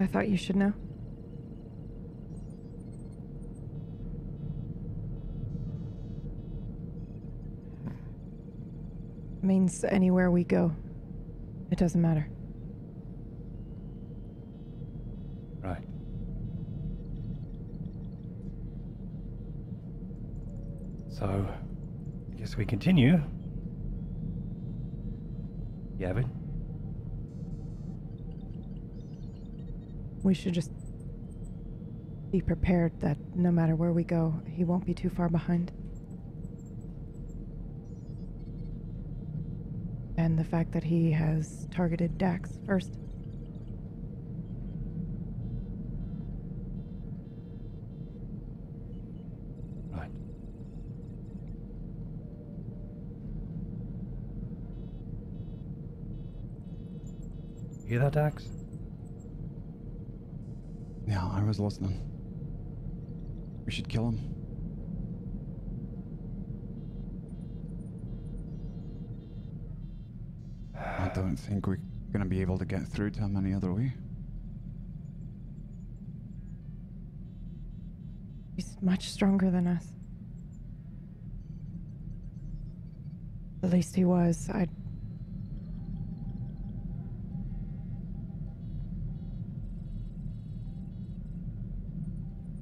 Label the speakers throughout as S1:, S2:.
S1: I thought you should know. Means anywhere we go, it doesn't matter.
S2: Right. So, I guess we continue. Gavin?
S1: We should just be prepared that no matter where we go, he won't be too far behind. And the fact that he has targeted Dax first.
S2: Right. Hear that, Dax?
S3: Yeah, I was listening. We should kill him. I don't think we're gonna be able to get through to him any other way.
S1: He's much stronger than us. At least he was.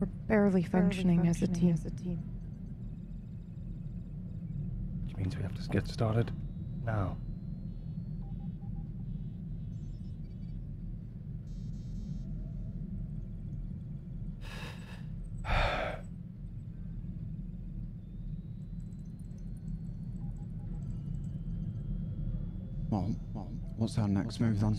S1: We're barely functioning as a team.
S2: Which means we have to get started now.
S3: Well, what's our next move then?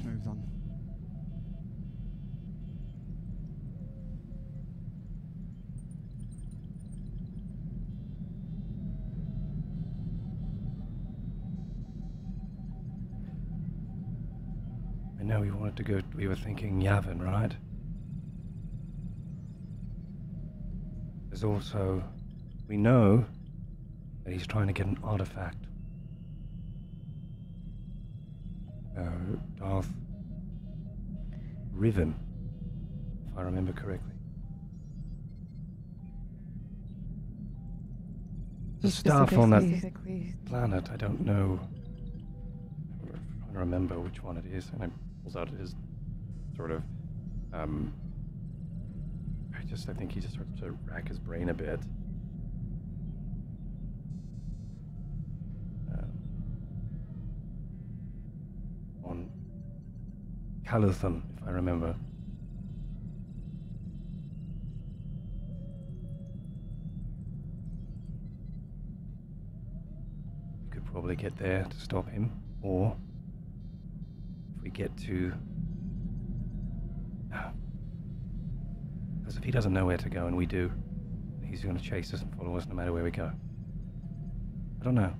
S2: I know we wanted to go, we were thinking Yavin, right? There's also, we know that he's trying to get an artifact. Darth Riven, if I remember correctly. The staff on that planet, I don't know. I'm trying to remember which one it is, and it pulls out his sort of, I think he just starts to rack his brain a bit. On Caluthan, if I remember. We could probably get there to stop him, or if we get to... Because if he doesn't know where to go and we do, he's going to chase us and follow us no matter where we go. I don't know.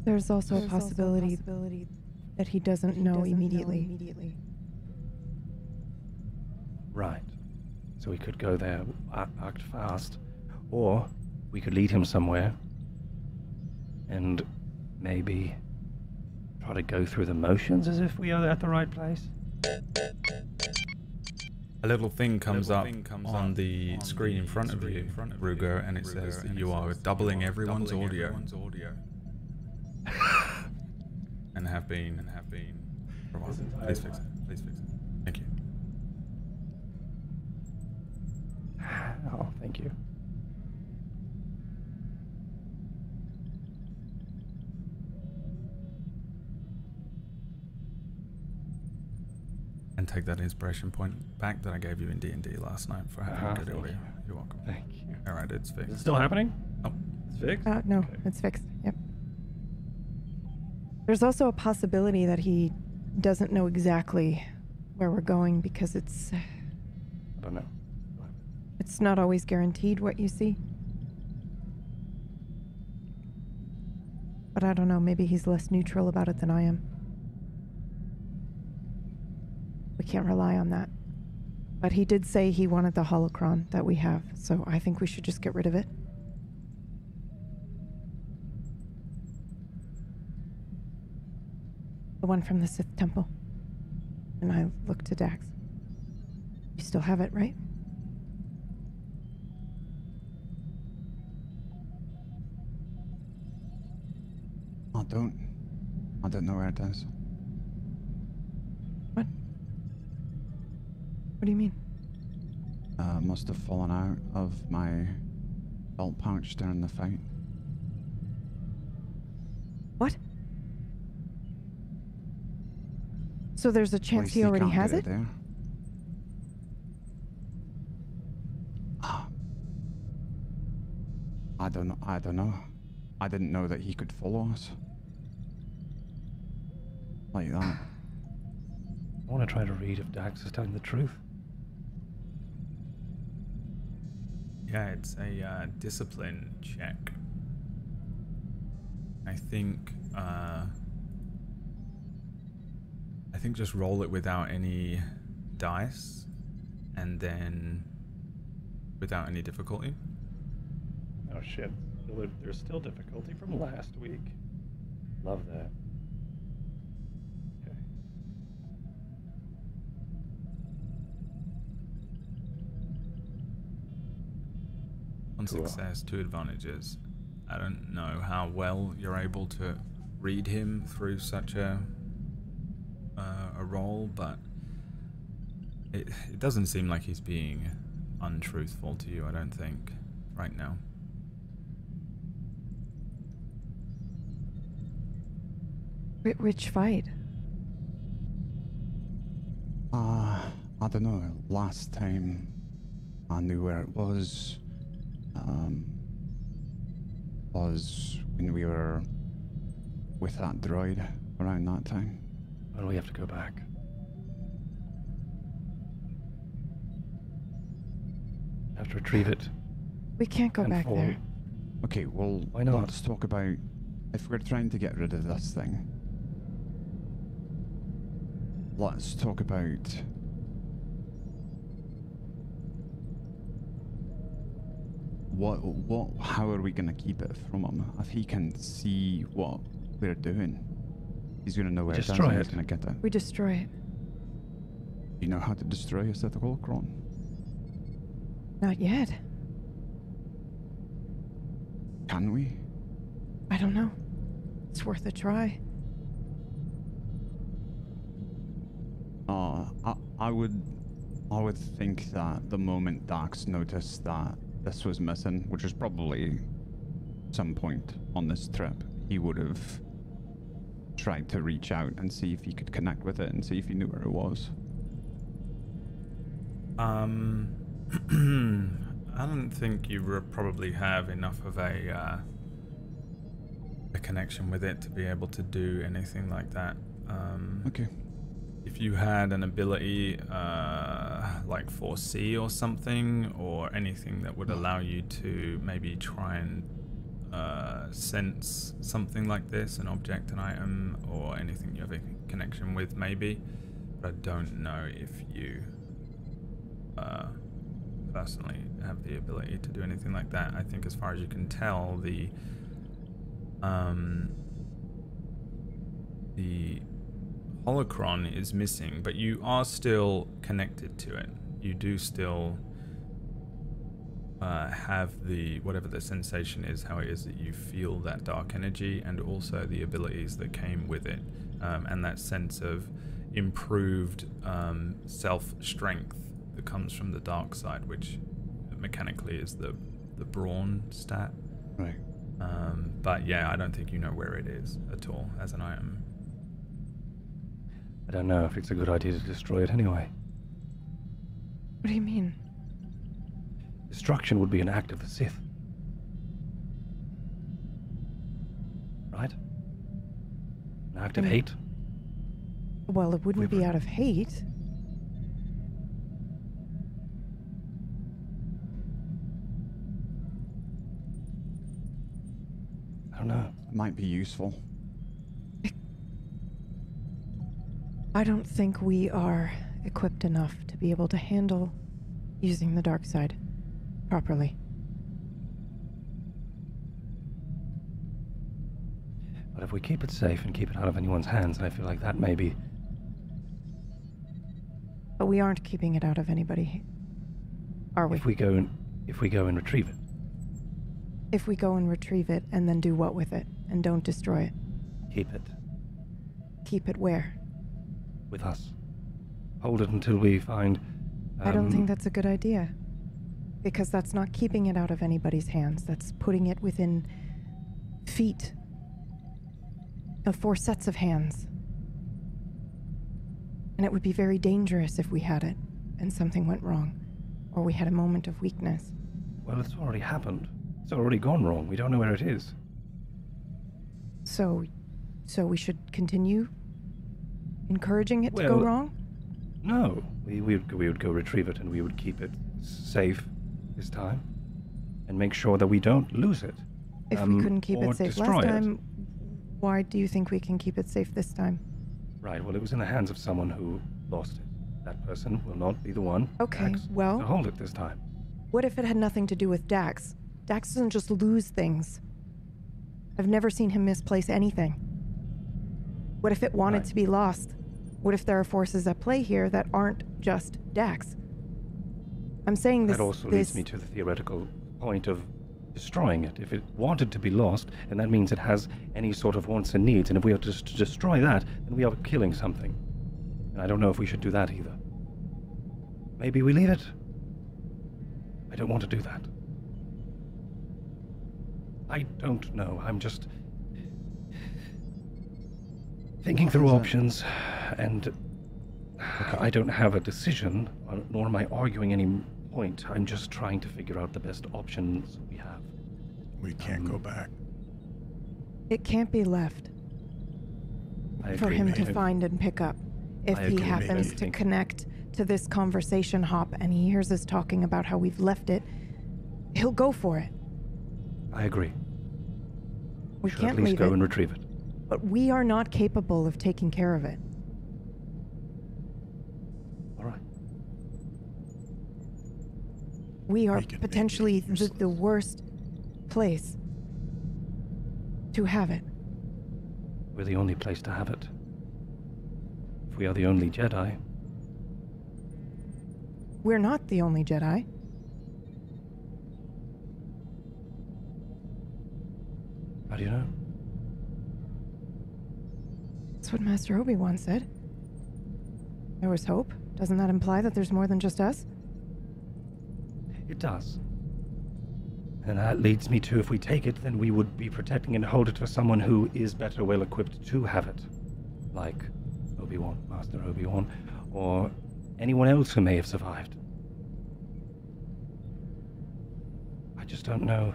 S1: There's also a possibility that he doesn't know immediately.
S2: Right. So we could go there, act fast, or we could lead him somewhere and maybe try to go through the motions as if we are at the right place.
S4: A little thing comes up on the screen in front of you, Ruger, and it says that you are doubling everyone's audio. And have been for a while. Please fix it. Thank you.
S2: Oh, thank you.
S4: And take that inspiration point back that I gave you in D&D last night for having good audio. You're welcome.
S2: Thank you.
S4: Alright, it's fixed.
S2: Is it still happening?
S4: Oh.
S2: It's fixed?
S1: No,
S2: Okay.
S1: it's fixed. Yep. There's also a possibility that he doesn't know exactly where we're going because it's...
S2: I don't know.
S1: It's not always guaranteed what you see. But I don't know, maybe he's less neutral about it than I am. We can't rely on that. But he did say he wanted the holocron that we have, so I think we should just get rid of it. The one from the Sith Temple. And I look to Dax. You still have it, right?
S3: I don't know where it is.
S1: What? What do you mean?
S3: Must have fallen out of my belt pouch during the fight.
S1: What? So there's a chance
S3: At
S1: he
S3: least
S1: already
S3: can't
S1: has
S3: get
S1: it?
S3: there. I don't know. I didn't know that he could follow us. Like that.
S2: I want to try to read if Dax is telling the truth.
S4: Yeah, it's a discipline check. I think just roll it without any dice, and then without any difficulty.
S2: Oh shit. There's still difficulty from last week. Love that. Okay.
S4: One success, 2 advantages. I don't know how well you're able to read him through such a roll, but it doesn't seem like he's being untruthful to you, I don't think, right now.
S1: Which fight?
S3: I don't know. Last time I knew where it was when we were with that droid around that time.
S2: Why do we have to go back? I have to retrieve it.
S1: We can't go
S2: and
S1: back
S2: fall.
S1: there.
S3: Okay, well,
S2: Why not?
S3: let's talk about if we're trying to get rid of this thing. Let's talk about how are we gonna keep it from him? If he can see what we're doing, he's gonna know where it is
S2: Destroy
S3: and he's
S2: it.
S3: gonna get it.
S1: We destroy it.
S3: Do you know how to destroy a set of holocron?
S1: Not yet.
S3: Can we?
S1: I don't know. It's worth a try.
S3: I would think that the moment Dax noticed that this was missing, which was probably some point on this trip, he would have tried to reach out and see if he could connect with it and see if he knew where it was.
S4: I don't think you probably have enough of a connection with it to be able to do anything like that.
S3: Okay.
S4: If you had an ability like foresee or something, or anything that would allow you to maybe try and sense something like this, an object, an item, or anything you have a connection with, maybe. But I don't know if you personally have the ability to do anything like that. I think as far as you can tell, the holocron is missing, but you are still connected to it. You do still have the, whatever the sensation is, how it is that you feel that dark energy, and also the abilities that came with it, and that sense of improved self-strength that comes from the dark side, which mechanically is the brawn stat.
S3: Right.
S4: But yeah, I don't think you know where it is at all as an item.
S2: I don't know if it's a good idea to destroy it anyway.
S1: What do you mean?
S2: Destruction would be an act of the Sith. Right? An act of hate?
S1: Well, it wouldn't be out of hate.
S2: I don't know.
S3: It might be useful.
S1: I don't think we are equipped enough to be able to handle using the dark side properly.
S2: But if we keep it safe and keep it out of anyone's hands, I feel like that may be...
S1: But we aren't keeping it out of anybody, are we?
S2: If we go and retrieve it.
S1: If we go and retrieve it and then do what with it and don't destroy it?
S2: Keep it
S1: Keep it where?
S2: with us. Hold it until we find...
S1: I don't think that's a good idea. Because that's not keeping it out of anybody's hands. That's putting it within feet of 4 sets of hands. And it would be very dangerous if we had it and something went wrong. Or we had a moment of weakness.
S2: Well, it's already happened. It's already gone wrong. We don't know where it is.
S1: So we should continue encouraging it to go wrong?
S2: No. We would go retrieve it and we would keep it safe this time. And make sure that we don't lose it.
S1: If we couldn't keep it safe last time,
S2: it.
S1: why do you think we can keep it safe this time?
S2: Right, well, it was in the hands of someone who lost it. That person will not be the one
S1: Okay, well...
S2: to hold it this time.
S1: What if it had nothing to do with Dax? Dax doesn't just lose things. I've never seen him misplace anything. What if it wanted to be lost? What if there are forces at play here that aren't just Dax? I'm saying this...
S2: That also leads me to the theoretical point of destroying it. If it wanted to be lost, then that means it has any sort of wants and needs, and if we are to destroy that, then we are killing something. And I don't know if we should do that either. Maybe we leave it? I don't want to do that. I don't know. I'm just thinking through options, and I don't have a decision, nor am I arguing any point. I'm just trying to figure out the best options we have.
S5: We can't go back.
S1: It can't be left for him to find and pick up. If he happens to connect to this conversation hop and he hears us talking about how we've left it, he'll go for it.
S2: I agree.
S1: We
S2: should
S1: can't
S2: at least
S1: leave
S2: go
S1: it,
S2: and retrieve it.
S1: but we are not capable of taking care of it.
S2: All right.
S1: We are
S5: We can make it
S1: potentially
S5: useless.
S1: the worst place to have it.
S2: We're the only place to have it. If we are the only Jedi,
S1: We're not the only Jedi.
S2: how do you know?
S1: That's what Master Obi-Wan said. There was hope. Doesn't that imply that there's more than just us?
S2: It does. And that leads me to, if we take it, then we would be protecting and hold it for someone who is better well equipped to have it. Like Obi-Wan, Master Obi-Wan, or anyone else who may have survived. I just don't know.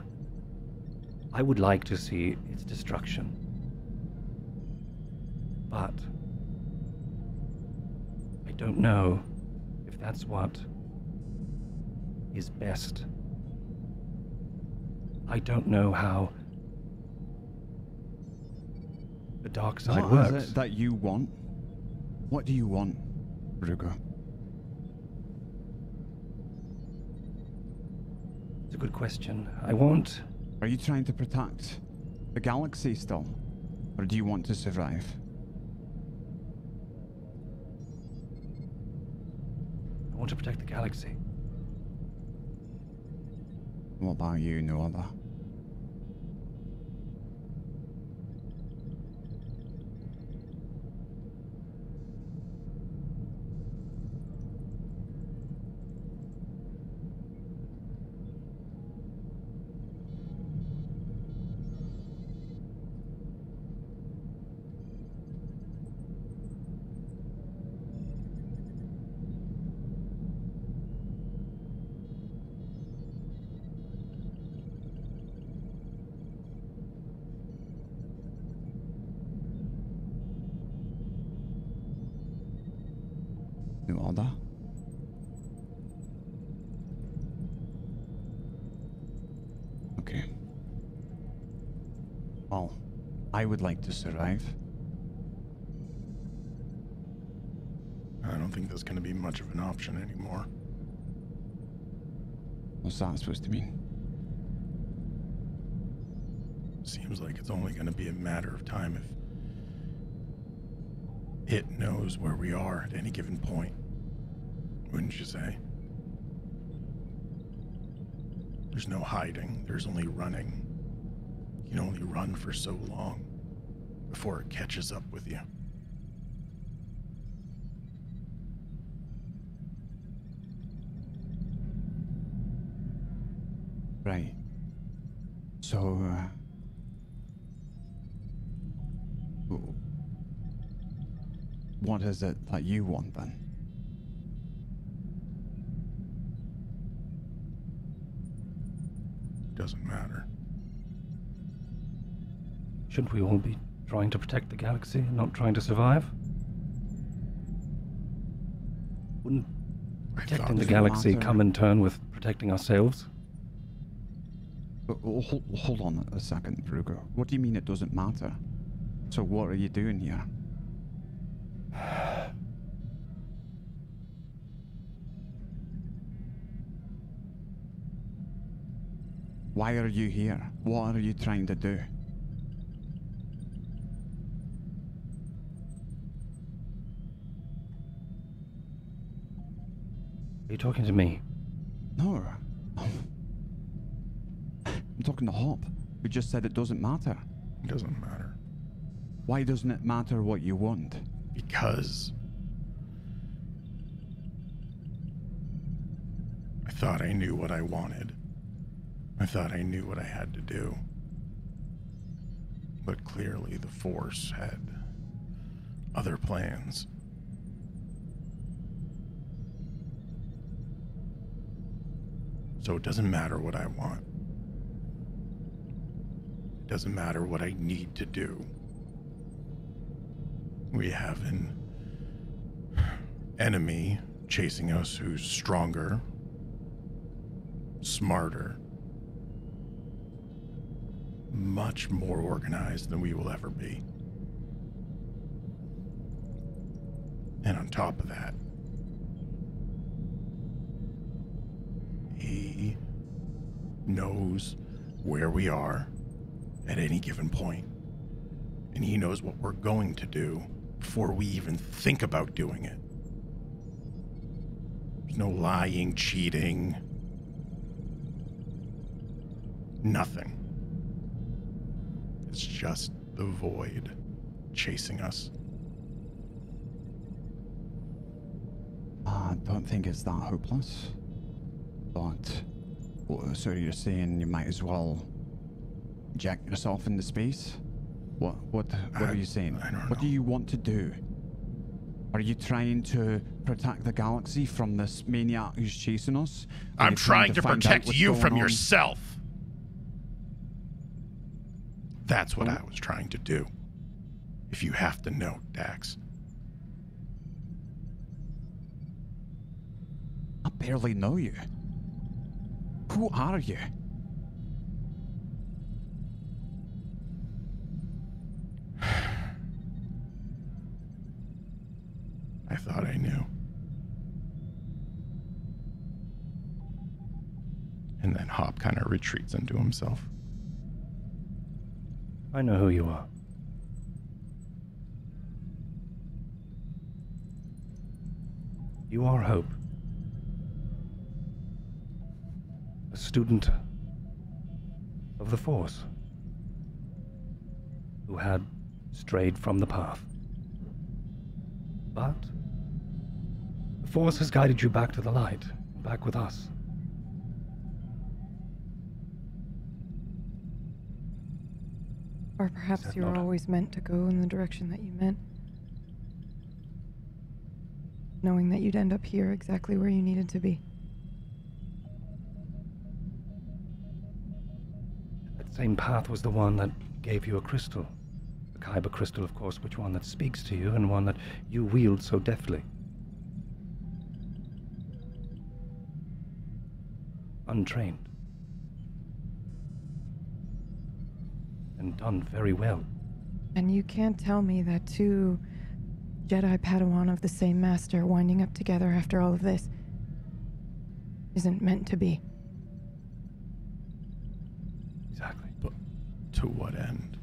S2: I would like to see its destruction. But I don't know if that's what is best. I don't know how the dark side
S3: What
S2: works.
S3: is it that you want? What do you want, Ruger?
S2: It's a good question. I want...
S3: Are you trying to protect the galaxy still? Or do you want to survive?
S2: I want to protect the galaxy.
S3: What about you, no other? No other? Okay. Well, I would like to survive.
S5: I don't think that's going to be much of an option anymore.
S3: What's that supposed to mean?
S5: Seems like it's only going to be a matter of time if it knows where we are at any given point. Wouldn't you say? There's no hiding. There's only running. You can only run for so long before it catches up with you.
S3: Right. So, what is it that you want then?
S5: Doesn't matter.
S2: Shouldn't we all be trying to protect the galaxy and not trying to survive? Wouldn't protecting the galaxy come in turn with protecting ourselves?
S3: Hold on a second, Ruger. What do you mean it doesn't matter? So what are you doing here? Why are you here? What are you trying to do?
S2: Are you talking to me?
S3: No. I'm talking to Hop, who just said it doesn't matter.
S5: It doesn't matter.
S3: Why doesn't it matter what you want?
S5: Because I thought I knew what I wanted. I thought I knew what I had to do. But clearly the Force had other plans. So it doesn't matter what I want. It doesn't matter what I need to do. We have an enemy chasing us who's stronger, smarter, much more organized than we will ever be. And on top of that, he knows where we are at any given point, and he knows what we're going to do before we even think about doing it. There's no lying, cheating, nothing. It's just the void chasing us.
S3: I don't think it's that hopeless. But, so you're saying you might as well jack yourself into space? What are you saying?
S5: I don't know.
S3: What do you want to do? Are you trying to protect the galaxy from this maniac who's chasing us? Are
S5: I'm
S3: you
S5: trying to
S3: find out
S5: protect
S3: what's
S5: you
S3: going
S5: from
S3: on?
S5: yourself. That's what I was trying to do. If you have to know, Dax.
S3: I barely know you. Who are you?
S5: I thought I knew. And then Hop kind of retreats into himself.
S2: I know who you are. You are Hope. A student of the Force who had strayed from the path. But the Force has guided you back to the light, back with us.
S1: Or perhaps
S2: that
S1: you were
S2: not-
S1: always meant to go in the direction that you meant. Knowing that you'd end up here exactly where you needed to be.
S2: That same path was the one that gave you a crystal. The Kyber crystal, of course, which one that speaks to you and one that you wield so deftly. Untrained. And done very well.
S1: And you can't tell me that two Jedi Padawan of the same master winding up together after all of this isn't meant to be.
S2: Exactly.
S5: But to what end?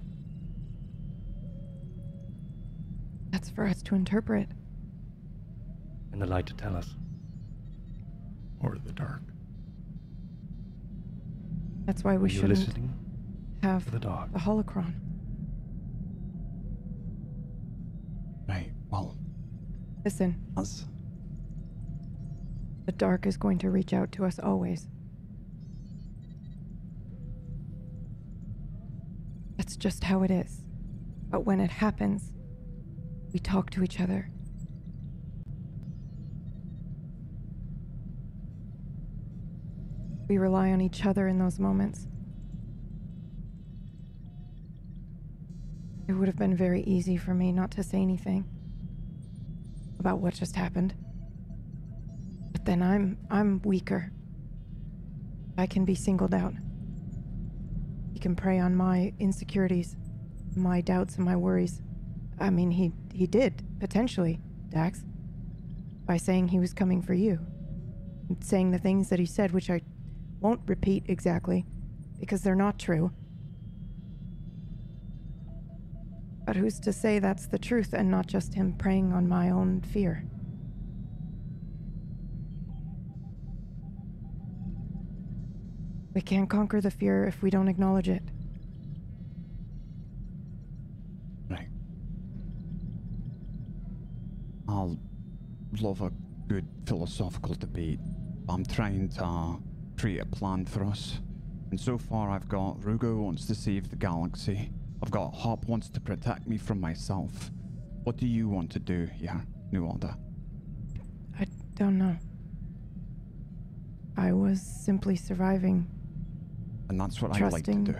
S1: That's for us to interpret.
S2: And the light to tell us.
S5: or the dark?
S1: That's why we
S2: You're
S1: shouldn't
S2: listening
S1: have
S2: to the dark.
S1: the holocron.
S3: Right, well,
S1: Listen,
S3: that's...
S1: the dark is going to reach out to us always. That's just how it is. But when it happens, we talk to each other. We rely on each other in those moments. It would have been very easy for me not to say anything about what just happened. But then I'm weaker. I can be singled out. He can prey on my insecurities, my doubts and my worries. I mean, he did, potentially, Dax, by saying he was coming for you. And saying the things that he said, which I won't repeat exactly, because they're not true. But who's to say that's the truth and not just him preying on my own fear? We can't conquer the fear if we don't acknowledge it.
S3: Right. I'll love a good philosophical debate. I'm trying to create a plan for us. And so far I've got Rugo wants to save the galaxy. I've got Hop wants to protect me from myself. What do you want to do here, New Order?
S1: I don't know. I was simply surviving,
S3: And that's what I'd like to do.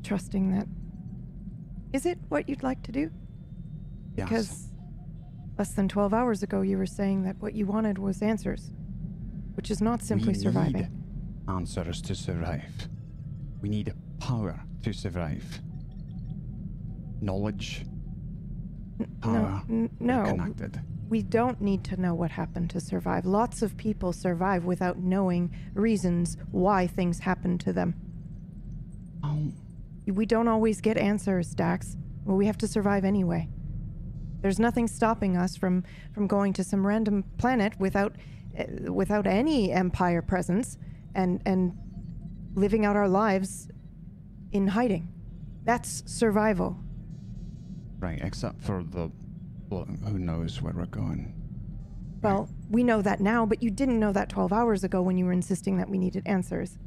S1: trusting that... Is it what you'd like to do?
S3: Yes.
S1: Because less than 12 hours ago you were saying that what you wanted was answers, which is not simply
S3: we
S1: surviving.
S3: need answers to survive. We need power to survive. Knowledge, power,
S1: no.
S3: connected.
S1: We don't need to know what happened to survive. Lots of people survive without knowing reasons why things happen to them.
S3: Oh,
S1: We don't always get answers, Dax. Well, we have to survive anyway. There's nothing stopping us from going to some random planet without any Empire presence and living out our lives in hiding. That's survival.
S3: right, except for the... Well, who knows where we're going.
S1: Well, we know that now, but you didn't know that 12 hours ago when you were insisting that we needed answers.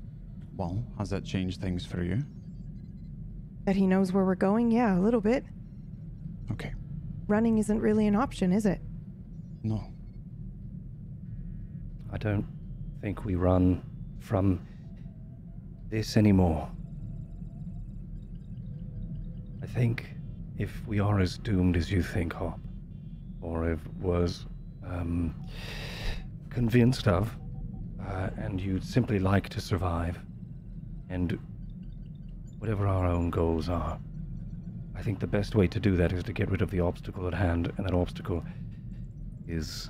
S3: Well, has that changed things for you?
S1: That he knows where we're going? Yeah, a little bit.
S3: Okay.
S1: Running isn't really an option, is it?
S3: No.
S2: I don't think we run from this anymore. I think if we are as doomed as you think, Hop, or if was convinced of, and you'd simply like to survive, and whatever our own goals are, I think the best way to do that is to get rid of the obstacle at hand, and that obstacle is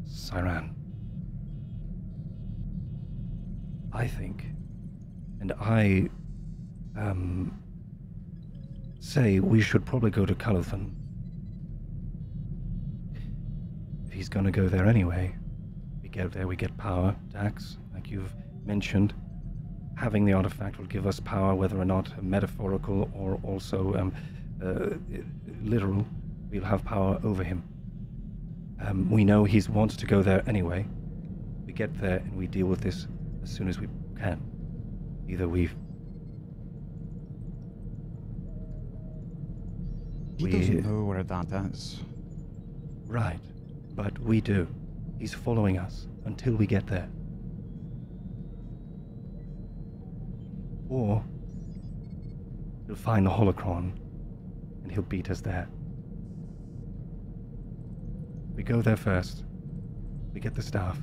S2: Siran. I think, and I say we should probably go to Calithan. If he's gonna go there anyway, we get there, we get power, Dax, like you've mentioned. Having the artifact will give us power, whether or not metaphorical or also literal. We'll have power over him. We know he wants to go there anyway. We get there and we deal with this as soon as we can. Either
S3: He doesn't know where that is.
S2: Right, but we do. He's following us until we get there. Or he'll find the holocron and he'll beat us there. We go there first. We get the staff.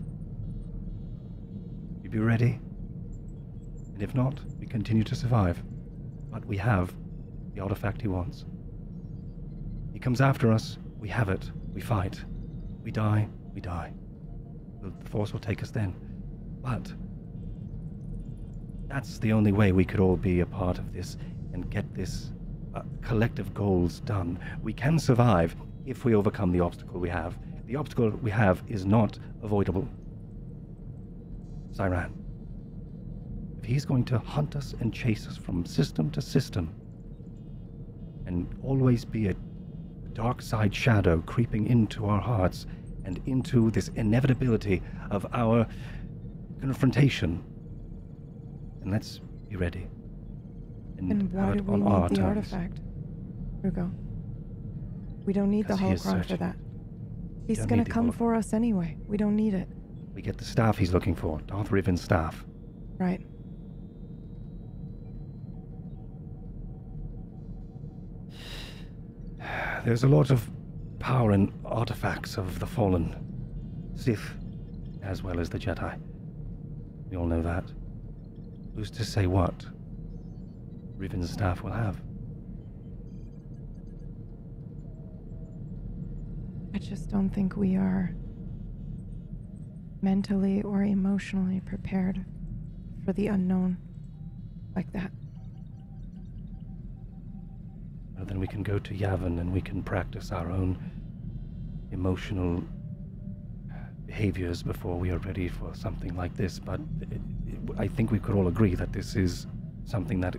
S2: You be ready? And if not, we continue to survive. But we have the artifact he wants. He comes after us, we have it, we fight. We die, we die. The Force will take us then. But that's the only way we could all be a part of this and get this collective goals done. We can survive if we overcome the obstacle we have, The obstacle we have is not avoidable. Siran, if he's going to hunt us and chase us from system to system, and always be a dark side shadow creeping into our hearts and into this inevitability of our confrontation, and let's be ready.
S1: And why
S2: have
S1: do
S2: it
S1: we
S2: on our
S1: need the
S2: terms.
S1: artifact, Hugo? We don't need the
S2: Because he is
S1: holocron for
S2: searching.
S1: that. He's
S2: don't
S1: gonna
S2: need the
S1: come
S2: holocron.
S1: for us anyway. We don't need it.
S2: We get the staff he's looking for, Darth Riven's staff.
S1: Right.
S2: There's a lot of power in artifacts of the Fallen, Sith, as well as the Jedi. We all know that. Who's to say what Riven's staff will have?
S1: I just don't think we are mentally or emotionally prepared for the unknown like that.
S2: Well, then we can go to Yavin and we can practice our own emotional behaviors before we are ready for something like this. But I think we could all agree that this is something that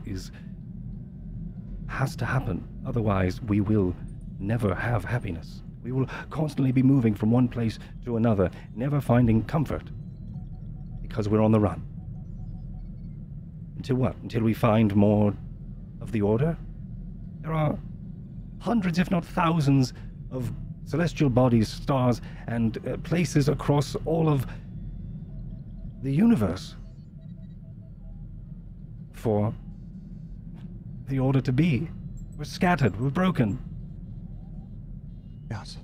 S2: has to happen. Otherwise, we will never have happiness. We will constantly be moving from one place to another, never finding comfort, because we're on the run. Until what? Until we find more of the Order? There are hundreds, if not thousands, of celestial bodies, stars, and places across all of the universe for the Order to be. We're scattered, we're broken.
S3: Yes.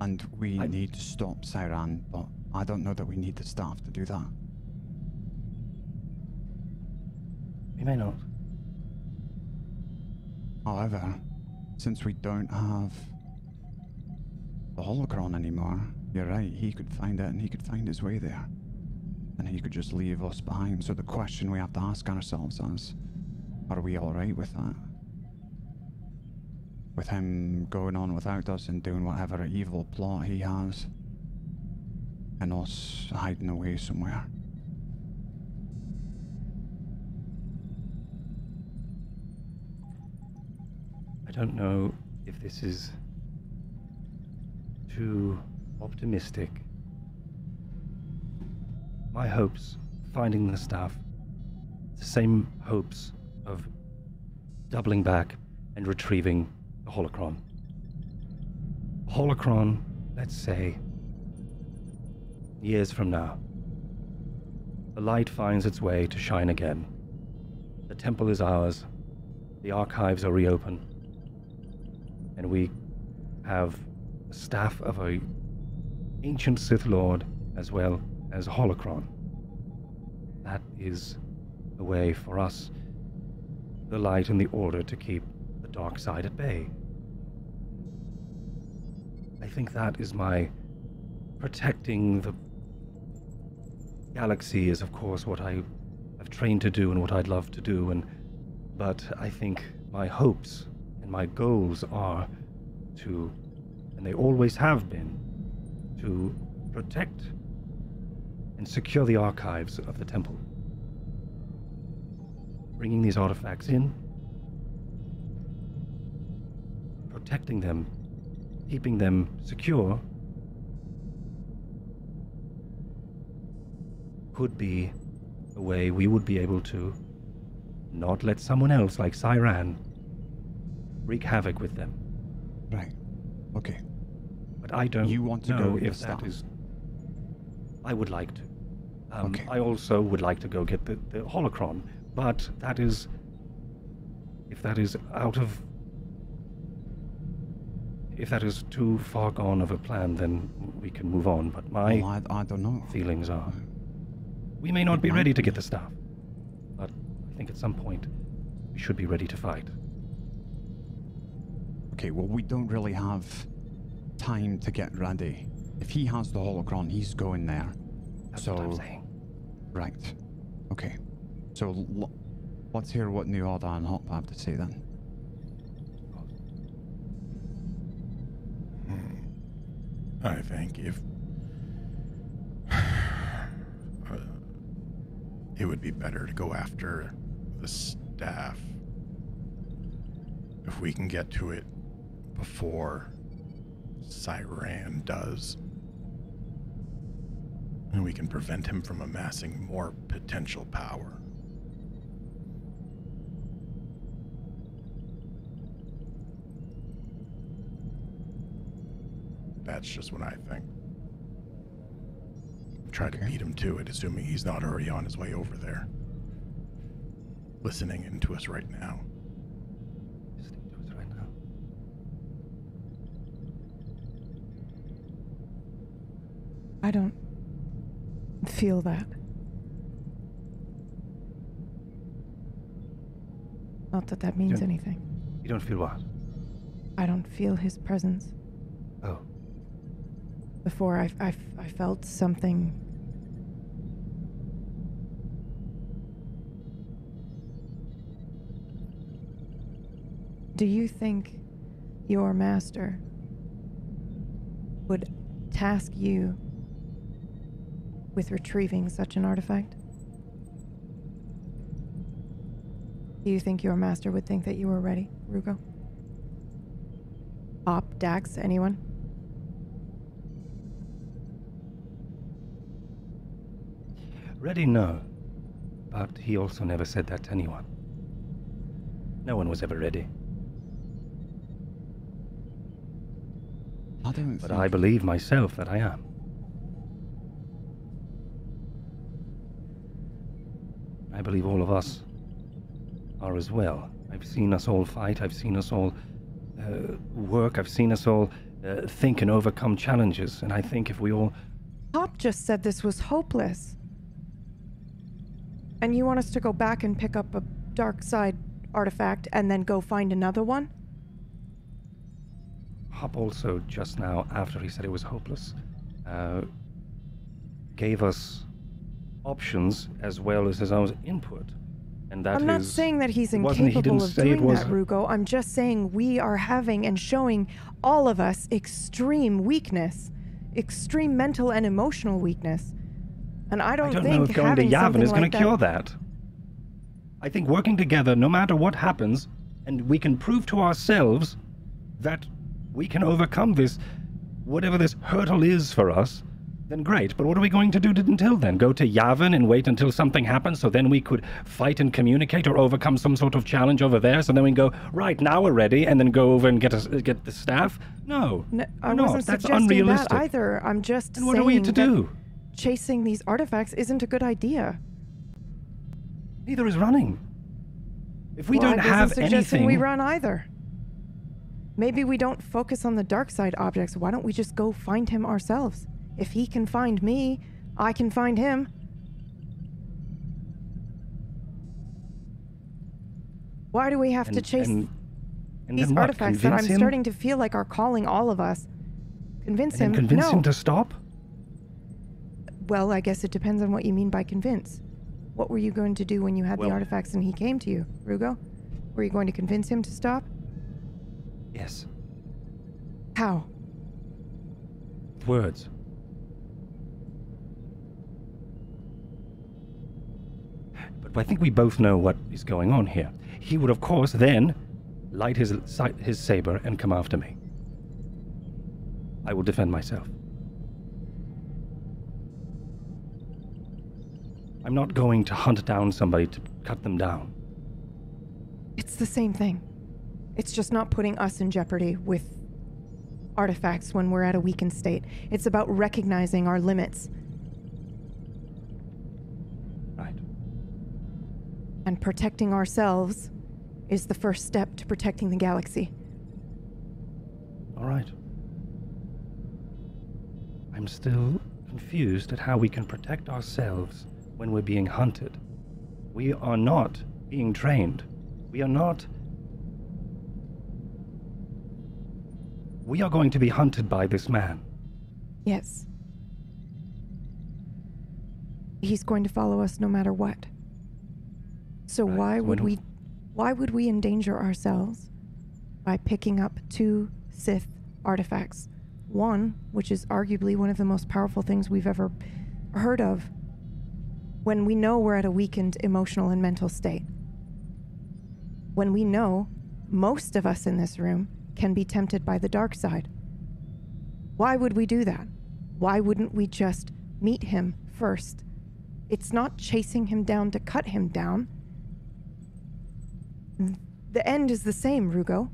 S3: And we need to stop Siran, but I don't know that we need the staff to do that.
S2: We may not.
S3: However, since we don't have the holocron anymore, you're right, he could find it and he could find his way there. And he could just leave us behind. So the question we have to ask ourselves is, are we alright with that? With him going on without us and doing whatever evil plot he has, and us hiding away somewhere.
S2: I don't know if this is too optimistic. My hopes, finding the staff, the same hopes of doubling back and retrieving the holocron. Holocron, let's say, years from now. The light finds its way to shine again. The temple is ours. The archives are reopened. And we have the staff of a ancient Sith Lord as well as a holocron. That is a way for us, the light and the Order, to keep the dark side at bay. I think that is my protecting the galaxy is, of course, what I have trained to do and what I'd love to do, but I think my hopes and my goals are to, and they always have been, to protect and secure the archives of the temple. Bringing these artifacts in, protecting them, keeping them secure, could be a way we would be able to not let someone else like Siran wreak havoc with them.
S3: Right. Okay.
S2: But I don't
S3: You want to
S2: know
S3: go with
S2: if
S3: the
S2: that
S3: staff?
S2: is... I would like to.
S3: Okay.
S2: I also would like to go get the holocron, but that is... If that is out of... If that is too far gone of a plan, then we can move on. But my
S3: Well, I don't know.
S2: feelings are... We may not be ready to get the staff, but I think at some point we should be ready to fight.
S3: Okay, well, we don't really have time to get ready. If he has the holocron, he's going there.
S2: That's
S3: So,
S2: what I'm saying.
S3: right. Okay. So, let's hear what New Order and Hop have to say then.
S5: I think if it would be better to go after the staff if we can get to it before Cyran does. And we can prevent him from amassing more potential power. That's just what I think. Try to beat him to it, assuming he's not already on his way over there. Listening in to us right now.
S2: Listening to us right now.
S1: I don't feel that. Not that that means anything.
S2: You don't feel what?
S1: I don't feel his presence.
S2: Oh.
S1: Before I felt something. Do you think your master would task you with retrieving such an artifact? Do you think your master would think that you were ready, Rugo? Op, Dax, anyone?
S2: Ready, no. But he also never said that to anyone. No one was ever ready. But I believe myself that I am. I believe all of us are as well. I've seen us all fight. I've seen us all work. I've seen us all think and overcome challenges. And I think if we all...
S1: Pop just said this was hopeless. And you want us to go back and pick up a dark side artifact and then go find another one?
S2: Hop also just now, after he said it was hopeless, gave us options as well as his own input. And that
S1: I'm not saying that he's incapable of doing that, Rugo. I'm just saying we are having and showing all of us extreme weakness, extreme mental and emotional weakness. And I don't think
S2: know if going to Yavin is going to cure that. I think working together, no matter what happens, and we can prove to ourselves that we can overcome this, whatever this hurdle is for us, then great. But what are we going to do until then? Go to Yavin and wait until something happens so then we could fight and communicate or overcome some sort of challenge over there so then we can go, right, now we're ready, and then go over and get the staff? No,
S1: I wasn't
S2: that's
S1: suggesting
S2: unrealistic.
S1: that either. I'm just saying
S2: what are we to do?
S1: Chasing these artifacts isn't a good idea.
S2: Neither is running. If we
S1: Well,
S2: don't
S1: I
S2: have
S1: wasn't suggesting
S2: anything...
S1: we run either. Maybe we don't focus on the dark side objects. Why don't we just go find him ourselves? If he can find me, I can find him. Why do we have to chase these artifacts that I'm starting to feel like are calling all of us? Convince him?
S2: Convince him to stop?
S1: Well, I guess it depends on what you mean by convince. What were you going to do when you had the artifacts and he came to you, Rugo? Were you going to convince him to stop?
S2: Yes.
S1: How?
S2: Words. But I think we both know what is going on here. He would, of course, then light his saber and come after me. I will defend myself. I'm not going to hunt down somebody to cut them down.
S1: It's the same thing. It's just not putting us in jeopardy with artifacts when we're at a weakened state. It's about recognizing our limits.
S2: Right.
S1: And protecting ourselves is the first step to protecting the galaxy.
S2: All right. I'm still confused at how we can protect ourselves when we're being hunted. We are not being trained. We are not... We are going to be hunted by this man.
S1: Yes. He's going to follow us no matter what. So
S2: Right,
S1: why
S2: so
S1: would we endanger ourselves by picking up 2 Sith artifacts one, which is arguably one of the most powerful things we've ever heard of, when we know we're at a weakened emotional and mental state. When we know most of us in this room can be tempted by the dark side. Why would we do that? Why wouldn't we just meet him first? It's not chasing him down to cut him down. The end is the same, Rugo.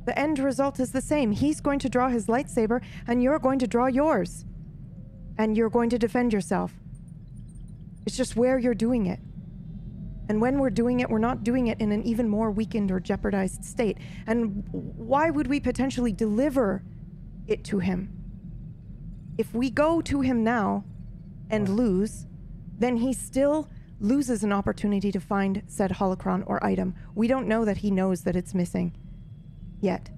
S1: The end result is the same. He's going to draw his lightsaber, and you're going to draw yours. And you're going to defend yourself. It's just where you're doing it. And when we're doing it, we're not doing it in an even more weakened or jeopardized state. And why would we potentially deliver it to him? If we go to him now and lose, then he still loses an opportunity to find said holocron or item. We don't know that he knows that it's missing yet.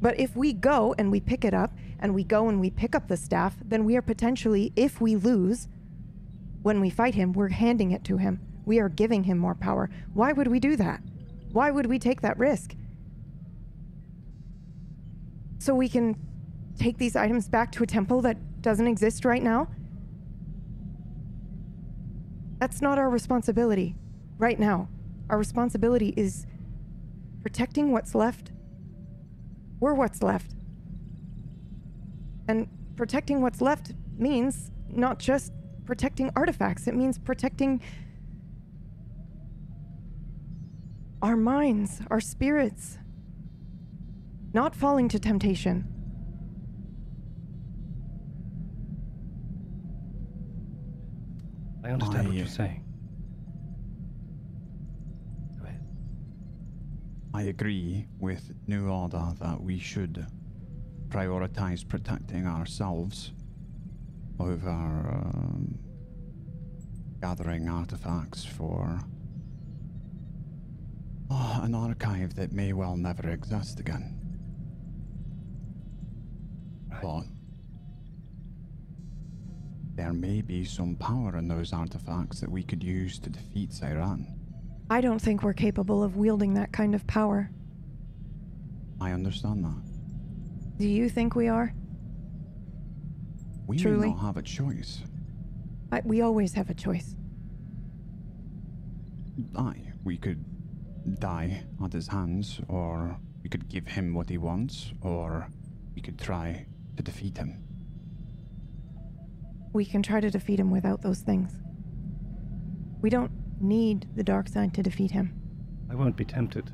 S1: But if we go and we pick it up, and we go and we pick up the staff, then we are potentially, if we lose, when we fight him, we're handing it to him. We are giving him more power. Why would we do that? Why would we take that risk? So we can take these items back to a temple that doesn't exist right now? That's not our responsibility right now. Our responsibility is protecting what's left. We're what's left. And protecting what's left means not just protecting artifacts. It means protecting our minds, our spirits. Not falling to temptation.
S2: I understand what you're saying. Go ahead.
S3: I agree with New Order that we should prioritize protecting ourselves over gathering artifacts for an archive that may well never exist again. But there may be some power in those artifacts that we could use to defeat Sairan.
S1: I don't think we're capable of wielding that kind of power.
S3: I understand that.
S1: Do you think we are?
S3: We
S1: Truly?
S3: may not have a choice.
S1: We always have a choice.
S3: Aye, we could die at his hands, or we could give him what he wants, or we could try to defeat him.
S1: We can try to defeat him without those things. We don't need the dark side to defeat him.
S2: I won't be tempted.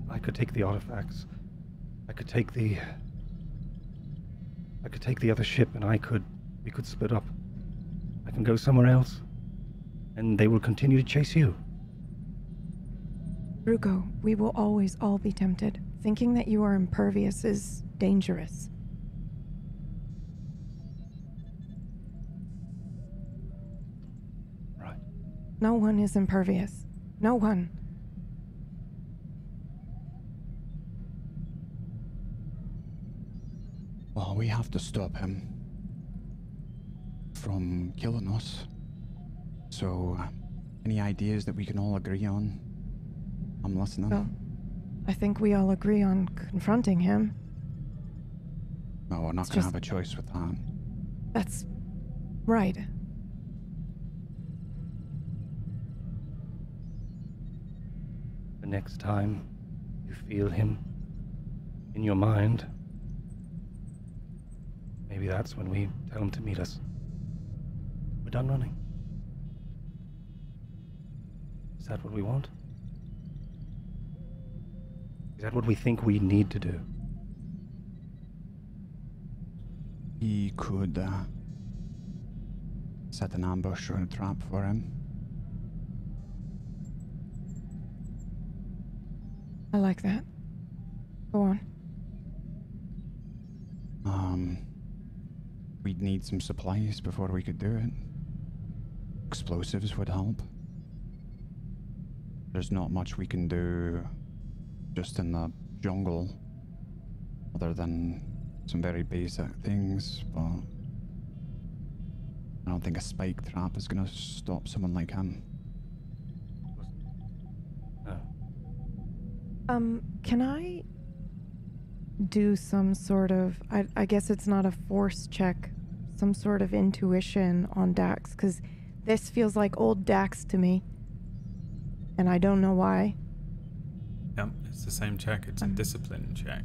S2: I could take the artifacts. I could take the other ship, and we could split up. I can go somewhere else, and they will continue to chase you.
S1: Rugo, we will always all be tempted. Thinking that you are impervious is dangerous.
S2: Right.
S1: No one is impervious. No one.
S3: Well, we have to stop him from killing us. So, any ideas that we can all agree on? I'm listening.
S1: Well, I think we all agree on confronting him.
S3: No, we're not going to have a choice with that.
S1: That's right.
S2: The next time you feel him in your mind, maybe that's when we tell him to meet us. We're done running. Is that what we want? Is that what we think we need to do?
S3: He could set an ambush or a trap for him.
S1: I like that. Go on.
S3: We'd need some supplies before we could do it. Explosives would help. There's not much we can do just in the jungle, other than some very basic things, but I don't think a spike trap is gonna stop someone like him.
S1: Can I do some sort of, I guess it's not a force check, some sort of intuition on Dax? Because this feels like old Dax to me. And I don't know why.
S4: Yep, it's the same check. It's a discipline check.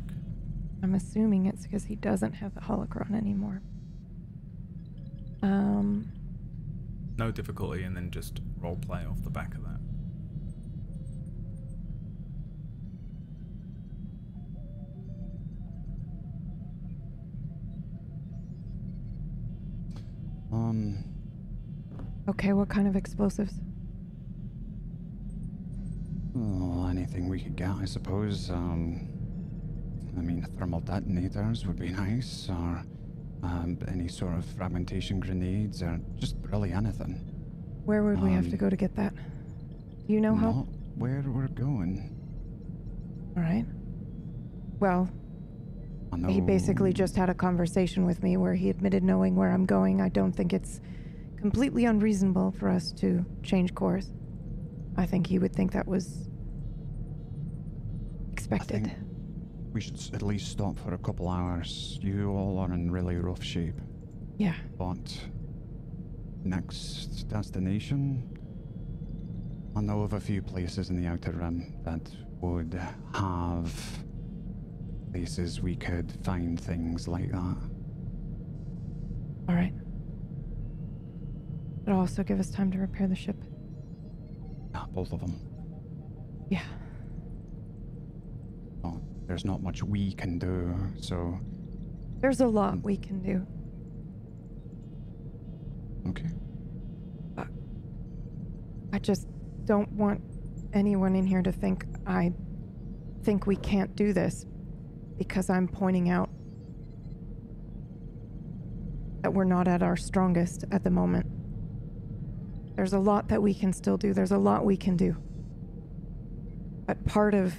S1: I'm assuming it's because he doesn't have the holocron anymore.
S4: No difficulty, and then just role play off the back of that.
S1: Okay, what kind of explosives?
S3: Oh, anything we could get, I suppose. I mean, thermal detonators would be nice, or any sort of fragmentation grenades, or just really anything.
S1: Where would we have to go to get that? Do you know how?
S3: Not where we're going.
S1: All right. Well,
S3: I know.
S1: he basically just had a conversation with me where he admitted knowing where I'm going. I don't think it's completely unreasonable for us to change course. I think he would think that was expected.
S3: I think we should at least stop for a couple hours. You all are in really rough shape.
S1: Yeah.
S3: But next destination, I know of a few places in the Outer Rim that would have places we could find things like that.
S1: All right. It'll also give us time to repair the ship.
S3: Yeah, both of them.
S1: Yeah.
S3: Oh, there's not much we can do, so...
S1: There's a lot we can do.
S3: Okay.
S1: I just don't want anyone in here to think I think we can't do this because I'm pointing out that we're not at our strongest at the moment. There's a lot that we can still do. There's a lot we can do. But part of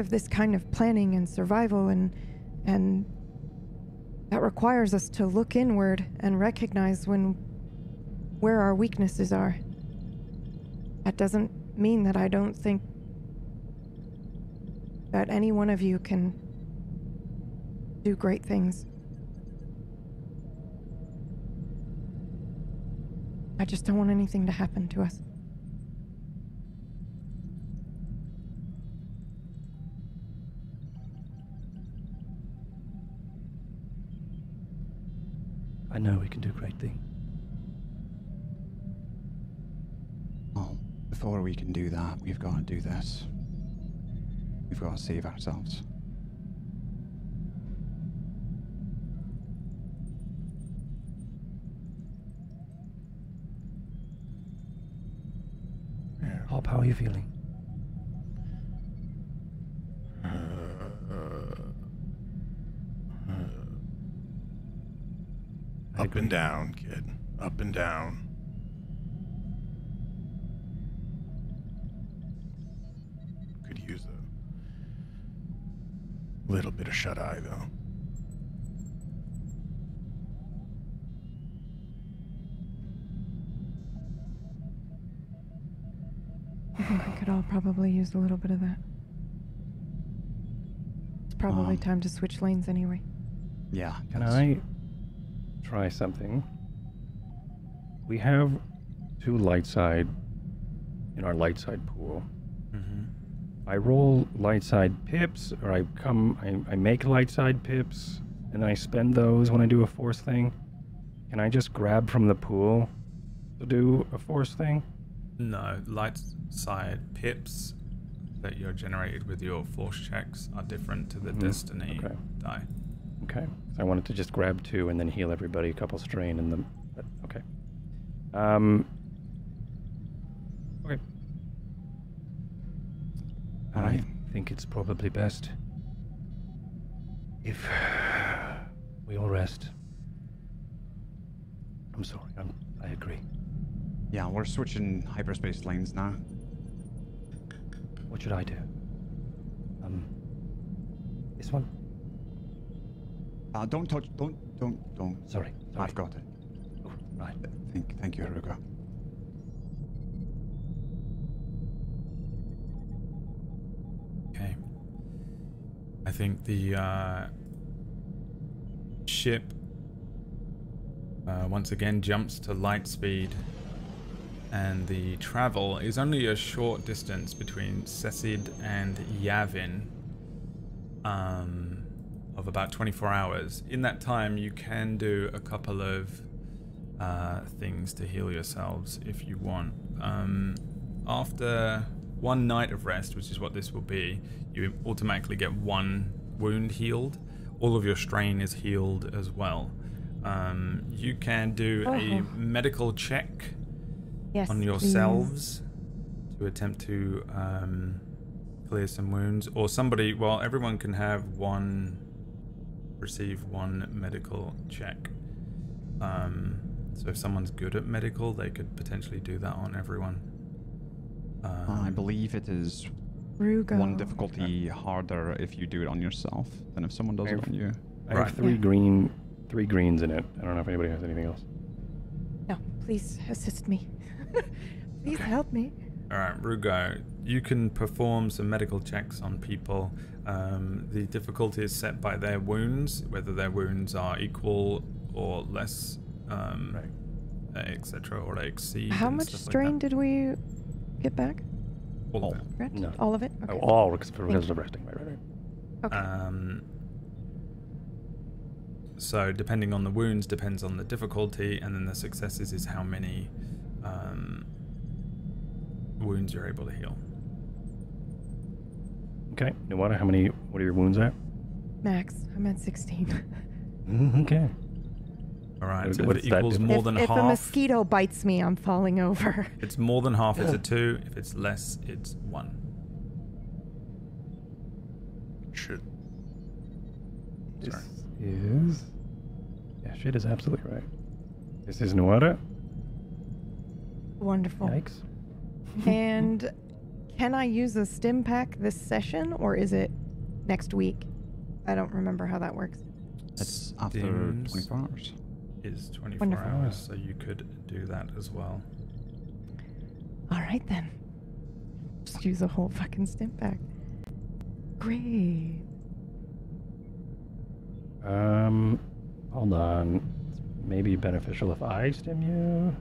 S1: this kind of planning and survival and that requires us to look inward and recognize where our weaknesses are. That doesn't mean that I don't think that any one of you can do great things. I just don't want anything to happen to us.
S2: I know we can do great things.
S3: Well, before we can do that, we've got to do this. We've got to save ourselves.
S2: Hop, how are you feeling?
S5: Up and down, kid. Up and down. Could use a little bit of shut-eye, though.
S1: I think we could all probably use a little bit of that. It's probably time to switch lanes anyway.
S3: Yeah.
S2: Can I try something? We have 2 light side in our light side pool. I roll light side pips, or I make light side pips, and I spend those when I do a force thing. Can I just grab from the pool to do a force thing?
S4: No, light side pips that you're generated with your force checks are different to the destiny die.
S2: Okay. So I wanted to just grab 2 and then heal everybody a couple strain and then... Okay. Okay. I think it's probably best if we all rest. I'm sorry, I agree.
S3: Yeah, we're switching hyperspace lanes now.
S2: What should I do? This one?
S3: Don't touch, don't.
S2: Sorry.
S3: I've got it.
S2: Oh, right.
S3: Thank you, Haruka.
S4: think the ship once again jumps to light speed, and the travel is only a short distance between Cecid and Yavin, of about 24 hours. In that time, you can do a couple of things to heal yourselves if you want. After one night of rest, which is what this will be, you automatically get one wound healed. All of your strain is healed as well. You can do a medical check on yourselves to attempt to clear some wounds, or somebody, well, everyone can have receive one medical check. So if someone's good at medical, they could potentially do that on everyone.
S3: I believe it is
S1: Rugo.
S3: one difficulty harder if you do it on yourself than if someone does it on you.
S2: I have three greens in it. I don't know if anybody has anything else.
S1: No, please assist me. Please help me.
S4: Alright, Rugo, you can perform some medical checks on people. The difficulty is set by their wounds, whether their wounds are equal or less, etc., or they exceed.
S1: How much strain did we get back?
S4: All of it.
S1: Right?
S2: No.
S1: All of it? Okay.
S2: Oh, all because of resting. Right.
S1: Okay.
S4: So depending on the wounds, depends on the difficulty, and then the successes is how many wounds you're able to heal.
S2: Okay. What are your wounds at?
S1: Max, I'm at 16.
S2: Okay.
S4: Alright, so
S2: What
S4: if
S2: is
S4: it
S2: that
S4: equals
S2: difference?
S4: more than
S1: If
S4: half,
S1: a mosquito bites me, I'm falling over.
S4: if it's more than half, it's a 2. If it's less, it's 1.
S5: Shit.
S2: This
S5: Sorry.
S2: is... Yeah, shit is absolutely right. This is Nuada.
S1: Wonderful.
S2: Yikes.
S1: And can I use a stim pack this session, or is it next week? I don't remember how that works.
S3: It's after
S4: Stims
S3: 24 hours.
S4: is 24
S1: Wonderful.
S4: hours, so you could do that as well.
S1: All right, then. Just use a whole fucking stim pack. Great.
S2: Hold on. It's maybe beneficial if I stim you.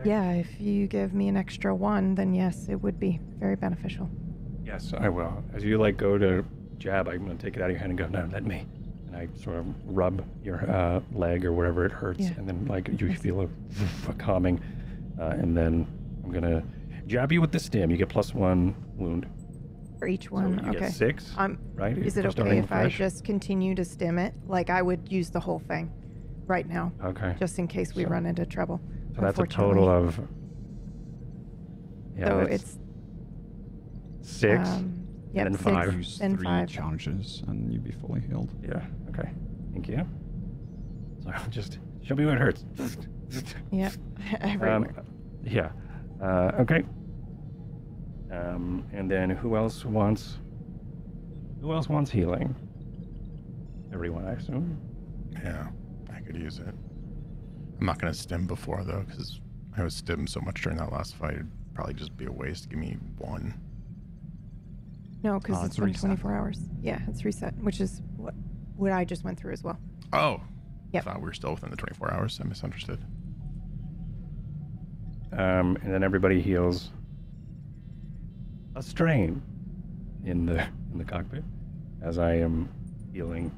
S1: Yeah, if you give me an extra 1, then yes, it would be very beneficial.
S2: Yes, I will. As you go to jab, I'm going to take it out of your hand and go, no, let me. And I sort of rub your leg or wherever it hurts,
S1: Yeah.
S2: and then you feel a calming, and then I'm going to jab you with the stim. You get +1 wound.
S1: For each one,
S2: So you
S1: okay.
S2: get 6, right?
S1: Is it
S2: For
S1: okay
S2: starting
S1: if I
S2: fresh?
S1: just continue to stim it? Like, I would use the whole thing right now,
S2: Okay.
S1: just in case we
S2: So-
S1: run into trouble.
S2: So that's a total of... Yeah,
S1: so
S2: that's
S1: it's
S2: 6,
S1: yep,
S2: and then
S1: 6,
S2: 5.
S3: Use
S1: then
S3: 3
S1: 5.
S3: charges and you'd be fully healed.
S2: Yeah, okay. Thank you. So just show me where it hurts.
S1: Yep, everywhere.
S2: Yeah. Okay. And then who else wants healing? Everyone, I assume.
S5: Yeah, I could use it. I'm not going to stim before, though, because I was stim so much during that last fight. It'd probably just be a waste. Give me 1.
S1: No, because it's
S3: it's
S1: been
S3: reset.
S1: 24 hours. Yeah, it's reset, which is what I just went through as well.
S5: Oh.
S1: Yep.
S5: I thought we were still within the 24 hours. I misunderstood.
S2: And then everybody heals a strain in the cockpit as I am healing.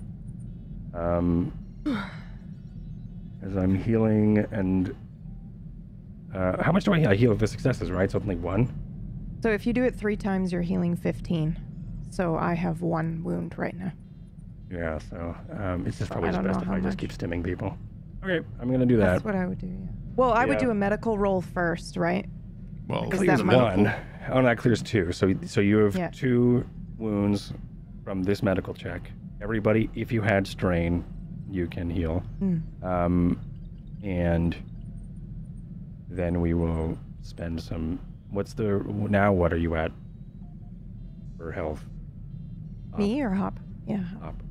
S2: As I'm healing, and how much do I heal? I heal with the successes, right? So only 1.
S1: So if you do it 3 times, you're healing 15. So I have 1 wound right now.
S2: Yeah. So it's just
S1: I
S2: probably
S1: don't
S2: best
S1: know
S2: if
S1: how
S2: I just
S1: much.
S2: keep stimming people. Okay, I'm gonna do that.
S1: That's what I would do, yeah. Well, I would
S2: Yeah.
S1: do a medical roll first, right?
S5: Well,
S1: Because
S2: Clears
S1: that might-
S2: 1. Oh, that clears 2. So you have
S1: Yeah.
S2: 2 wounds from this medical check. Everybody, if you had strain, you can heal. And then we will spend some. What are you at for health?
S1: Me or Hop? Yeah.
S2: Up.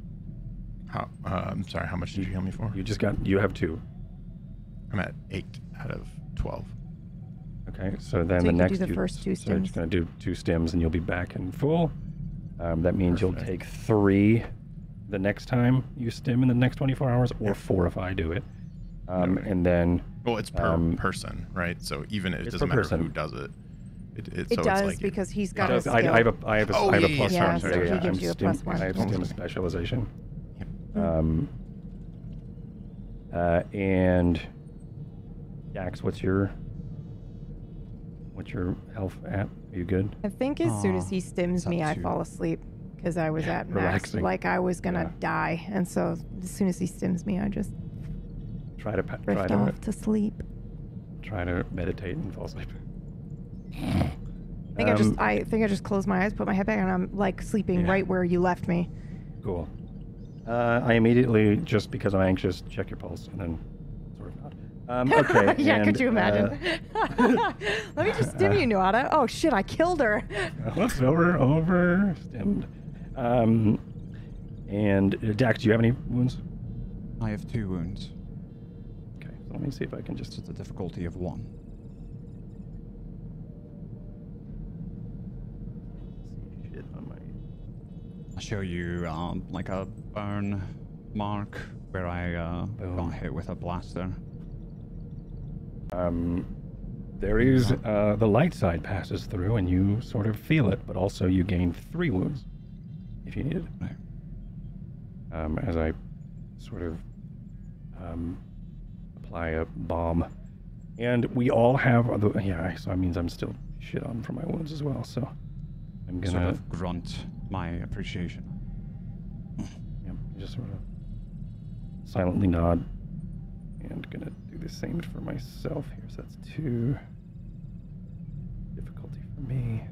S5: I'm sorry, how much did you heal me for?
S2: You have 2.
S5: I'm at 8 out of 12.
S2: Okay, so then
S1: So
S2: the
S1: you can
S2: next
S1: do the first 2
S2: So you're
S1: stims.
S2: just gonna do 2 stims, and you'll be back in full. That means you'll take 3 the next time you stim in the next 24 hours, or 4 if I do it. And then...
S5: Well, it's per person, right? So even it doesn't matter who does it.
S1: It
S5: so
S1: does,
S5: it's like
S1: because he's got a skill.
S2: I have a plus
S1: yeah,
S2: one.
S1: so he gives you a plus one.
S2: I have stim specialization. And Dax, what's your health at? Are you good?
S1: I think as soon as he stims me, I fall asleep because I was at max, like I was gonna die, and so as soon as he stims me, I just drift off to sleep.
S2: Try to meditate and fall asleep.
S1: I think I just closed my eyes, put my head back, and I'm like sleeping right where you left me.
S2: Cool. I immediately, just because I'm anxious, check your pulse and then sort of nod. Okay.
S1: Yeah, could you imagine? Let me just stim you, Nuada. Oh shit, I killed her.
S2: Whoops, over stimmed. And Dax, do you have any wounds?
S3: I have 2 wounds.
S2: Okay, so let me see if I can just...
S3: It's a difficulty of 1.
S2: Shit on my...
S3: I'll show you like a burn mark where I got hit with a blaster.
S2: There is the light side passes through and you sort of feel it, but also you gain 3 wounds if you need it.
S3: Right.
S2: As I sort of apply a bomb, and we all have so that means I'm still shit on for my wounds as well. So I'm gonna
S3: sort of grunt my appreciation.
S2: Yep, just sort of silently nod, and gonna do the same for myself here. So that's 2 difficulty for me.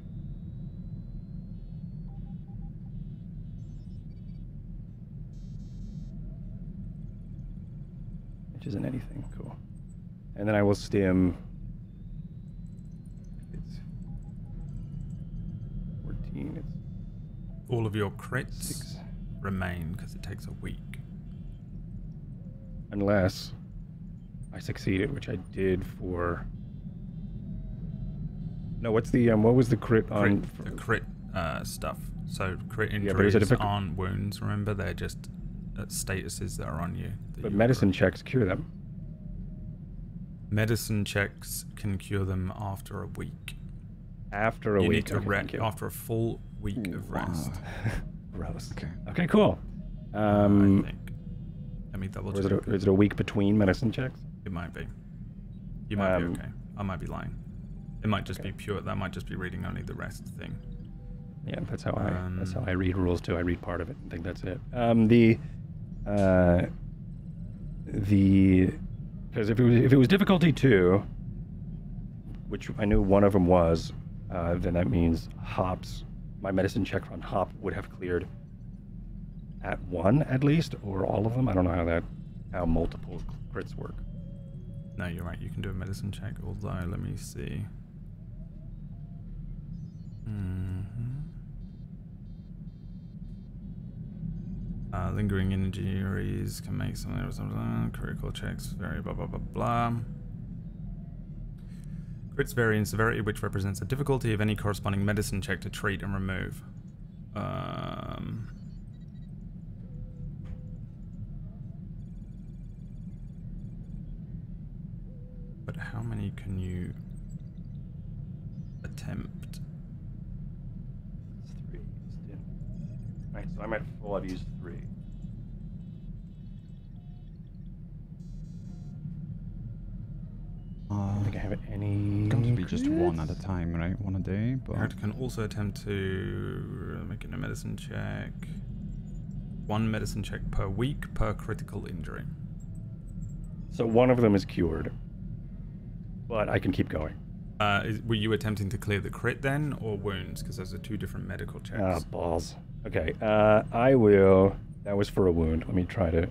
S2: Which isn't anything. Cool. And then I will stim. It's 14. It's
S4: all of your crits
S2: 6.
S4: remain because it takes a week.
S2: Unless I succeeded, which I did for... No, what's the what was the crit on?
S4: The crit stuff. So crit
S2: but
S4: injuries
S2: is it
S4: aren't wounds. Remember, they're just statuses that are on you.
S2: But medicine checks cure them.
S4: Medicine checks can cure them after a week.
S2: After a
S4: you
S2: week.
S4: You need to after a full week of rest.
S2: Gross. Okay, cool.
S4: I think. Let me double check.
S2: Is it a week between medicine checks?
S4: It might be. You might be okay. I might be lying. It might just be pure. That might just be reading only the rest thing.
S2: Yeah, that's how I read rules too. I read part of it and think that's it. Because if it was difficulty 2, which I knew one of them was, then that means hops. My medicine check on hop would have cleared at 1 at least, or all of them. I don't know how multiple crits work.
S4: No, you're right. You can do a medicine check. Although, let me see. Lingering injuries can make something. Critical checks vary. Blah blah blah blah. Crits vary in severity, which represents the difficulty of any corresponding medicine check to treat and remove. But how many can you attempt?
S2: That's 3. Right, so I'm at full. I've used 3. I don't think I have any.
S3: It's going to be just 1 at a time, right? 1 a day. But
S4: Character can also attempt to make a medicine check. 1 medicine check per week per critical injury.
S2: So one of them is cured, but I can keep going.
S4: Were you attempting to clear the crit then, or wounds? Because those are 2 different medical checks.
S2: Balls. Okay, I will. That was for a wound. Let me try to.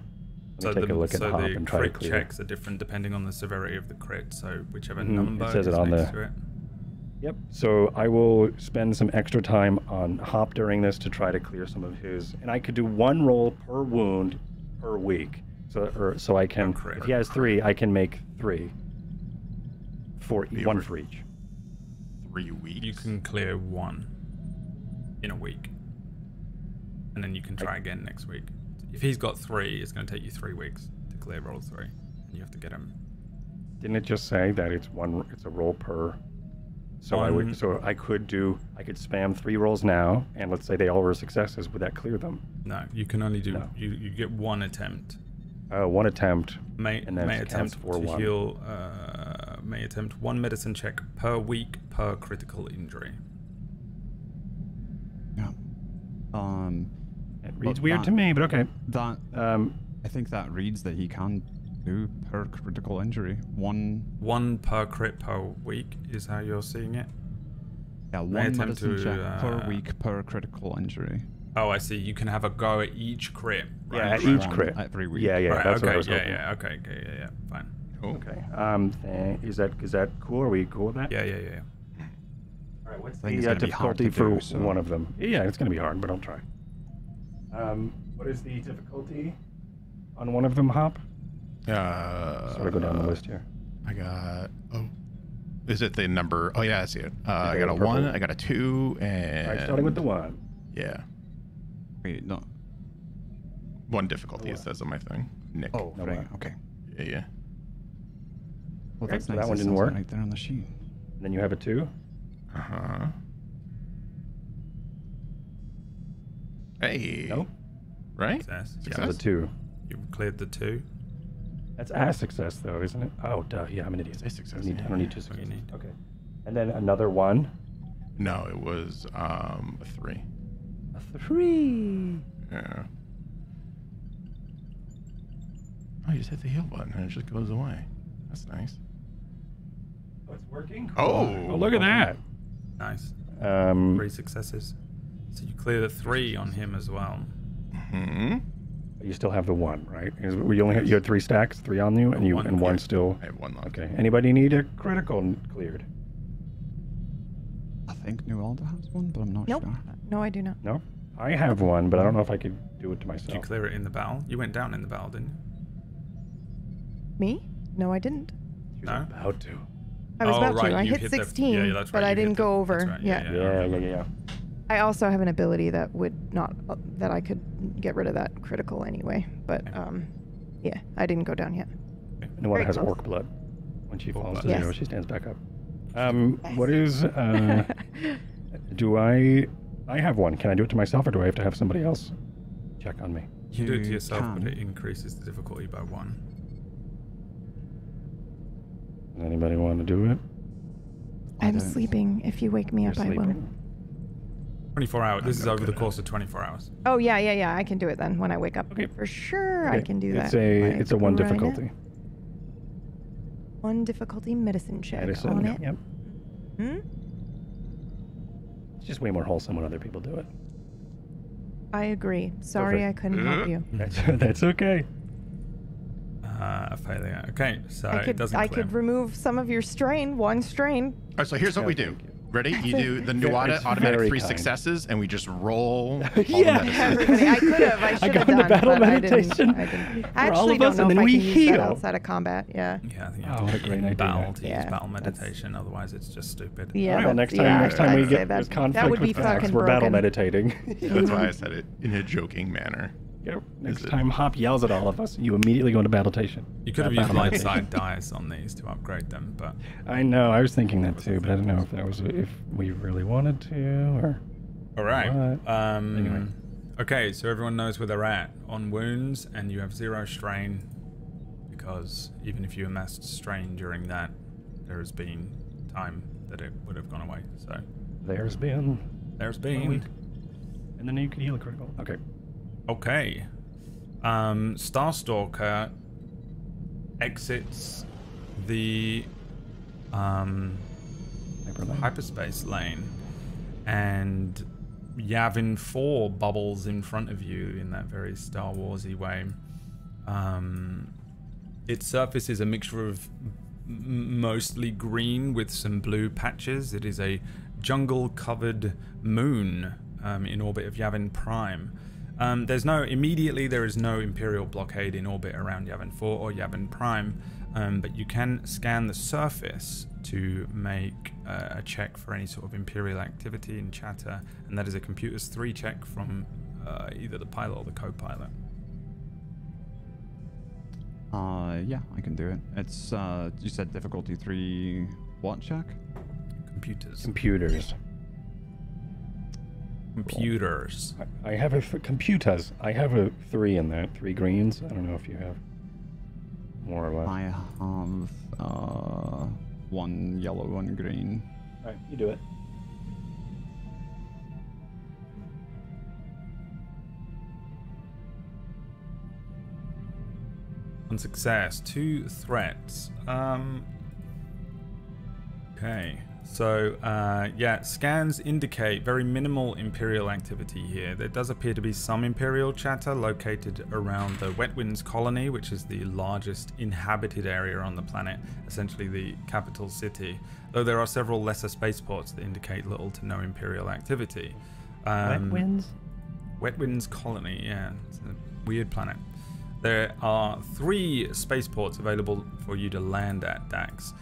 S2: Take a look at hop and try to clear.
S4: The crit checks are different depending on the severity of the crit. So whichever number
S2: it says it on
S4: next to it.
S2: Yep. So I will spend some extra time on hop during this to try to clear some of his. And I could do 1 roll per wound per week. So I can. If he has 3, I can make 3. 1 for each.
S5: 3 weeks.
S4: You can clear 1 in a week. and then you can try again next week. If he's got 3, it's going to take you 3 weeks to clear roll 3, and you have to get him.
S2: Didn't it just say that it's a roll per? So I could spam 3 rolls now, and let's say they all were successes. Would that clear them?
S4: No, you can only do you get 1 attempt.
S2: 1 attempt.
S4: May attempt
S2: for
S4: to
S2: 1.
S4: heal. May attempt 1 medicine check per week per critical injury.
S3: Yeah.
S2: It reads weird to me, but okay.
S3: That I think that reads that he can do per critical injury. 1
S4: per crit per week is how you're seeing it.
S3: Yeah, 1 medicine check per week per critical injury.
S4: Oh, I see. You can have a go at each crit. Right?
S2: Yeah, at each crit.
S3: Every week.
S2: Yeah,
S4: Right,
S2: that's
S4: okay,
S2: what I was hoping.
S4: Okay, yeah, fine.
S5: Cool.
S2: Okay. Is that cool? Are we cool with that?
S4: Yeah.
S2: All right. What's
S3: I think
S2: the
S3: it's gonna be hard
S2: difficulty
S3: to
S2: for
S3: do, so-
S2: one of them? Yeah, it's going to be hard, but I'll try. What is the difficulty on one of them, Hop? Sort of go down the list here.
S5: I got. Oh, is it the number? Oh yeah, I see it. I got a
S2: purple.
S5: 1. I got a 2, and.
S2: All right, starting with the 1.
S5: Yeah.
S3: Wait, no.
S5: 1 difficulty. It says on my thing. Nick.
S3: Oh,
S2: No,
S3: right.
S2: wow.
S3: Okay.
S5: Yeah.
S3: Well,
S2: Okay,
S3: that's
S2: so
S3: nice.
S2: that one
S3: It
S2: didn't
S3: says
S2: work.
S3: right there on the sheet.
S2: And then you have a 2.
S5: Uh huh. Hey.
S2: Nope.
S5: Right.
S4: Success.
S2: This
S5: Success?
S2: is a 2.
S4: You cleared the 2.
S2: That's a success, though, isn't it? Oh, duh. Yeah, I'm an idiot.
S5: Say success,
S2: I don't need 2
S4: you
S2: successes.
S4: need.
S2: Okay. And then another 1.
S5: No, it was a 3.
S2: A 3.
S5: Yeah. Oh, you just hit the heal button and it just goes away. That's nice.
S2: Oh, it's working?
S5: Oh.
S2: Oh, look at that.
S4: Nice.
S2: Um,
S4: 3 successes. So you clear the 3 on him as well.
S5: Hmm.
S2: you still have the 1, right? You had 3 stacks, 3 on you, and one still.
S5: I have 1 left.
S2: Okay. Anybody need a critical cleared?
S3: I think New Alda has one, but I'm not
S1: Nope.
S3: sure.
S1: No, I do not.
S2: No? I have 1, but I don't know if I could do it to myself.
S4: Did you clear it in the battle? You went down in the battle, didn't you?
S1: Me? No, I didn't.
S2: She was
S4: No?
S2: about to.
S1: I was
S4: Oh,
S1: about
S4: right,
S1: to. I
S4: you
S1: hit
S4: hit the-
S1: 16,
S4: yeah, that's
S1: but
S4: right,
S1: I
S4: you hit
S1: didn't
S4: the-
S1: go
S4: that's
S1: over.
S4: right,
S1: Yeah.
S2: Yeah.
S1: I also have an ability that would not that I could get rid of that critical anyway. But yeah, I didn't go down yet.
S2: And the one that
S1: Very
S2: has
S1: close.
S2: orc blood. When she falls to
S1: blood.
S2: zero,
S1: Yes.
S2: she stands back up. What is... do I have 1. Can I do it to myself, or do I have to have somebody else check on me?
S4: You do it to
S3: You
S4: yourself, but
S3: can.
S4: it increases the difficulty by 1.
S2: Does anybody want to do it?
S3: I
S1: I'm
S3: don't-
S1: sleeping. If you wake me
S2: You're
S1: up, I will.
S2: sleeping.
S4: 24 hours. This is
S5: not
S4: over
S5: good
S4: the
S5: at
S4: course of 24 hours.
S1: Oh yeah. I can do it then when I wake up.
S2: Okay.
S1: For sure, I
S2: Okay,
S1: can do that.
S2: It's a 1
S1: Like, right now.
S2: difficulty.
S1: 1 difficulty medicine check
S2: Medicine,
S1: on it.
S2: Yep.
S1: Hmm?
S2: It's just way more wholesome when other people do it.
S1: I agree. Sorry,
S2: Perfect.
S1: I couldn't help you.
S2: That's okay.
S4: A failure. Okay, so
S1: I
S4: it
S1: could
S4: doesn't
S1: I
S4: clear.
S1: could remove some of your strain. 1 strain.
S5: All right, so here's what we do.
S2: Thank you.
S5: Ready? You do the
S2: Very-
S5: Nuada
S2: it's
S5: automatic
S2: very
S5: 3
S2: kind.
S5: successes, and we just roll all
S2: Yeah.
S5: the medicine.
S1: Everybody, I could have. I should
S2: go
S1: have
S2: into
S1: done,
S2: battle
S1: but
S2: meditation
S1: I didn't.
S2: for
S1: I
S2: all
S1: actually
S2: of
S1: don't
S2: us,
S1: know
S2: and
S1: if
S2: then
S1: I
S2: we
S1: can use
S2: heal.
S1: that outside of combat. Yeah.
S4: Yeah, I think you
S2: Oh,
S4: have
S2: what
S4: to
S2: a great
S4: use
S2: idea.
S4: battle to use
S1: Yeah,
S4: battle
S1: that's-
S4: meditation, otherwise it's just stupid.
S1: Yeah.
S2: Well, next time,
S1: yeah,
S2: next time
S1: I'd
S2: we
S1: say
S2: get
S1: that-
S2: there's
S1: that
S2: conflict
S1: would be
S2: with facts,
S1: fucking
S2: we're battle
S1: broken.
S2: meditating.
S5: That's why I said it in a joking manner.
S2: Yeah, next
S5: it-
S2: time Hop yells at all of us, you immediately go into battletation.
S4: You could have
S2: Battle
S4: used light
S2: meditation.
S4: side dice on these to upgrade them, but
S2: I know, I was thinking that too, but I don't know if that was if we really wanted to or.
S4: all right.
S2: What? Anyway.
S4: Okay, so everyone knows where they're at on wounds, and you have 0 strain because even if you amassed strain during that, there has been time that it would have gone away. So
S2: There's been.
S4: there's
S2: 1 week.
S4: been.
S2: And then you can heal a critical. Okay.
S4: Okay. Starstalker exits the
S2: Hyperlink.
S4: hyperspace lane, and Yavin 4 bubbles in front of you in that very Star Warsy way. Its surface is a mixture of mostly green with some blue patches. It is a jungle-covered moon in orbit of Yavin Prime. There is no Imperial blockade in orbit around Yavin 4 or Yavin Prime, but you can scan the surface to make a check for any sort of Imperial activity and chatter, and that is a computer's 3 check from either the pilot or the co-pilot.
S3: Yeah, I can do it. It's you said difficulty 3. What check?
S4: Computers.
S2: Computers. I have a computers. I have a 3 in that. 3 greens. I don't know if you have more or less.
S3: I have 1 yellow, 1 green.
S2: All right, you do it.
S4: On success, 2 threats. Okay. So, yeah, scans indicate very minimal Imperial activity here. There does appear to be some Imperial chatter located around the Wet Winds colony, which is the largest inhabited area on the planet, essentially the capital city. Though there are several lesser spaceports that indicate little to no Imperial activity.
S2: Wet Winds?
S4: Wet Winds colony, yeah. It's a weird planet. There are 3 spaceports available for you to land at, Dax.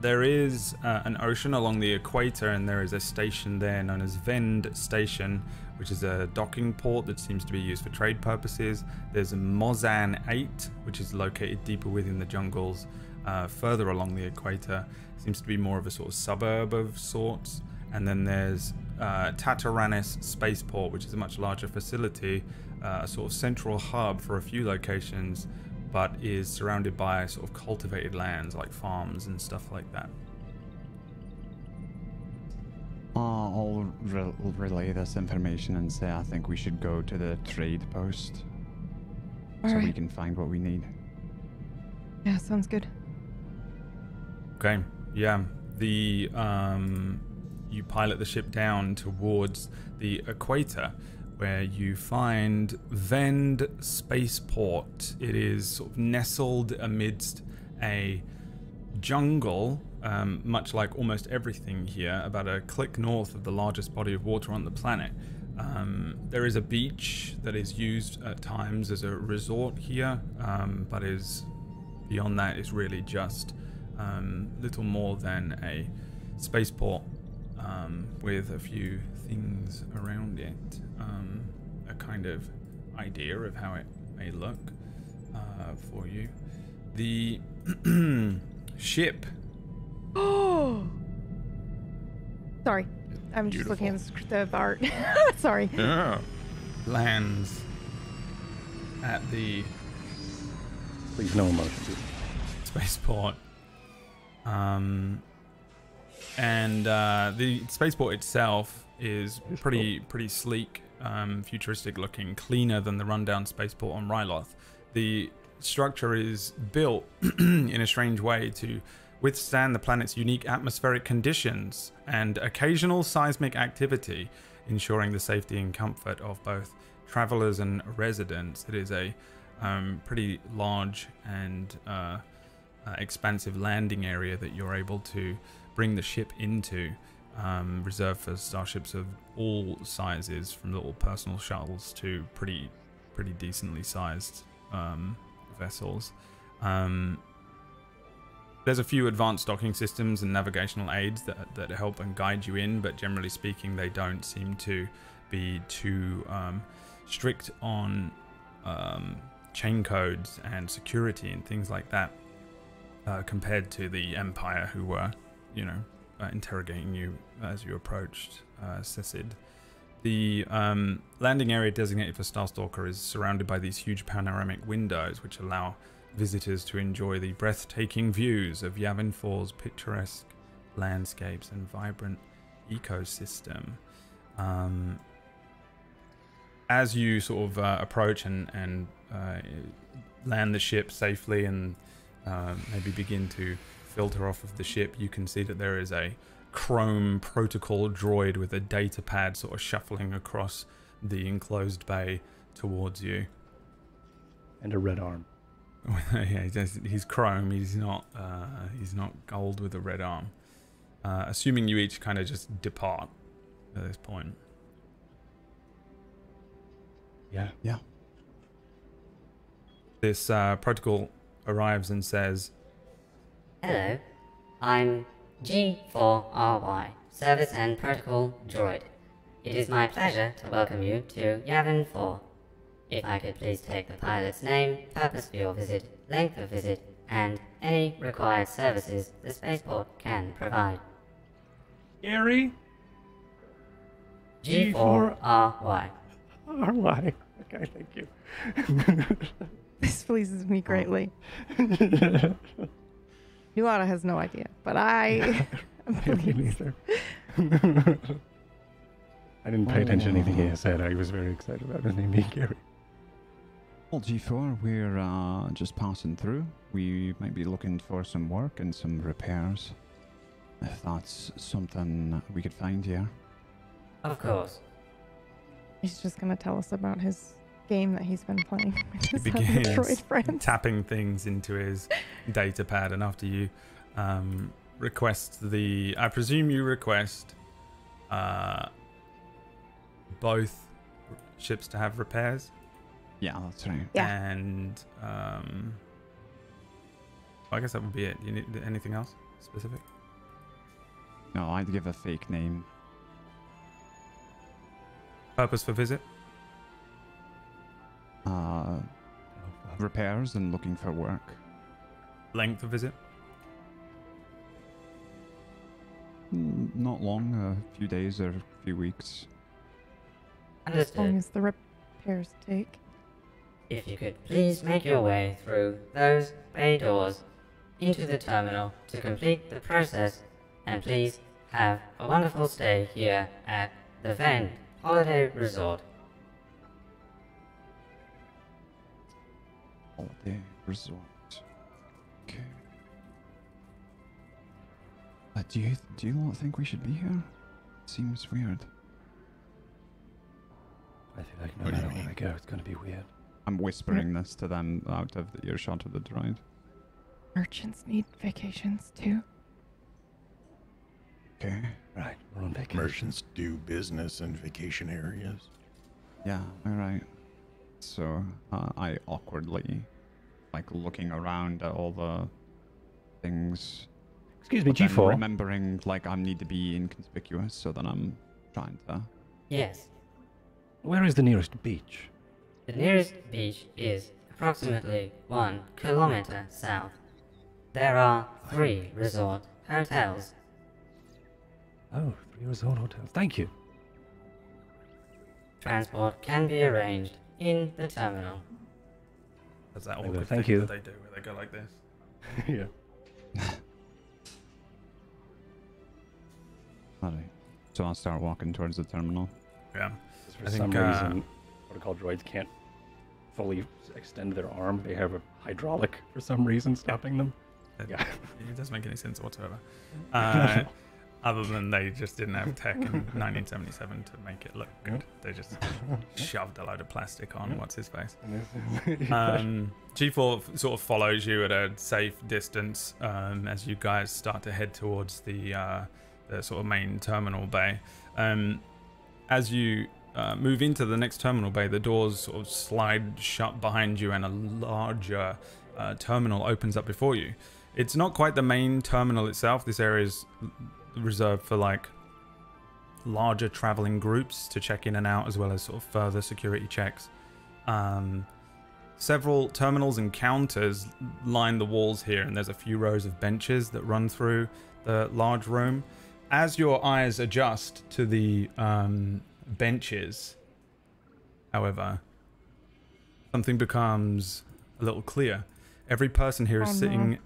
S4: There is an ocean along the equator, and there is a station there known as Vend Station, which is a docking port that seems to be used for trade purposes. There's Mozan 8, which is located deeper within the jungles, further along the equator. Seems to be more of a sort of suburb of sorts. And then there's Tataranis Spaceport, which is a much larger facility, a sort of central hub for a few locations, but is surrounded by sort of cultivated lands like farms and stuff like that.
S3: I'll relay this information and say I think we should go to the trade post so we can find what we need.
S1: Yeah, sounds good.
S4: Okay, yeah. You pilot the ship down towards the equator, where you find Vend Spaceport. It is sort of nestled amidst a jungle, much like almost everything here, about a click north of the largest body of water on the planet. There is a beach that is used at times as a resort here, but is beyond that is really just little more than a spaceport with a few things around it. A kind of idea of how it may look for you. The ship.
S1: Oh, sorry. I'm just looking at the art. Sorry.
S5: Yeah.
S4: Lands at the
S2: Please, no emotions.
S4: spaceport. And the spaceport itself is pretty sleek, futuristic looking, cleaner than the rundown spaceport on Ryloth. The structure is built in a strange way to withstand the planet's unique atmospheric conditions and occasional seismic activity, ensuring the safety and comfort of both travelers and residents. It is a pretty large and expansive landing area that you're able to bring the ship into, reserved for starships of all sizes, from little personal shuttles to pretty decently sized vessels. There's a few advanced docking systems and navigational aids that help and guide you in, but generally speaking they don't seem to be too strict on chain codes and security and things like that, compared to the Empire, who were, interrogating you as you approached Cecid. The landing area designated for Starstalker is surrounded by these huge panoramic windows, which allow visitors to enjoy the breathtaking views of Yavin 4's picturesque landscapes and vibrant ecosystem. As you sort of approach and land the ship safely and maybe begin to filter off of the ship, you can see that there is a chrome protocol droid with a data pad sort of shuffling across the enclosed bay towards you.
S2: And a red arm.
S4: Yeah, he's chrome. He's not gold with a red arm. Assuming you each kind of just depart at this point.
S2: Yeah.
S3: Yeah.
S4: This protocol arrives and says,
S6: "Hello, I'm G4RY, Service and Protocol Droid. It is my pleasure to welcome you to Yavin 4. If I could please take the pilot's name, purpose for your visit, length of visit, and any required services the spaceport can provide.
S2: Gary?
S6: G4RY.
S2: RY. Okay, thank you.
S1: This pleases me greatly. Nuada has no idea, but I am
S2: Me
S1: pleased.
S2: neither. I didn't pay attention to anything he said. I was very excited about his name being Gary.
S3: Well, G4, we're just passing through. We might be looking for some work and some repairs. If that's something we could find here.
S6: Of course.
S1: He's just going to tell us about his game that he's been playing with
S4: He
S1: his other
S4: begins
S1: droid friends.
S4: tapping things into his data pad, and after you request the, I presume you request both ships to have repairs.
S3: Yeah, that's right.
S1: Yeah.
S4: And I guess that would be it. You need anything else specific?
S3: No, I'd give a fake name.
S4: Purpose for visit?
S3: Repairs and looking for work.
S4: Length of visit?
S3: Not long, a few days or a few weeks.
S1: As long
S6: Understood.
S1: as the repairs take.
S6: If you could please make your way through those bay doors into the terminal to complete the process, and please have a wonderful stay here at the Vend Holiday Resort.
S3: Holiday Resort. Okay. Do you not think we should be here? Seems weird.
S2: I feel like no
S5: What do you
S2: matter where I
S5: mean?
S2: go, it's going to be weird.
S3: I'm whispering this to them out of the earshot of the droid.
S1: Merchants need vacations too.
S3: Okay.
S2: Right, we're on vacation.
S5: Merchants do business in vacation areas.
S3: Yeah, alright. So, I awkwardly, looking around at all the things.
S2: Excuse me,
S3: but then
S2: G4.
S3: remembering, I need to be inconspicuous, so then I'm trying to...
S6: Yes,
S2: Where is the nearest beach?
S6: the nearest beach is approximately 1 kilometer south. There are 3 resort hotels.
S2: Oh, 3 resort hotels. Thank you.
S6: Transport can be arranged in the terminal.
S4: That's that
S2: I will,
S4: awkward
S2: thank
S4: thing
S2: you.
S4: that they do where they go like this.
S2: Yeah.
S3: Alright. So I'll start walking towards the terminal.
S4: Yeah.
S2: For
S4: I
S2: some
S4: think,
S2: reason, protocol droids can't fully extend their arm. They have a hydraulic for some reason stopping them. Yeah.
S4: It doesn't make any sense whatsoever. Other than they just didn't have tech in 1977 to make it look good. They just shoved a load of plastic on what's his face. G4 sort of follows you at a safe distance as you guys start to head towards the sort of main terminal bay. As you move into the next terminal bay, the doors sort of slide shut behind you and a larger terminal opens up before you. It's not quite the main terminal itself. This area is reserved for larger traveling groups to check in and out, as well as sort of further security checks. Several terminals and counters line the walls here, and there's a few rows of benches that run through the large room. As your eyes adjust to the benches, however, something becomes a little clear. Every person here is sitting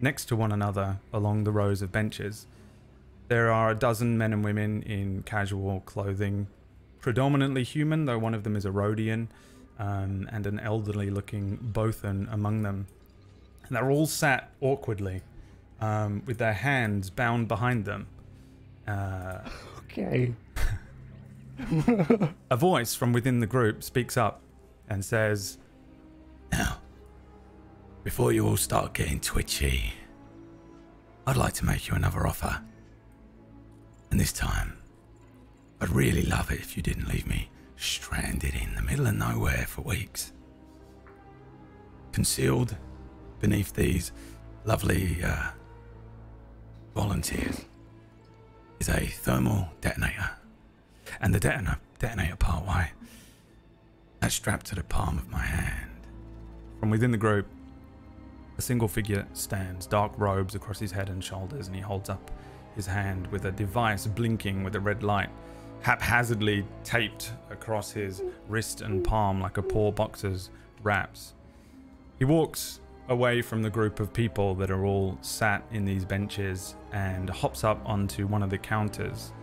S4: next to one another along the rows of benches. There are a dozen men and women in casual clothing, predominantly human, though one of them is a Rhodian, and an elderly looking Bothan among them. And they're all sat awkwardly, with their hands bound behind them.
S2: Okay.
S4: A voice from within the group speaks up and says,
S7: "Now, before you all start getting twitchy, I'd like to make you another offer. And this time, I'd really love it if you didn't leave me stranded in the middle of nowhere for weeks. Concealed beneath these lovely volunteers is a thermal detonator. And the detonator part, why? That's strapped to the palm of my hand.
S4: From within the group, a single figure stands, dark robes across his head and shoulders, and he holds up his hand with a device blinking with a red light, haphazardly taped across his wrist and palm like a poor boxer's wraps. He walks away from the group of people that are all sat in these benches and hops up onto one of the counters,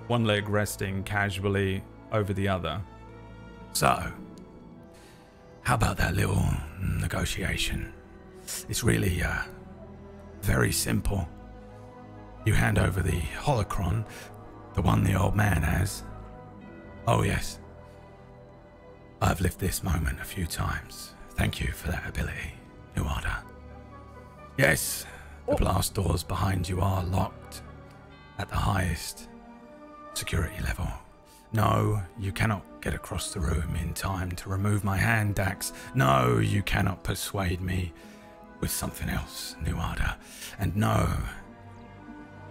S4: one leg resting casually over the other.
S7: So, how about that little negotiation? It's really very simple. You hand over the holocron, the one the old man has. Oh yes, I've lived this moment a few times. Thank you for that ability, New Order. Yes, the blast doors behind you are locked at the highest security level. No, you cannot get across the room in time to remove my hand, Dax. No, you cannot persuade me with something else, New Order. And no,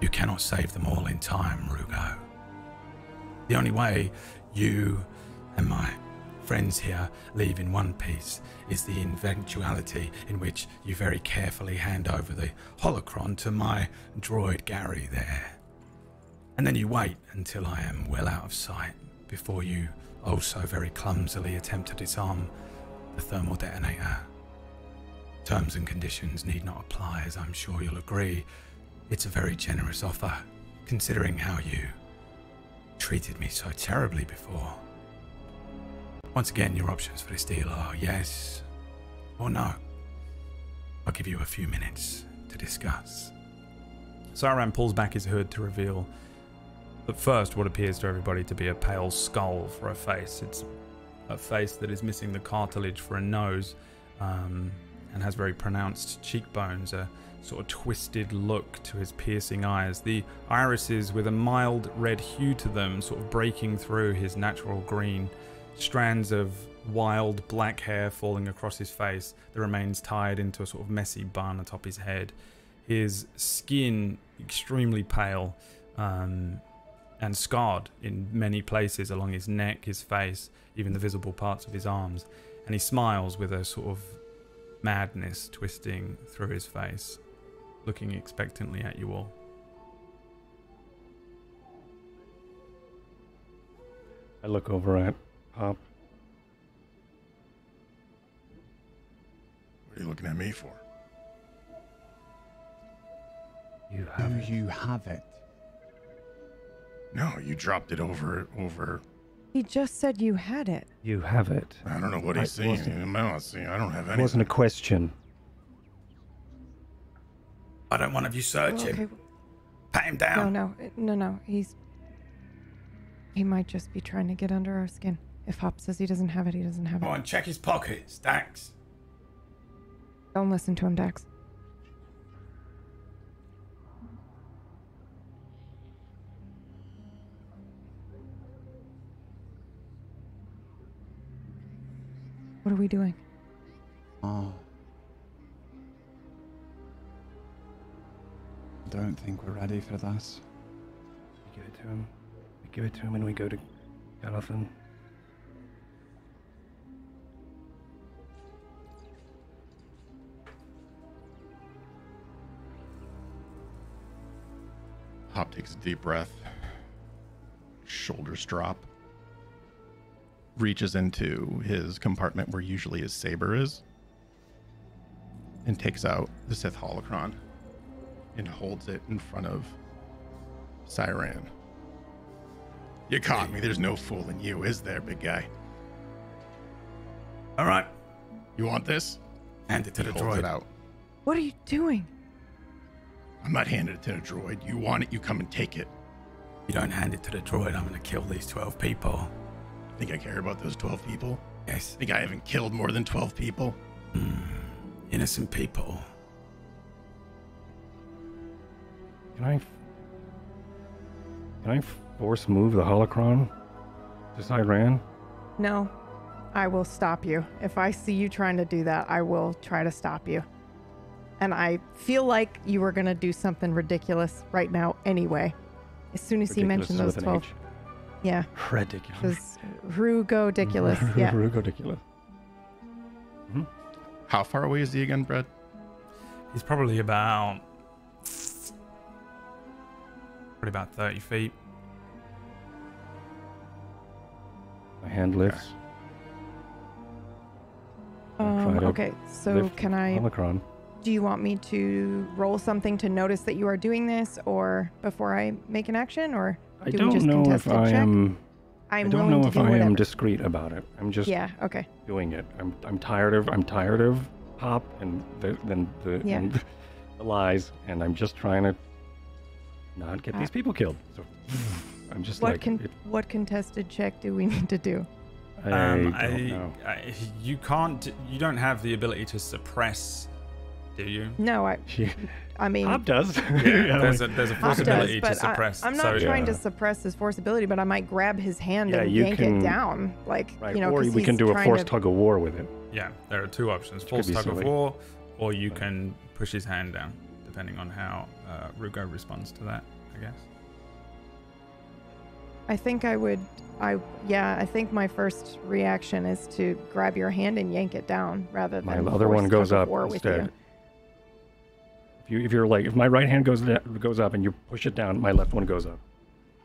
S7: you cannot save them all in time, Rugo. The only way you and my friends here leave in one piece is the eventuality in which you very carefully hand over the holocron to my droid Gary there. And then you wait until I am well out of sight before you also very clumsily attempt to disarm the thermal detonator. Terms and conditions need not apply, as I'm sure you'll agree. It's a very generous offer, considering how you treated me so terribly before. Once again, your options for this deal are yes or no. I'll give you a few minutes to discuss.
S4: Saran pulls back his hood to reveal at first what appears to everybody to be a pale skull for a face. It's a face that is missing the cartilage for a nose, and has very pronounced cheekbones, a sort of twisted look to his piercing eyes. The irises with a mild red hue to them, sort of breaking through his natural green. Strands of wild black hair falling across his face that remains tied into a sort of messy bun atop his head. His skin extremely pale, and scarred in many places along his neck, his face, even the visible parts of his arms. And he smiles with a sort of madness twisting through his face, looking expectantly at you all.
S2: I look over at Pop.
S5: What are you looking at me for?
S2: You have it.
S3: Do you have it?
S5: No, you dropped it over.
S1: He just said you had it.
S2: You have it.
S5: I don't know what he's saying. I'm not seeing. I don't have
S2: It
S5: anything.
S2: wasn't a question.
S7: Why don't one of you search
S1: Okay.
S7: him? Pat him down.
S1: No. He might just be trying to get under our skin. If Hop says he doesn't have it, he doesn't have
S7: Go
S1: it.
S7: on, check his pockets, Dax.
S1: Don't listen to him, Dax. What are we doing?
S3: Oh. I don't think we're ready for this.
S2: We give it to him. We give it to him and we go to Jonathan.
S5: Hop takes a deep breath. Shoulders drop. Reaches into his compartment where usually his saber is. And takes out the Sith holocron. And holds it in front of Siran. You caught me. There's no fooling you, is there, big guy?
S7: All right,
S5: You want this?
S7: hand it to
S5: He
S7: the
S5: holds
S7: droid.
S5: it out.
S1: What are you doing?
S5: I'm not handing it to the droid. You want it, you come and take it.
S7: You don't hand it to the droid, I'm gonna kill these 12 people.
S5: Think I care about those 12 people?
S7: Yes,
S5: Think I haven't killed more than 12 people?
S7: innocent people.
S2: Can I force move the holocron to Siran?
S1: No. I will stop you. If I see you trying to do that, I will try to stop you. And I feel like you were going to do something ridiculous right now anyway. As soon as he mentioned those
S2: Ridiculous
S1: 12.
S2: with
S1: Yeah.
S2: Ridiculous.
S1: Just Rugo-diculous. Yeah.
S2: Ridiculous.
S5: How far away is he again, Brad?
S4: He's probably about 30 feet.
S2: My hand lifts. Try to
S1: Okay, so
S2: lift
S1: can I...
S2: Holocron.
S1: Do you want me to roll something to notice that you are doing this, or before I make an action, or
S2: I
S1: do we
S2: don't
S1: just
S2: know
S1: contest
S2: if
S1: a
S2: I
S1: check?
S2: am. I
S1: I'm
S2: don't
S1: willing
S2: know
S1: to
S2: if
S1: do
S2: I am
S1: whatever.
S2: discreet about it. I'm just
S1: Yeah. Okay.
S2: doing it. I'm tired of Hop and and the lies, and I'm just trying to not get these people killed. So I'm just
S1: What contested check do we need to do?
S2: I don't know.
S4: You can't. You don't have the ability to suppress, do you?
S1: No, I mean,
S2: Hop does.
S4: Yeah, there's a
S1: Hop
S4: possibility
S1: does,
S4: to
S1: but
S4: suppress.
S1: I'm not
S4: so,
S1: trying to suppress his force ability, but I might grab his hand and
S2: you
S1: yank
S2: can-
S1: it down, like
S2: Right,
S1: you know.
S2: or
S1: 'cause
S2: we can
S1: he's
S2: do a
S1: trying
S2: forced
S1: to-
S2: tug of war with it.
S4: Yeah, there are two options:
S2: could
S4: force
S2: be
S4: tug of
S2: silly.
S4: war, or you can push his hand down, depending on how Rugo responds to that, I guess.
S1: I think I would. I think my first reaction is to grab your hand and yank it down rather
S2: My
S1: than
S2: other one
S1: force
S2: goes
S1: tug of
S2: up
S1: war with
S2: instead. If my right hand goes up and you push it down, my left one goes up.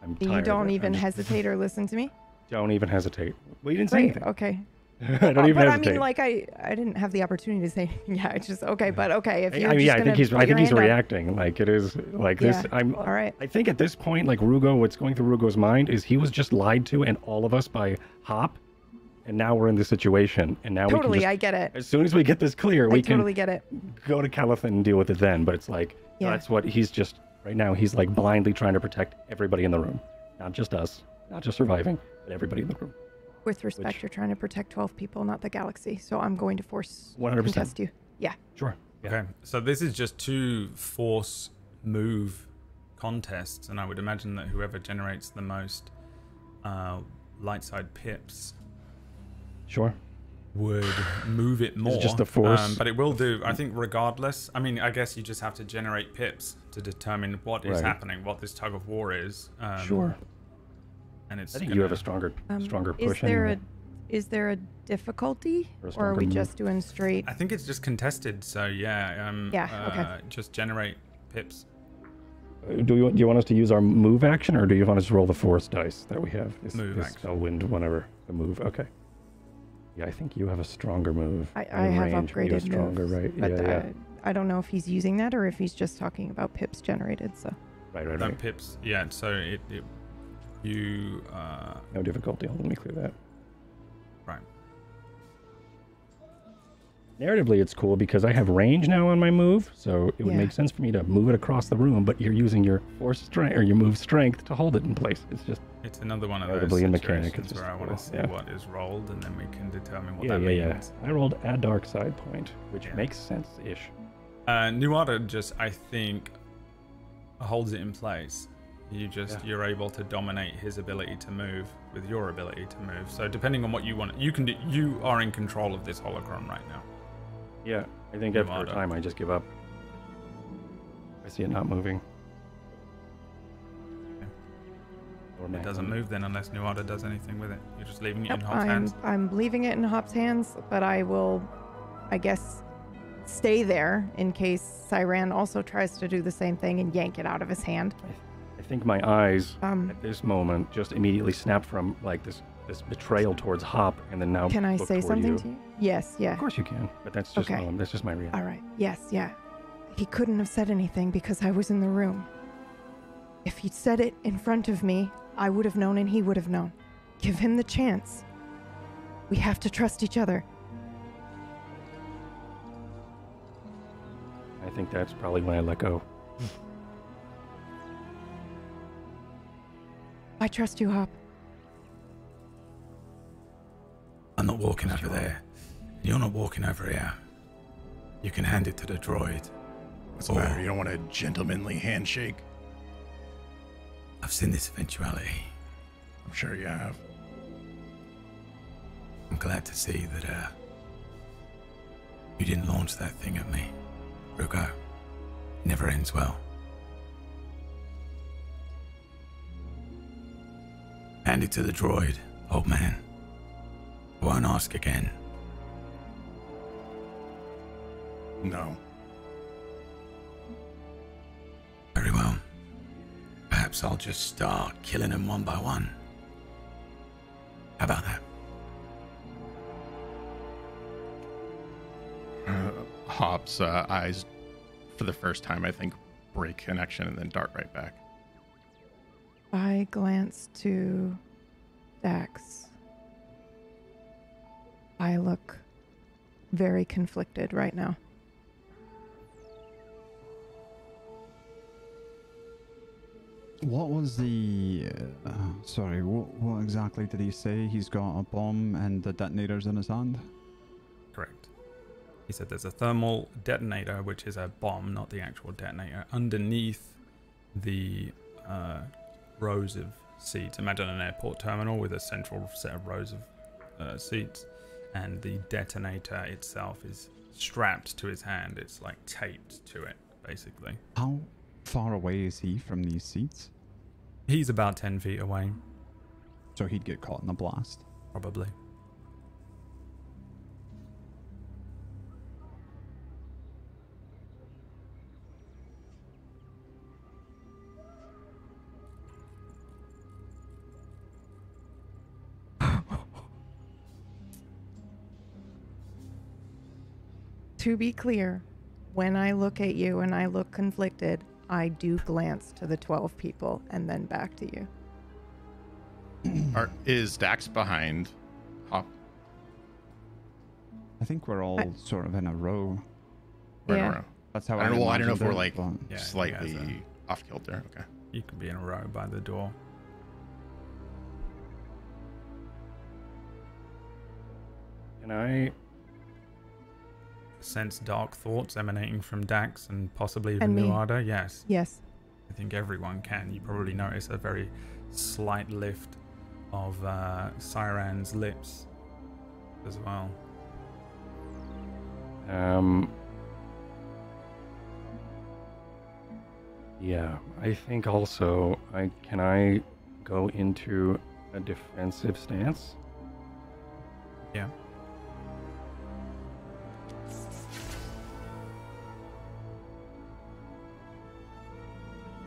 S2: I'm
S1: You
S2: tired of
S1: don't
S2: it.
S1: even
S2: I just
S1: hesitate or listen to me.
S2: don't even hesitate. Well, you didn't say
S1: Great.
S2: anything.
S1: Okay.
S2: I don't even
S1: but
S2: hesitate.
S1: I mean, like I didn't have the opportunity to say. Yeah, it's just okay. But okay, if you're
S2: I
S1: just
S2: think he's.
S1: gonna
S2: I
S1: put
S2: think
S1: your
S2: he's
S1: hand up-
S2: reacting like it is like this.
S1: Yeah, all right.
S2: I think at this point, like Rugo, what's going through Rugo's mind is he was just lied to, and all of us by Hop, and now we're in this situation, and now
S1: Totally,
S2: we can
S1: I get it.
S2: as soon as we get this clear, we
S1: I totally
S2: can
S1: get it.
S2: go to Calithan and deal with it then. But it's like
S1: Yeah.
S2: that's what he's just right now. He's like blindly trying to protect everybody in the room, not just us, not just surviving, but everybody in the room.
S1: With respect, you're trying to protect 12 people, not the galaxy. So I'm going to force
S2: 100%.
S1: contest you. Yeah.
S2: Sure. Yeah.
S4: Okay, so this is just two force move contests, and I would imagine that whoever generates the most light side pips
S2: Sure.
S4: would move it more.
S2: just the force.
S4: But it will do, I think, regardless. I mean, I guess you just have to generate pips to determine what is
S2: Right.
S4: happening, what this tug of war is.
S2: Sure.
S4: And it's
S2: I think you have a stronger push.
S1: Is there a difficulty,
S2: Or a
S1: or are
S2: stronger
S1: we
S2: move.
S1: just doing straight?
S4: I think it's just contested, so yeah.
S1: Okay.
S4: Just generate pips.
S2: Do you want us to use our move action, or do you want us to roll the force dice that we have?
S4: Move action.
S2: Selwind, whatever the move. Okay. Yeah, I think you have a stronger move.
S1: I
S2: in
S1: have
S2: range. You
S1: upgraded
S2: stronger,
S1: moves,
S2: right?
S1: but
S2: Yeah.
S1: I don't know if he's using that or if he's just talking about pips generated. So
S2: Right.
S4: Pips, yeah. So you
S2: No difficulty. Let me clear that.
S4: right.
S2: Narratively, it's cool because I have range now on my move, so it would
S1: Yeah.
S2: make sense for me to move it across the room. But you're using your force strength or your move strength to hold it in place. It's just
S4: It's another one of those
S2: Notably in mechanic,
S4: situations
S2: it's
S4: where I
S2: just
S4: want to
S2: cool,
S4: see
S2: yeah.
S4: what is rolled, and then we can determine what
S2: yeah.
S4: that means.
S2: I rolled a dark side point, which
S4: Yeah.
S2: makes sense-ish.
S4: Nuada just, I think, holds it in place. You're able to dominate his ability to move with your ability to move. So depending on what you want, you are in control of this holocron right now.
S2: Yeah, I think after a
S4: Nuada.
S2: time I just give up. I see it not moving. Or
S4: It doesn't move then unless Nuada does anything with it. You're just leaving it in
S1: Nope,
S4: Hop's hands.
S1: I'm leaving it in Hop's hands, but I will, I guess, stay there in case Cyran also tries to do the same thing and yank it out of his hand.
S2: I think my eyes
S1: Um,
S2: at this moment just immediately snapped from like this betrayal towards Hop, and then now
S1: Can I
S2: look
S1: say
S2: toward
S1: something
S2: you.
S1: to you? Yes, yeah.
S2: Of course you can, but that's just
S1: Okay.
S2: that's just my reaction.
S1: All right. Yes, yeah. He couldn't have said anything because I was in the room. If he'd said it in front of me, I would have known and he would have known. Give him the chance. We have to trust each other.
S2: I think that's probably when I let go.
S1: I trust you, Hop.
S7: I'm not walking over there. You're not walking over here. You can hand it to the droid.
S5: What's the matter? You don't want a gentlemanly handshake?
S7: I've seen this eventuality.
S5: I'm sure you have.
S7: I'm glad to see that you didn't launch that thing at me. Rugo. It never ends well. Hand it to the droid, old man. I won't ask again.
S5: No.
S7: Very well. Perhaps I'll just start killing them one by one. How about that?
S5: Hop's eyes, for the first time, I think, break connection and then dart right back.
S1: I glance to Dax. I look very conflicted right now.
S3: What was the... sorry, what exactly did he say? He's got a bomb and the detonators in his hand?
S4: Correct. He said there's a thermal detonator, which is a bomb, not the actual detonator, underneath the rows of seats. Imagine an airport terminal with a central set of rows of seats, and the detonator itself is strapped to his hand. It's like taped to it, basically.
S3: How far away is he from these seats?
S4: He's about 10 feet away,
S3: So he'd get caught in the blast.
S4: probably.
S1: To be clear, when I look at you and I look conflicted, I do glance to the 12 people and then back to you.
S5: Is Dax behind Hop?
S3: I think we're all sort of in a row.
S5: We're in a
S1: Yeah.
S5: row.
S3: That's how
S5: I don't know if
S3: imagined
S5: we're
S3: it,
S5: like
S3: but-
S4: Yeah,
S5: slightly
S4: you guys
S5: off kilter. Okay.
S4: You could be in a row by the door.
S2: Can I?
S4: Sense dark thoughts emanating from Dax and possibly even
S1: And me.
S4: Nuada? Yes.
S1: Yes.
S4: I think everyone can. You probably notice a very slight lift of Cyran's lips as well.
S2: Yeah, I think also can I go into a defensive stance?
S4: Yeah.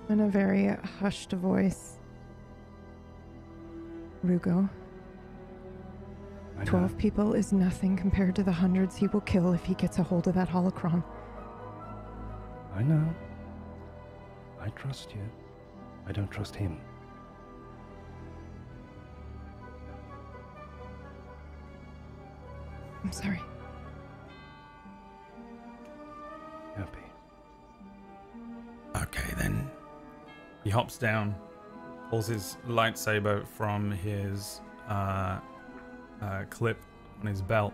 S1: In a very hushed voice. Rugo,
S2: I know.
S1: 12 people is nothing compared to the hundreds he will kill if he gets a hold of that holocron.
S2: I know. I trust you. I don't trust him.
S1: I'm sorry.
S2: Happy.
S7: Okay, then.
S4: He hops down, pulls his lightsaber from his clip on his belt,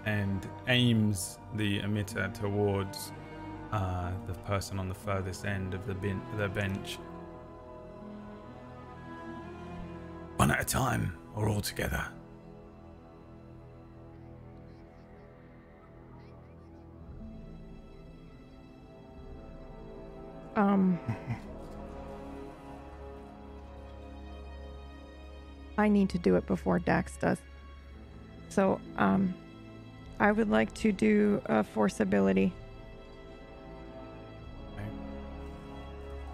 S4: and aims the emitter towards the person on the furthest end of the bench.
S7: One at a time, or all together?
S1: I need to do it before Dax does. So, I would like to do a force ability.
S4: Okay.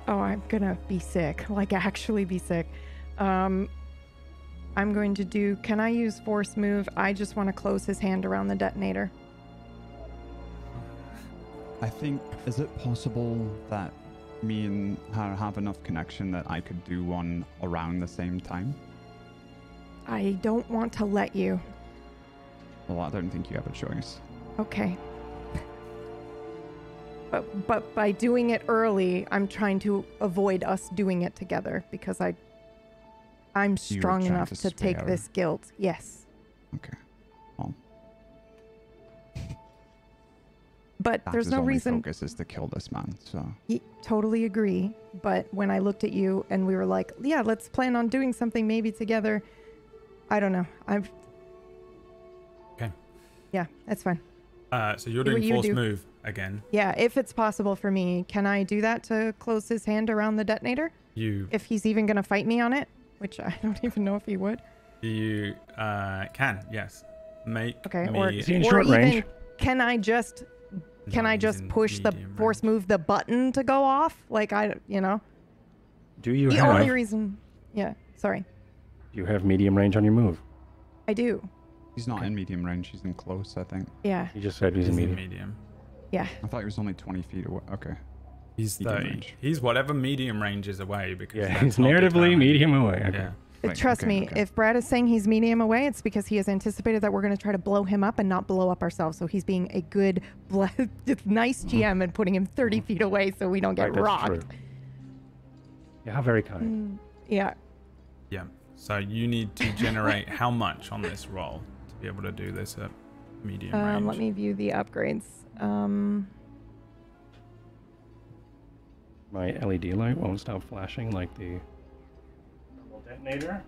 S1: Oh, I'm gonna be sick. Like, actually be sick. I'm going to do... Can I use force move? I just want to close his hand around the detonator.
S3: I think, is it possible that me and her have enough connection that I could do one around the same time?
S1: I don't want to let you.
S3: Well, I don't think you have a choice.
S1: Okay. But by doing it early, I'm trying to avoid us doing it together because I'm strong
S3: trying
S1: enough
S3: to
S1: to take
S3: spare.
S1: this guilt. Yes.
S3: Okay. Well,
S1: But there's
S3: Dax's
S1: no
S3: only
S1: reason.
S3: focus is to kill this man, so...
S1: Totally agree. But when I looked at you and we were like, yeah, let's plan on doing something maybe together. I don't know.
S4: Okay.
S1: Yeah, that's fine.
S4: So you're
S1: Do what
S4: doing
S1: you
S4: force
S1: do.
S4: move again.
S1: Yeah, if it's possible for me, can I do that to close his hand around the detonator?
S4: You
S1: If he's even going to fight me on it? which I don't even know if he would.
S4: You can, yes. Make
S1: Okay,
S4: me...
S1: or,
S2: Is he in
S1: or
S2: short
S1: even
S2: range?
S1: can I just
S4: No, he's in
S1: push the
S4: medium
S1: force
S4: range.
S1: move the button to go off? Like you know.
S2: Do you
S1: The
S2: have
S1: only reason. Yeah. Sorry.
S2: you have medium range on your move?
S1: I do.
S3: He's not in medium range. He's in close, I think.
S1: Yeah.
S2: You just said he's
S4: He's
S2: in
S4: in
S2: medium.
S4: medium.
S1: Yeah.
S3: I thought he was only 20 feet away. Okay.
S4: He's
S3: Medium
S4: 30.
S3: range.
S4: He's whatever medium range is away because
S2: Yeah,
S4: that's
S2: he's
S4: not
S2: narratively
S4: determined.
S2: medium away. Okay.
S4: Yeah.
S3: Right,
S1: Trust
S3: okay,
S1: me,
S3: okay.
S1: if Brad is saying he's medium away, it's because he has anticipated that we're going to try to blow him up and not blow up ourselves. So he's being a good, nice GM and putting him 30 feet away so we don't get
S2: Right, that's
S1: rocked.
S2: true. Yeah, how very kind.
S1: Yeah.
S4: Yeah. So you need to generate how much on this roll to be able to do this at medium range?
S1: Let me view the upgrades.
S2: My LED light won't stop flashing like the detonator.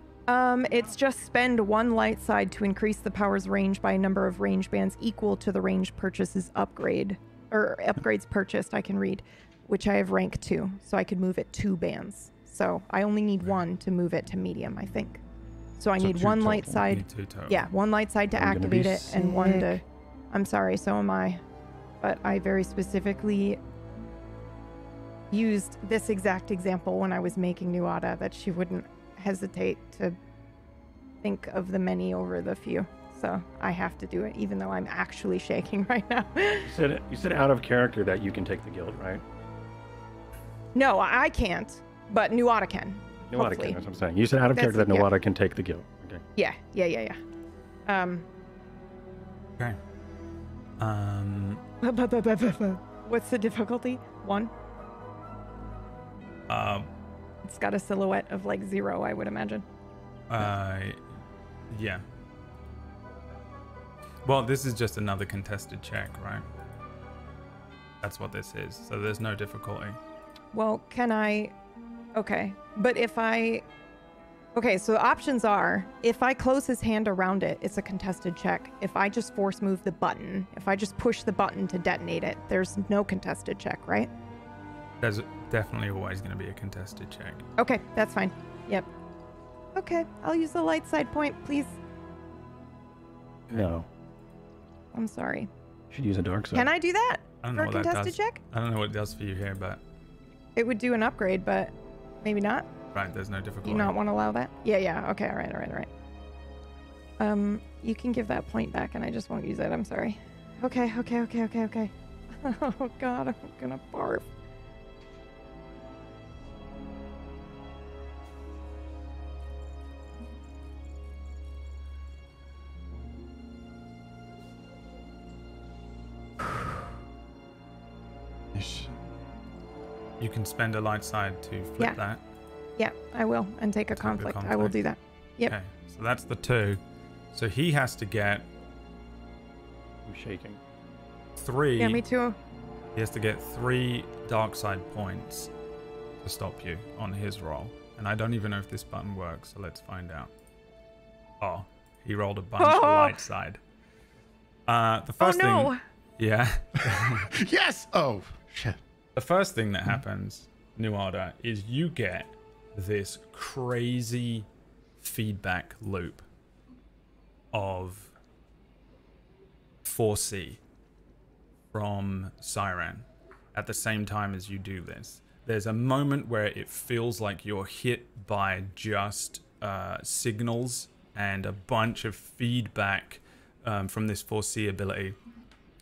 S1: It's just spend one light side to increase the power's range by a number of range bands equal to the range purchases upgrade, or upgrades purchased, I can read, which I have rank 2, so I could move it 2 bands. So I only need 1 to move it to medium, I think. So I
S3: So
S1: need
S3: 2
S1: one light
S3: total.
S1: side.
S4: Need 2 total.
S1: Yeah, 1 light side to
S2: I'm gonna be
S1: activate it and 1 to...
S2: sick.
S1: I'm sorry, so am I. But I very specifically used this exact example when I was making Nuada, that she wouldn't hesitate to think of the many over the few. So I have to do it, even though I'm actually shaking right now.
S2: You said out of character that you can take the guild, right?
S1: No, I can't, but Nuada can.
S2: Nuada
S1: hopefully.
S2: can, that's what I'm saying. You said out of
S1: That's-
S2: character that
S1: yeah.
S2: Nuada can take the guild. Okay.
S1: Yeah.
S4: Okay.
S1: What's the difficulty? 1? It's got a silhouette of like 0, I would imagine.
S4: Yeah. Well, this is just another contested check, right? That's what this is. So there's no difficulty.
S1: Well, can I... Okay. But if I... Okay, so the options are, if I close his hand around it, it's a contested check. If I just force move the button, if I just push the button to detonate it, there's no contested check, right?
S4: There's definitely always going to be a contested check.
S1: Okay, that's fine. Yep. Okay, I'll use the light side point, please.
S2: No.
S1: I'm sorry.
S2: You should use a dark side.
S1: Can I do that
S4: I don't
S1: for
S4: know
S1: a
S4: what that
S1: contested
S4: does.
S1: check?
S4: I don't know what it does for you here, but
S1: It would do an upgrade, but maybe not.
S4: right, there's no
S1: Do
S4: difficulty.
S1: you not want to allow that? Yeah. Okay, all right. You can give that point back and I just won't use it. I'm sorry. Okay. Oh god, I'm gonna barf.
S3: Ish.
S4: You can spend a light side to flip
S1: Yeah.
S4: that.
S1: Yeah, I will. And take a
S4: Take the
S1: conflict. I will
S4: conflict.
S1: do that. Yep.
S4: Okay, so that's the 2. So he has to get
S2: I'm shaking.
S4: 3.
S1: Yeah, me too.
S4: He has to get 3 dark side points to stop you on his roll. And I don't even know if this button works, so let's find out. Oh, he rolled a bunch of light side. The first
S1: no.
S4: thing, yeah,
S5: Yes! Oh, shit.
S4: the first thing that happens, Nuada, is you get this crazy feedback loop of 4C from Siren at the same time as you do this. There's a moment where it feels like you're hit by just signals and a bunch of feedback from this 4C ability.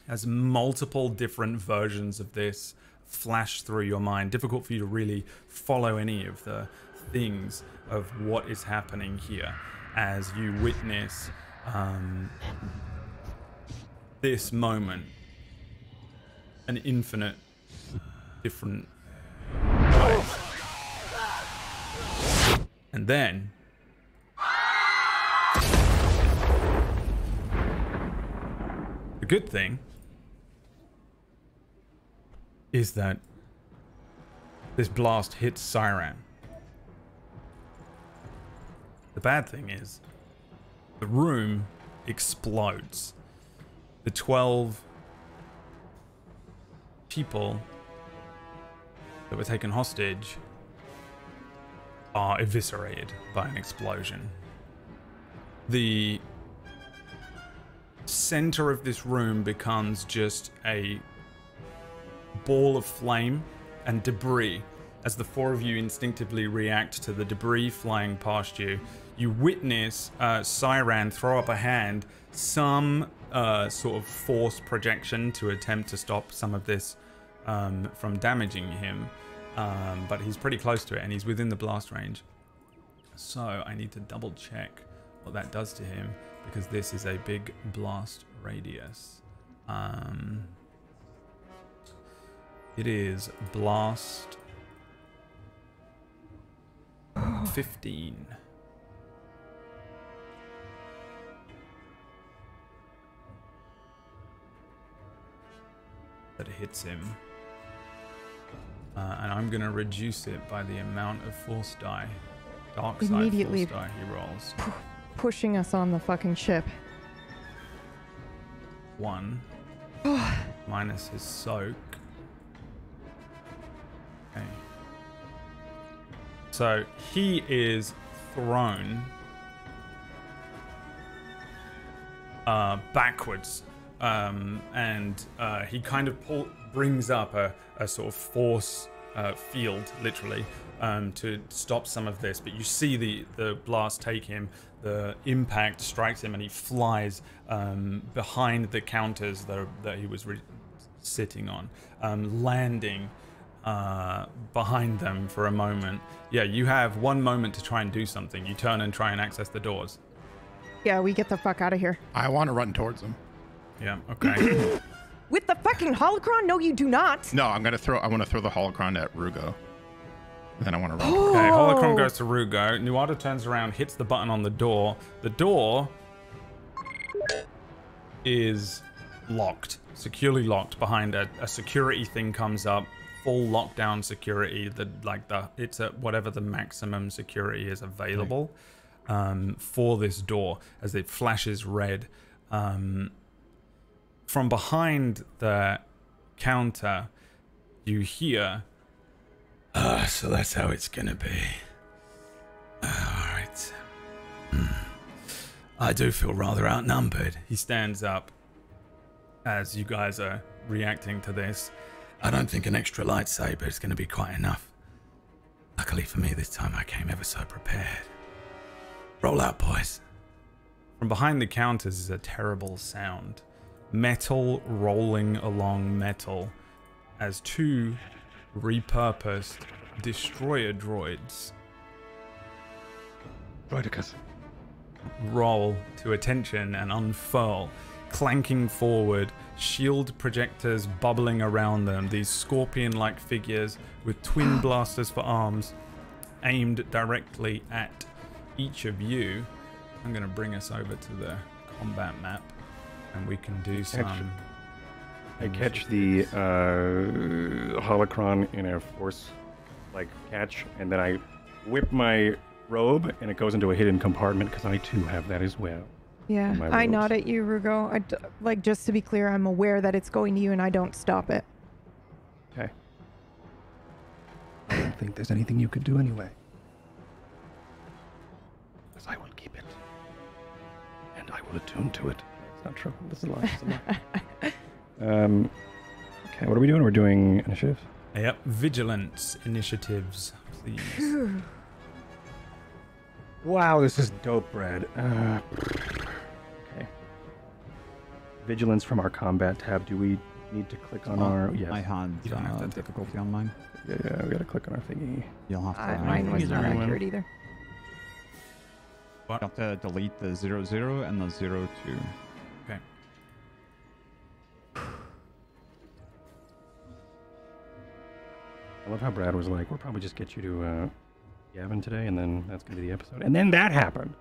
S4: As multiple different versions of this flash through your mind. Difficult for you to really follow any of the things of what is happening here as you witness this moment. An infinite different way. And then the good thing is that this blast hits Siren. The bad thing is the room explodes. The 12 people that were taken hostage are eviscerated by an explosion. The center of this room becomes just a ball of flame and debris. As the four of you instinctively react to the debris flying past you, you witness Cyran throw up a hand, some sort of force projection to attempt to stop some of this from damaging him. But he's pretty close to it and he's within the blast range. So I need to double check what that does to him, because this is a big blast radius. It is blast 15. That hits him. And I'm going to reduce it by the amount of force die. Dark side
S1: Immediately
S4: force die he rolls.
S1: pushing us on the fucking ship.
S4: 1 minus his soak. Okay. So he is thrown backwards, and he kind of brings up a sort of force field, literally, to stop some of this. But you see the blast take him, the impact strikes him, and he flies behind the counters that he was sitting on, landing behind them for a moment. Yeah, you have 1 moment to try and do something. You turn and try and access the doors.
S1: Yeah, we get the fuck out of here.
S5: I want to run towards him.
S4: Yeah, okay.
S1: With the fucking holocron? No, you do not.
S5: No, I want to throw the holocron at Rugo. And then I want to run.
S4: Okay, holocron goes to Rugo. Nuada turns around, hits the button on the door. The door is locked, securely locked behind a security thing comes up. Full lockdown security, it's at whatever the maximum security is available for this door as it flashes red. From behind the counter, you hear,
S7: so that's how it's gonna be. Alright. I do feel rather outnumbered.
S4: He stands up as you guys are reacting to this.
S7: I don't think an extra lightsaber is going to be quite enough. Luckily for me, this time I came ever so prepared. Roll out, boys.
S4: From behind the counters is a terrible sound. Metal rolling along metal as 2 repurposed destroyer droids
S2: Droidicus.
S4: roll to attention and unfurl, clanking forward, shield projectors bubbling around them, these scorpion-like figures with twin blasters for arms aimed directly at each of you. I'm going to bring us over to the combat map and we can do some...
S2: I catch the holocron in a force catch, and then I whip my robe and it goes into a hidden compartment because I too have that as well.
S1: Yeah, I nod at you, Rugo. Just to be clear, I'm aware that it's going to you and I don't stop it.
S2: Okay. I don't think there's anything you could do anyway. Because I will keep it. And I will attune to it. It's not true. This is a lie. It's a lie. Okay, what are we doing? We're doing initiative?
S4: Yep, vigilance initiatives, please.
S2: Wow, this is dope, Brad. Okay. Vigilance from our combat tab. Do we need to click on our... Yes.
S3: I had
S4: You don't have that
S3: difficulty on mine.
S2: Yeah, we gotta click on our thingy.
S3: You'll have to...
S1: Mine was not
S2: everyone.
S1: accurate either.
S3: You have to delete the 00 and the 02.
S4: Okay.
S2: I love how Brad was like, we'll probably just get you to Gavin today, and then that's gonna be the episode. And then that happened.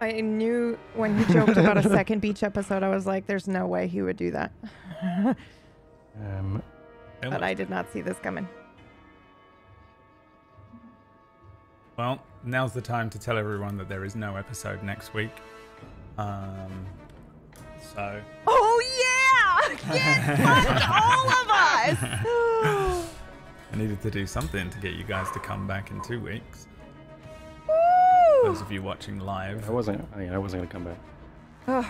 S1: I knew when he joked about a second beach episode, I was like, there's no way he would do that. But I did not see this coming.
S4: Well, now's the time to tell everyone that there is no episode next week. So...
S1: Oh yeah! Get fucked all of us!
S4: I needed to do something to get you guys to come back in 2 weeks. those of you watching live.
S2: I wasn't gonna come back.
S1: Ugh.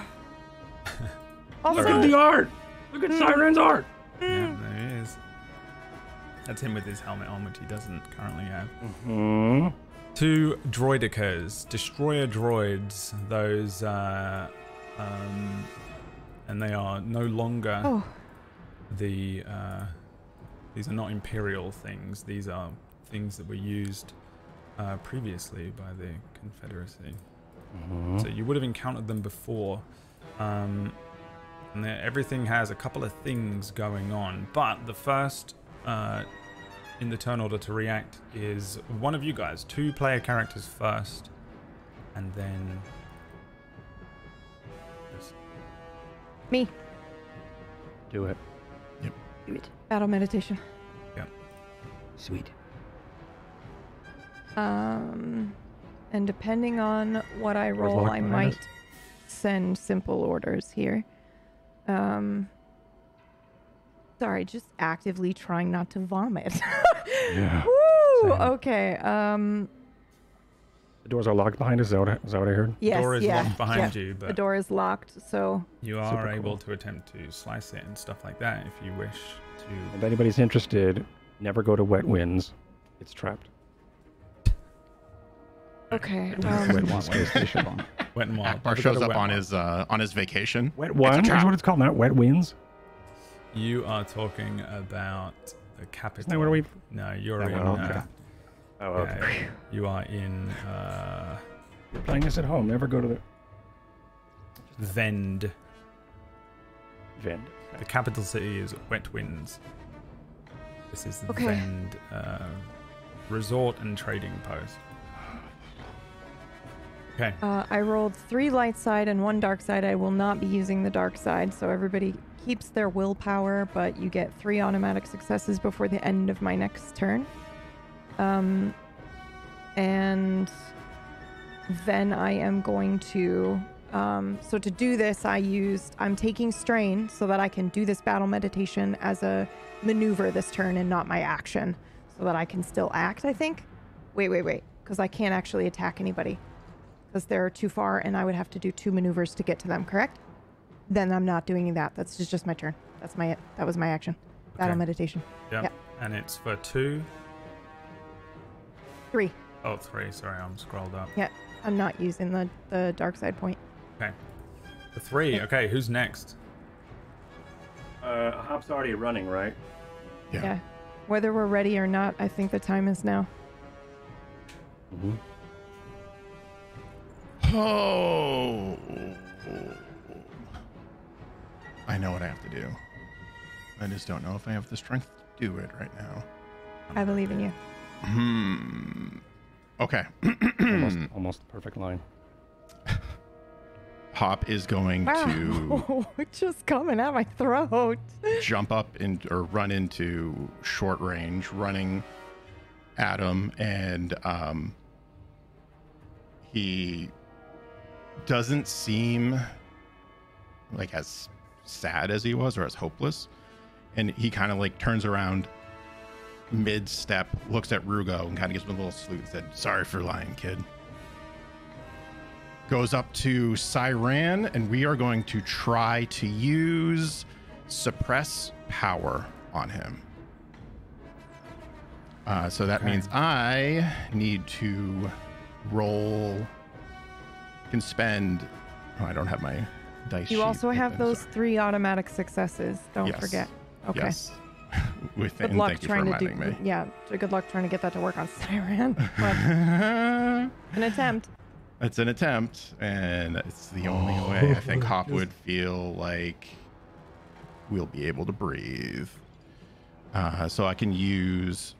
S2: Look
S1: Also,
S2: at the art. Look at Siren's art.
S4: Yeah, there he is. That's him with his helmet on, which he doesn't currently have.
S2: Hmm.
S4: 2 droidicas, destroyer droids. Those, and they are no longer
S1: oh,
S4: the. These are not Imperial things. These are things that were used previously by the Confederacy. So you would have encountered them before. And everything has a couple of things going on. But the first in the turn order to react is one of you guys. 2 player characters first. And then...
S1: me.
S2: Do it.
S1: Do it. Battle meditation.
S4: Yeah.
S2: Sweet.
S1: And depending on what I
S2: Doors
S1: roll,
S2: locked
S1: I
S2: behind
S1: might
S2: us.
S1: send simple orders here. Sorry, just actively trying not to vomit.
S2: Yeah.
S1: Woo!
S2: Same.
S1: Okay.
S2: The doors are locked behind us. Is that what I heard?
S1: Yes.
S4: door is
S1: yeah,
S4: locked behind
S1: yeah.
S4: you,
S1: The
S4: but
S1: door is locked, so
S4: you are
S2: Super
S4: able
S2: cool.
S4: to attempt to slice it and stuff like that if you wish to.
S2: If anybody's interested, never go to Wet Winds. It's trapped.
S1: okay.
S2: Wet Winds space station.
S4: Wet and Wild.
S5: Akbar
S4: Never go
S5: shows
S4: to
S5: up
S4: Wet
S5: on
S4: Wild.
S5: his vacation.
S2: Wet One? Is what it's called now? Wet Winds?
S4: You are talking about the capital.
S2: Isn't that where we...
S4: No, you're
S2: Oh,
S4: in.
S2: okay. Oh, okay.
S4: You are in
S2: You're playing this at home. Never go to the...
S4: Vend.
S2: Vend.
S4: The capital city is Wet Winds. This is the
S1: Okay.
S4: Vend resort and trading post. Okay.
S1: I rolled 3 light side and 1 dark side. I will not be using the dark side, so everybody keeps their willpower, but you get 3 automatic successes before the end of my next turn. And then I am going to... so to do this, I'm taking strain so that I can do this battle meditation as a maneuver this turn and not my action, so that I can still act, I think. Wait, because I can't actually attack anybody. Because they're too far and I would have to do 2 maneuvers to get to them, correct? Then I'm not doing that. That's just my turn. That was my action. Battle
S4: Okay.
S1: meditation.
S4: Yep.
S1: Yep.
S4: And it's for 2.
S1: 3.
S4: Oh, 3. Sorry, I'm scrolled up.
S1: Yeah. I'm not using the dark side point.
S4: Okay. For 3. Okay, who's next?
S2: Hop's already running, right?
S1: Yeah. Whether we're ready or not, I think the time is now.
S2: Mm-hmm.
S5: Oh. I know what I have to do. I just don't know if I have the strength to do it right now.
S1: I believe in you.
S5: Okay.
S2: Almost the perfect line.
S5: Hop is going to
S1: Wow. Just coming out my throat.
S5: jump up or run into short range, running at him, and he doesn't seem like as sad as he was or as hopeless, and he kind of like turns around mid-step, looks at Rugo and kind of gives him a little salute and said, "Sorry for lying, kid." Goes up to Siren, and we are going to try to use suppress power on him. So that means I need to roll. Can spend. Oh, I don't have my dice.
S1: You
S5: sheet
S1: also have
S5: open,
S1: those
S5: sorry.
S1: 3 automatic successes. Don't
S5: Yes.
S1: forget. Okay.
S5: Yes.
S1: Good
S5: And
S1: luck
S5: thank you
S1: trying
S5: for
S1: to do.
S5: reminding me.
S1: Yeah. So good luck trying to get that to work on Siren. But an attempt.
S5: It's an attempt, and it's the only way I think Hop would feel like we'll be able to breathe. So I can use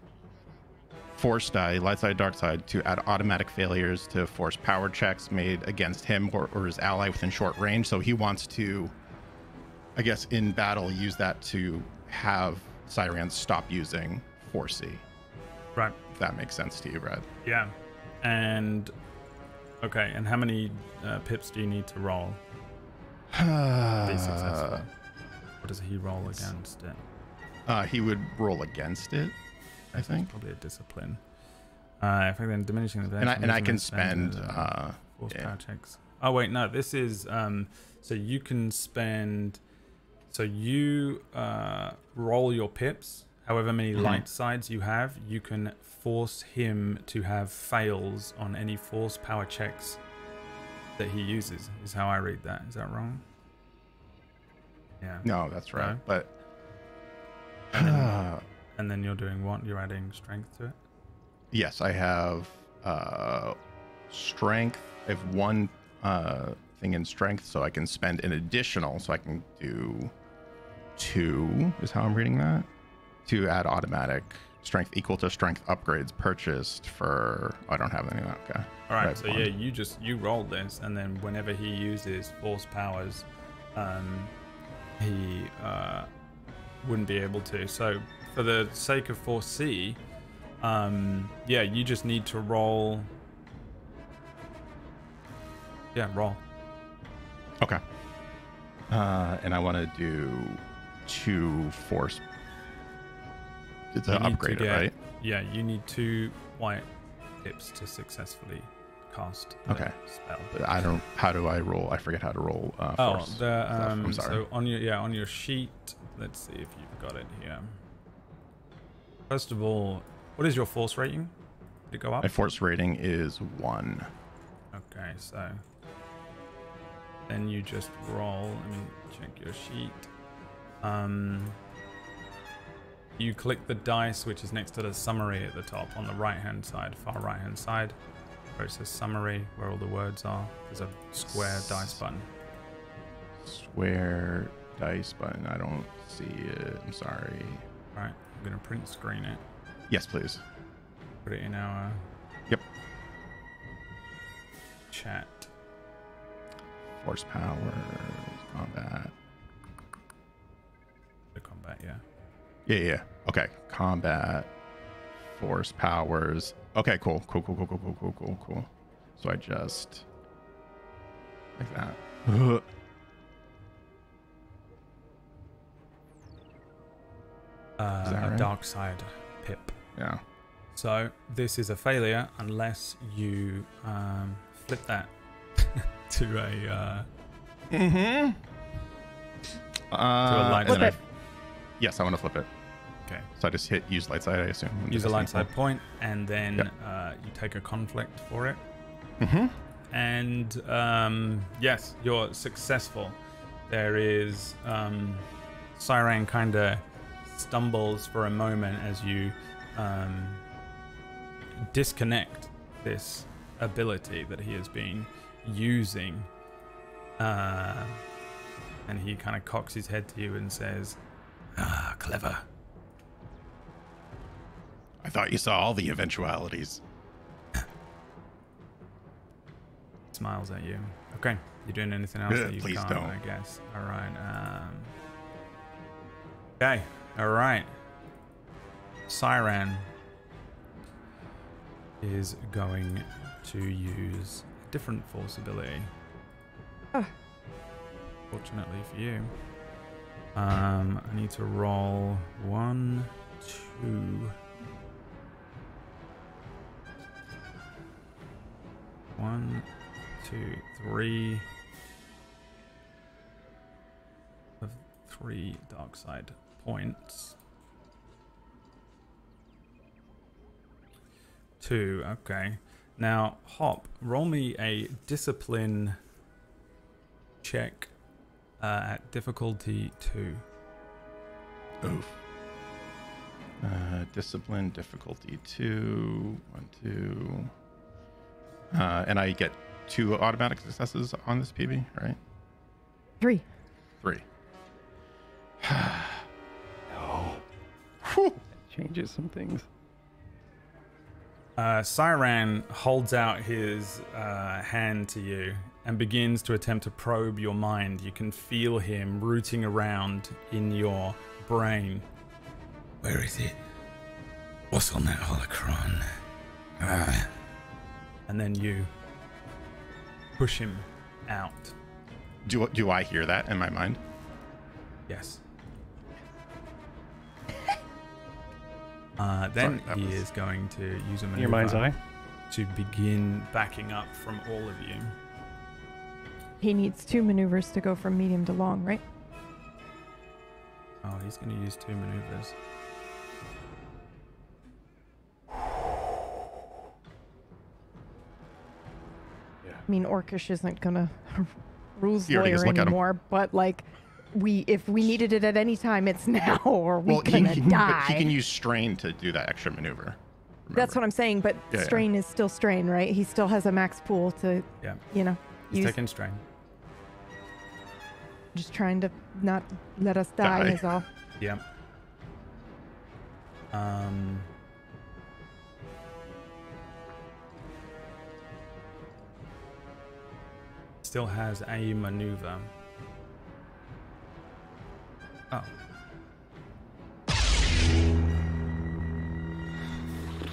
S5: force die, light side, dark side, to add automatic failures to force power checks made against him or his ally within short range. So he wants to, I guess, in battle, use that to have Siren stop using Force C.
S4: Right.
S5: If that makes sense to you, Brad.
S4: Yeah. And okay, and how many pips do you need to roll? Be successful. Or does he roll against it?
S5: He would roll against it, I think.
S4: Probably a discipline. If I then diminishing the
S5: and I can spend
S4: force
S5: yeah.
S4: power checks. Oh wait, no, this is so you can spend. So you roll your pips. However many light sides you have, you can force him to have fails on any force power checks that he uses. Is how I read that. Is that wrong? Yeah.
S5: No, that's right.
S4: No?
S5: But
S4: and then you're doing what? You're adding strength to it.
S5: yes, I have strength. I have one thing in strength, so I can spend an additional. So I can do 2. Is how I'm reading that. To add automatic strength equal to strength upgrades purchased for. Oh, I don't have any of that. Okay.
S4: All right. So yeah, you roll this, and then whenever he uses force powers, he wouldn't be able to. So for the sake of 4C, yeah, you just need to roll. Yeah, roll.
S5: Okay. And I want to do 2 force. It's an upgrade, right?
S4: Yeah, you need 2 white pips to successfully cast the spell.
S5: But I don't. How do I roll? I forget how to roll. Force I'm sorry.
S4: So on your sheet, let's see if you've got it here. First of all, what is your force rating? Did it go up?
S5: My force rating is 1.
S4: Okay, so then you just roll. Let me check your sheet. You click the dice, which is next to the summary at the top on the right-hand side, far right-hand side, where it says summary, where all the words are. There's a square dice button.
S5: Square dice button. I don't see it. I'm sorry.
S4: All right, I'm gonna print screen it.
S5: Yes, please.
S4: Put it in our chat.
S5: Force power, combat.
S4: The combat, yeah.
S5: Yeah. Okay. Combat, force powers. Okay, cool. So I just like that. Is that right?
S4: A dark side pip.
S5: Yeah.
S4: So this is a failure unless you flip that to a to a light
S1: Flip
S4: side.
S1: it.
S5: Yes, I want to flip it.
S4: Okay.
S5: So I just hit use light side, I assume.
S4: Use a light side point, and then you take a conflict for it. And yes, you're successful. There is Siren kind of stumbles for a moment as you disconnect this ability that he has been using, and he kind of cocks his head to you and says, "Ah, clever."
S5: I thought you saw all the eventualities.
S4: Smiles at you. Okay, you doing anything else that you
S5: Please
S4: can't?
S5: don't.
S4: I guess. All right. Okay. All right. Siren is going to use a different force ability. Fortunately for you. I need to roll 1, 2. 1, 2, 3 of 3 dark side points. 2, okay. Now, Hop, roll me a discipline check at difficulty 2.
S5: Oof. Discipline difficulty 2. 1, 2. And I get 2 automatic successes on this PB, right?
S1: 3.
S5: 3.
S2: No. That changes some things.
S4: Siren holds out his hand to you and begins to attempt to probe your mind. You can feel him rooting around in your brain.
S7: Where is it? What's on that holocron?
S4: And then you push him out.
S5: Do I hear that in my mind?
S4: Yes. Then
S5: Sorry,
S4: he
S5: that was-
S4: is going to use a
S2: In your mind's
S4: maneuver
S2: eye.
S4: to begin backing up from all of you.
S1: He needs 2 maneuvers to go from medium to long, right?
S4: Oh, he's going to use 2 maneuvers.
S1: I mean, Orcish isn't gonna rules
S5: You already
S1: lawyer
S5: just look at him.
S1: anymore, but like, if we needed it at any time, it's now, or we
S5: Well,
S1: gonna
S5: but
S1: die.
S5: he can use strain to do that extra maneuver.
S1: That's what I'm saying, but
S5: Yeah, yeah.
S1: strain is still strain, right? He still has a max pool to,
S4: Yeah.
S1: you know,
S4: He's
S1: use.
S4: taking strain.
S1: Just trying to not let us die
S5: Die.
S1: is all.
S4: Yeah. Still has a maneuver. Oh.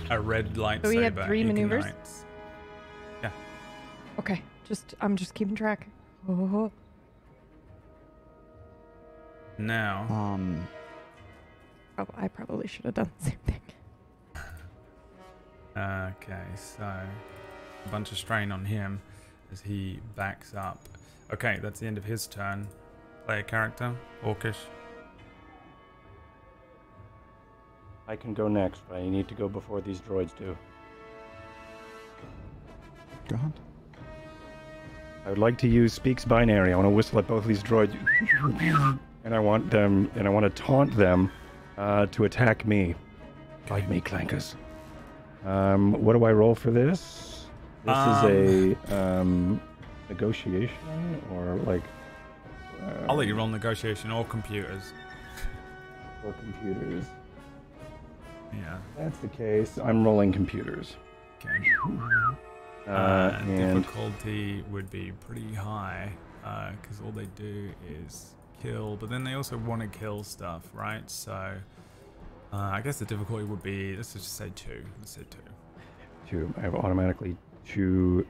S4: A red lightsaber.
S1: So we had 3 maneuvers?
S4: ignites.
S1: Okay, I'm just keeping track. Oh.
S4: Now,
S1: Oh, I probably should have done the same thing.
S4: okay, so a bunch of strain on him as he backs up. Okay, that's the end of his turn. Player character, Orcish.
S2: I can go next, but I need to go before these droids do.
S3: Go ahead.
S2: I would like to use Speaks Binary. I want to whistle at both of these droids. And I want to taunt them to attack me. Fight me, clankers. What do I roll for this? This is a negotiation or like...
S4: I'll let you roll negotiation or computers.
S2: Or computers.
S4: Yeah.
S2: That's the case. I'm rolling computers.
S4: Okay.
S2: And
S4: Difficulty would be pretty high because all they do is kill, but then they also want to kill stuff, right? So I guess the difficulty would be, let's just say 2. Let's say 2.
S2: I have automatically 2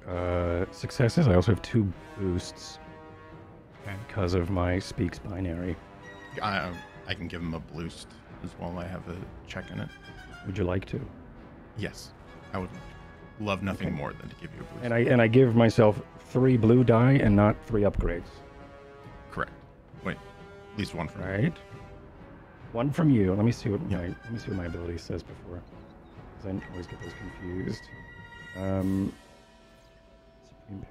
S2: successes. I also have 2 boosts because of my Speaks Binary.
S5: I can give him a boost as well. I have a check in it.
S2: Would you like to?
S5: Yes, I would love nothing more than to give you a boost.
S2: And I give myself 3 blue die and not 3 upgrades.
S5: Correct. Wait, at least 1 from me.
S2: Right. 1 from you. Let me see what
S5: Yeah.
S2: my ability says before, because I always get those confused. Supreme.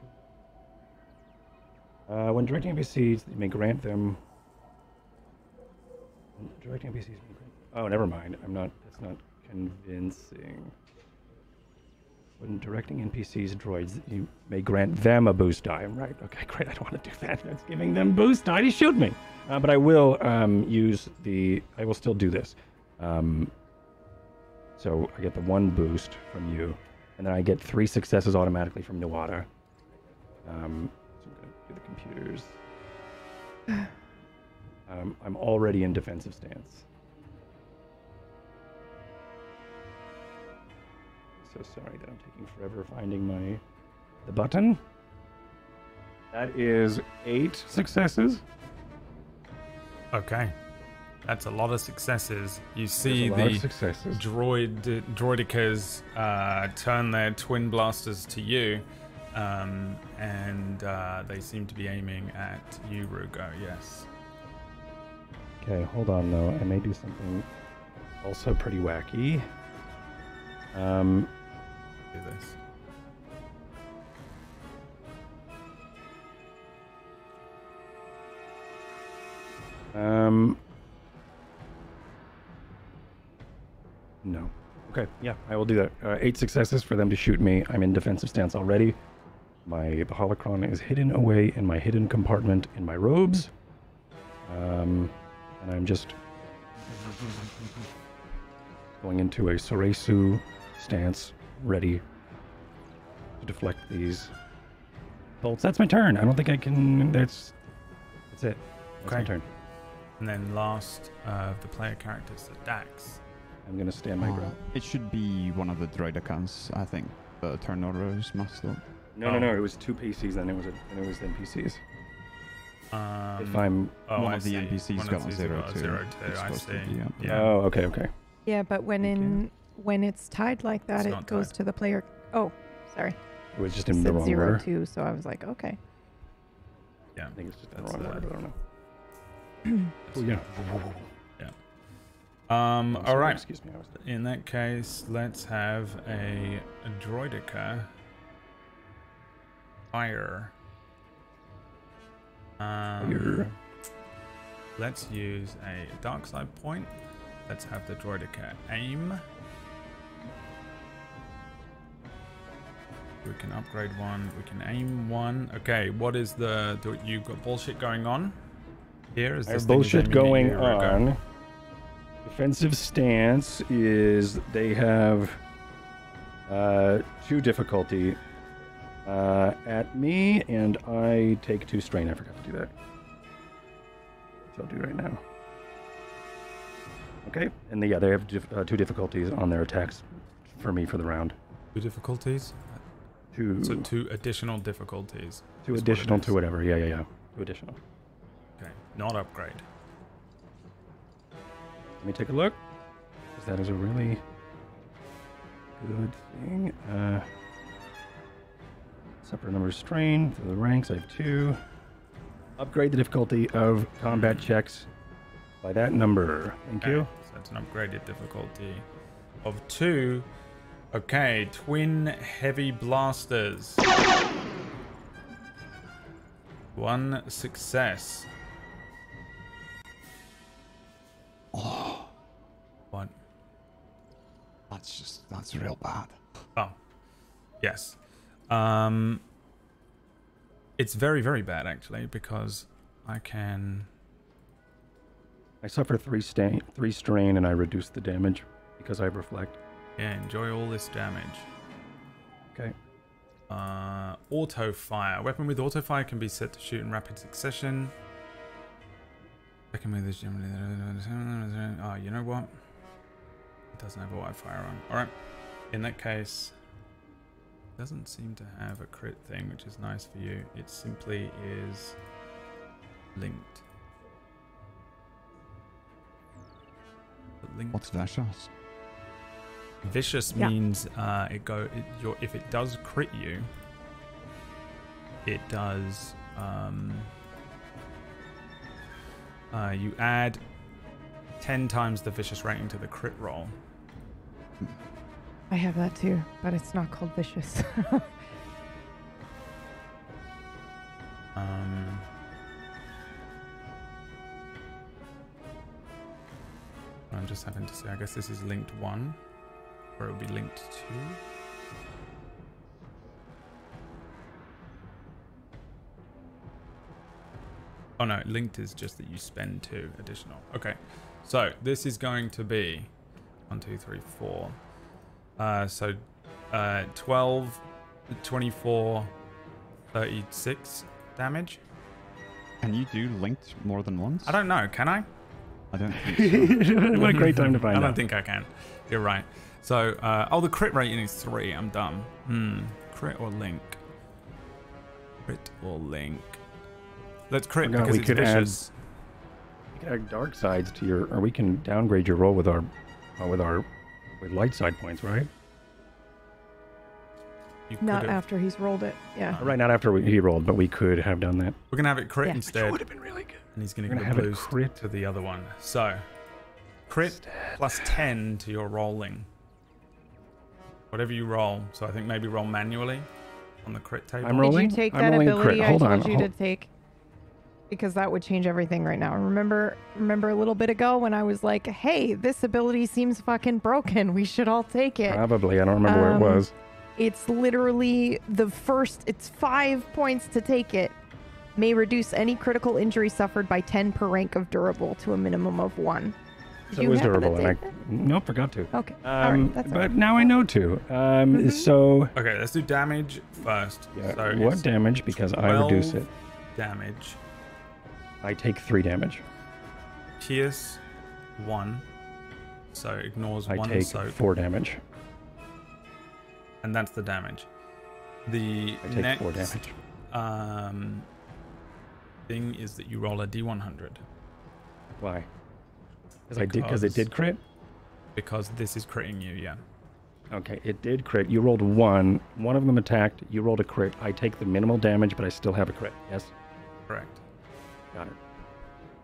S2: When directing NPCs, you may grant them. When directing NPCs, you may grant. Oh, never mind. That's not convincing. When directing NPCs, droids, you may grant them a boost die. I'm right. Okay, great. I don't want to do that. That's giving them boost die to shoot me. But I will I will still do this. So I get the 1 boost from you, and then I get 3 successes automatically from Nuada. So I'm going to do the computers. I'm already in defensive stance. So sorry that I'm taking forever finding the button. That is 8 successes.
S4: Okay. That's a lot of successes. You see
S2: There's a lot
S4: the
S2: of successes.
S4: droidicas turn their twin blasters to you, and they seem to be aiming at you, Rugo. Yes.
S2: Okay, hold on though. I may do something also pretty wacky.
S4: Do this.
S2: No. Okay, yeah, I will do that. 8 successes for them to shoot me. I'm in defensive stance already. The holocron is hidden away in my hidden compartment in my robes. And I'm just going into a Soresu stance, ready to deflect these bolts. That's my turn. I don't think I can. That's it. That's my
S4: Okay.
S2: turn.
S4: And then last of the player characters, the Dax.
S2: I'm gonna stand my ground.
S3: It should be one of the droidicas, I think. The turn orders must have.
S2: No. It was 2 PCs, then it was NPCs. If I'm
S3: One
S4: I
S3: of the
S4: see.
S3: NPCs
S4: One
S3: got
S4: of
S3: a
S4: these
S3: 0-2.
S4: got a 0-2,
S3: It's
S4: I
S3: supposed to
S4: see.
S3: be,
S4: Yeah.
S2: Oh, okay.
S1: Yeah, but when it's tied like that,
S4: It's
S1: it
S4: not
S1: goes
S4: tied.
S1: to the player. Oh, sorry.
S2: It was just
S1: It
S2: in the
S1: said
S2: wrong
S1: 0,
S2: order.
S1: 2, so I was like, okay.
S4: Yeah.
S2: I think it's just in the
S4: That's
S2: wrong
S4: the-
S2: order. I don't know. Oh, yeah. Oh,
S4: All
S2: sorry,
S4: right.
S2: Excuse me. I was
S4: In that case, let's have a droidica fire.
S2: Fire.
S4: Let's use a dark side point. Let's have the droidica aim. We can upgrade one. We can aim one. Okay, what is the? You got bullshit going on here? Is
S2: I
S4: this
S2: have
S4: thing
S2: bullshit
S4: aiming at
S2: going
S4: you, Rico?
S2: on. Defensive stance is they have 2 difficulty at me, and I take 2 strain. I forgot to do that. Which I'll do right now. Okay, and they have 2 difficulties on their attacks for me for the round.
S4: 2 difficulties.
S2: 2.
S4: So 2 additional difficulties.
S2: 2
S4: is what
S2: additional
S4: it
S2: to
S4: is.
S2: whatever. Yeah. 2 additional.
S4: Okay, not upgrade.
S2: Let me take a look. 'Cause that is a really good thing. Separate number strain for the ranks. I have 2. Upgrade the difficulty of combat checks by that number. Thank you.
S4: So it's an upgraded difficulty of 2. Okay, twin heavy blasters. 1 success.
S3: Oh,
S4: What?
S3: that's real bad.
S4: Oh, yes. It's very, very bad actually because I can.
S2: I suffer 3 strain, and I reduce the damage because I reflect.
S4: Yeah, enjoy all this damage.
S2: Okay.
S4: Auto fire. Weapon with auto fire can be set to shoot in rapid succession. Second with this generally. Oh, you know what? It doesn't have auto fire on. All right. In that case, it doesn't seem to have a crit thing, which is nice for you. It simply is linked. Linked.
S3: What's vicious?
S4: Vicious
S1: Yeah.
S4: means if it does crit you, it does you add 10 times the vicious rating to the crit roll.
S1: I have that too, but it's not called vicious.
S4: I'm just having to say, I guess this is linked 1, or it will be linked 2. Oh no, linked is just that you spend 2 additional. Okay, so this is going to be 1, 2, 3, 4. 12, 24, 36 damage.
S3: Can you do linked more than once?
S4: I don't know, can I?
S3: I don't think so.
S2: What a great time to find
S4: I
S2: out.
S4: don't think I can. You're right. So, the crit rating is 3. I'm dumb. Crit or link? Crit or link? Let's crit
S2: Forgot
S4: because
S2: we
S4: it's
S2: could add-
S4: vicious.
S2: We can add dark sides to your, or we can downgrade your roll with our light side points, right?
S4: You
S1: Not
S4: could've-
S1: after he's rolled it. Yeah.
S2: Right, not after he rolled, but we could have done that.
S4: We're gonna have it crit
S1: Yeah.
S4: instead,
S2: Would have been really good.
S4: and he's gonna
S2: We're
S4: get a
S2: gonna have it
S4: boost
S2: crit.
S4: to the other one. So, crit plus 10 to your rolling. Whatever you roll. So I think maybe roll manually on the crit table.
S2: I'm
S1: Did
S2: rolling.
S1: you take
S2: I'm
S1: that
S2: rolling
S1: ability
S2: crit.
S1: I
S2: Hold
S1: told
S2: on.
S1: you to
S2: Hold-
S1: take? Because that would change everything right now. Remember a little bit ago when I was like, hey, this ability seems fucking broken. We should all take it.
S2: Probably. I don't remember where it was.
S1: It's literally it's 5 points to take it. May reduce any critical injury suffered by 10 per rank of durable to a minimum of 1. Did
S2: So
S1: you
S2: it was
S1: happen to
S2: durable, and I
S1: take that?
S2: nope, forgot to.
S1: Okay. All right. That's all
S2: But
S1: right.
S2: now I know to. So
S4: Okay, let's do damage first.
S2: yeah,
S4: So
S2: what
S4: it's
S2: damage? Because I reduce
S4: 12
S2: it.
S4: damage.
S2: I take 3 damage.
S4: Pierce 1. So ignores
S2: I
S4: 1
S2: take
S4: soak.
S2: 4 damage.
S4: And that's the damage. The
S2: I take
S4: next
S2: 4 damage.
S4: thing is that you roll a d100.
S2: Why? Because it did crit.
S4: Because this is critting you, yeah.
S2: Okay, it did crit. You rolled 1. One of them attacked. You rolled a crit. I take the minimal damage, but I still have a crit. Yes?
S4: Correct.
S2: Got it.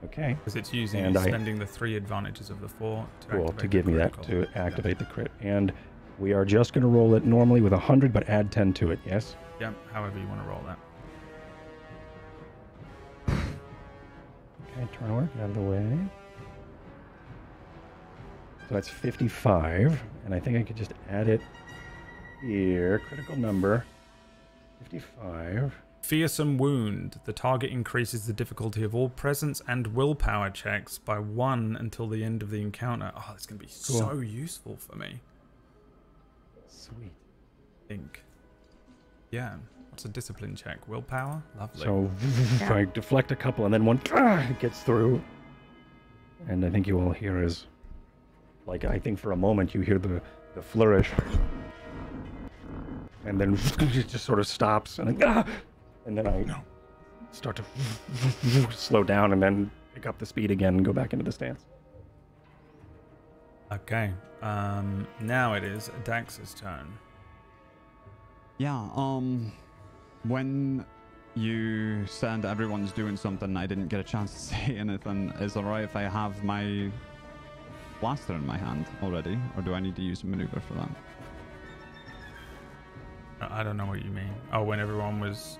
S2: Okay.
S4: Because it's using,
S2: And
S4: spending the 3 advantages of the 4
S2: to give me that,
S4: critical.
S2: to activate the crit. And we are just going to roll it normally with 100, but add 10 to it, yes?
S4: Yeah, however you want to roll that.
S2: Okay, turn work out of the way. So that's 55, and I think I could just add it here. Critical number, 55.
S4: Fearsome Wound. The target increases the difficulty of all presence and willpower checks by 1 until the end of the encounter. Oh, that's going to be so useful for me.
S2: Sweet.
S4: I think. Yeah. What's a discipline check? Willpower? Lovely.
S2: So I deflect a couple, and then one gets through. And I think you all hear is, like, I think for a moment you hear the flourish. And then it just sort of stops, and then I start to slow down and then pick up the speed again and go back into the stance.
S4: Okay. Now it is Dax's turn.
S3: Yeah, when you said everyone's doing something, I didn't get a chance to say anything. Is it alright if I have my blaster in my hand already, or do I need to use a maneuver for that?
S4: I don't know what you mean. Oh, when everyone was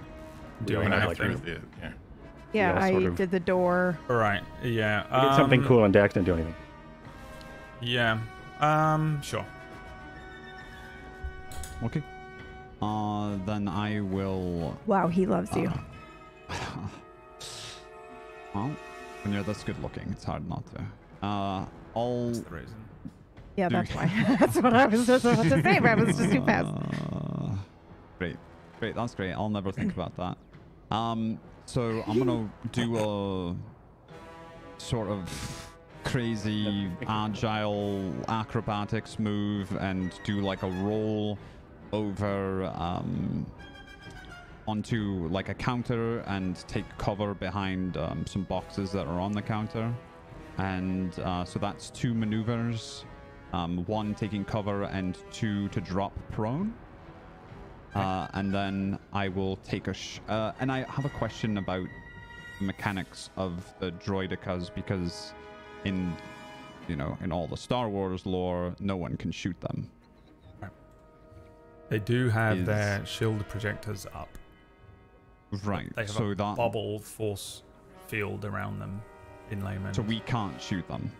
S4: doing anything.
S1: Yeah, I
S2: sort of
S1: did the door.
S4: All right. Yeah.
S2: I did something cool, and Dax didn't do anything.
S4: Yeah. Sure.
S3: Okay. Then I will...
S1: Wow, he loves you.
S3: Well, when you're this good looking, it's hard not to.
S4: That's the reason.
S1: Yeah, that's why. That's what I was just about to say, but I was just too fast.
S3: Great. That's great. I'll never think about that. So I'm gonna do a sort of crazy agile acrobatics move and do like a roll over onto like a counter and take cover behind some boxes that are on the counter. And so that's 2 maneuvers. 1 taking cover and 2 to drop prone. And then I will take a and I have a question about the mechanics of the droidicas, because in all the Star Wars lore, no one can shoot them.
S4: They do have their shield projectors up.
S3: Right.
S4: They have
S3: so
S4: a
S3: that
S4: bubble force field around them in layman.
S3: So we can't shoot them.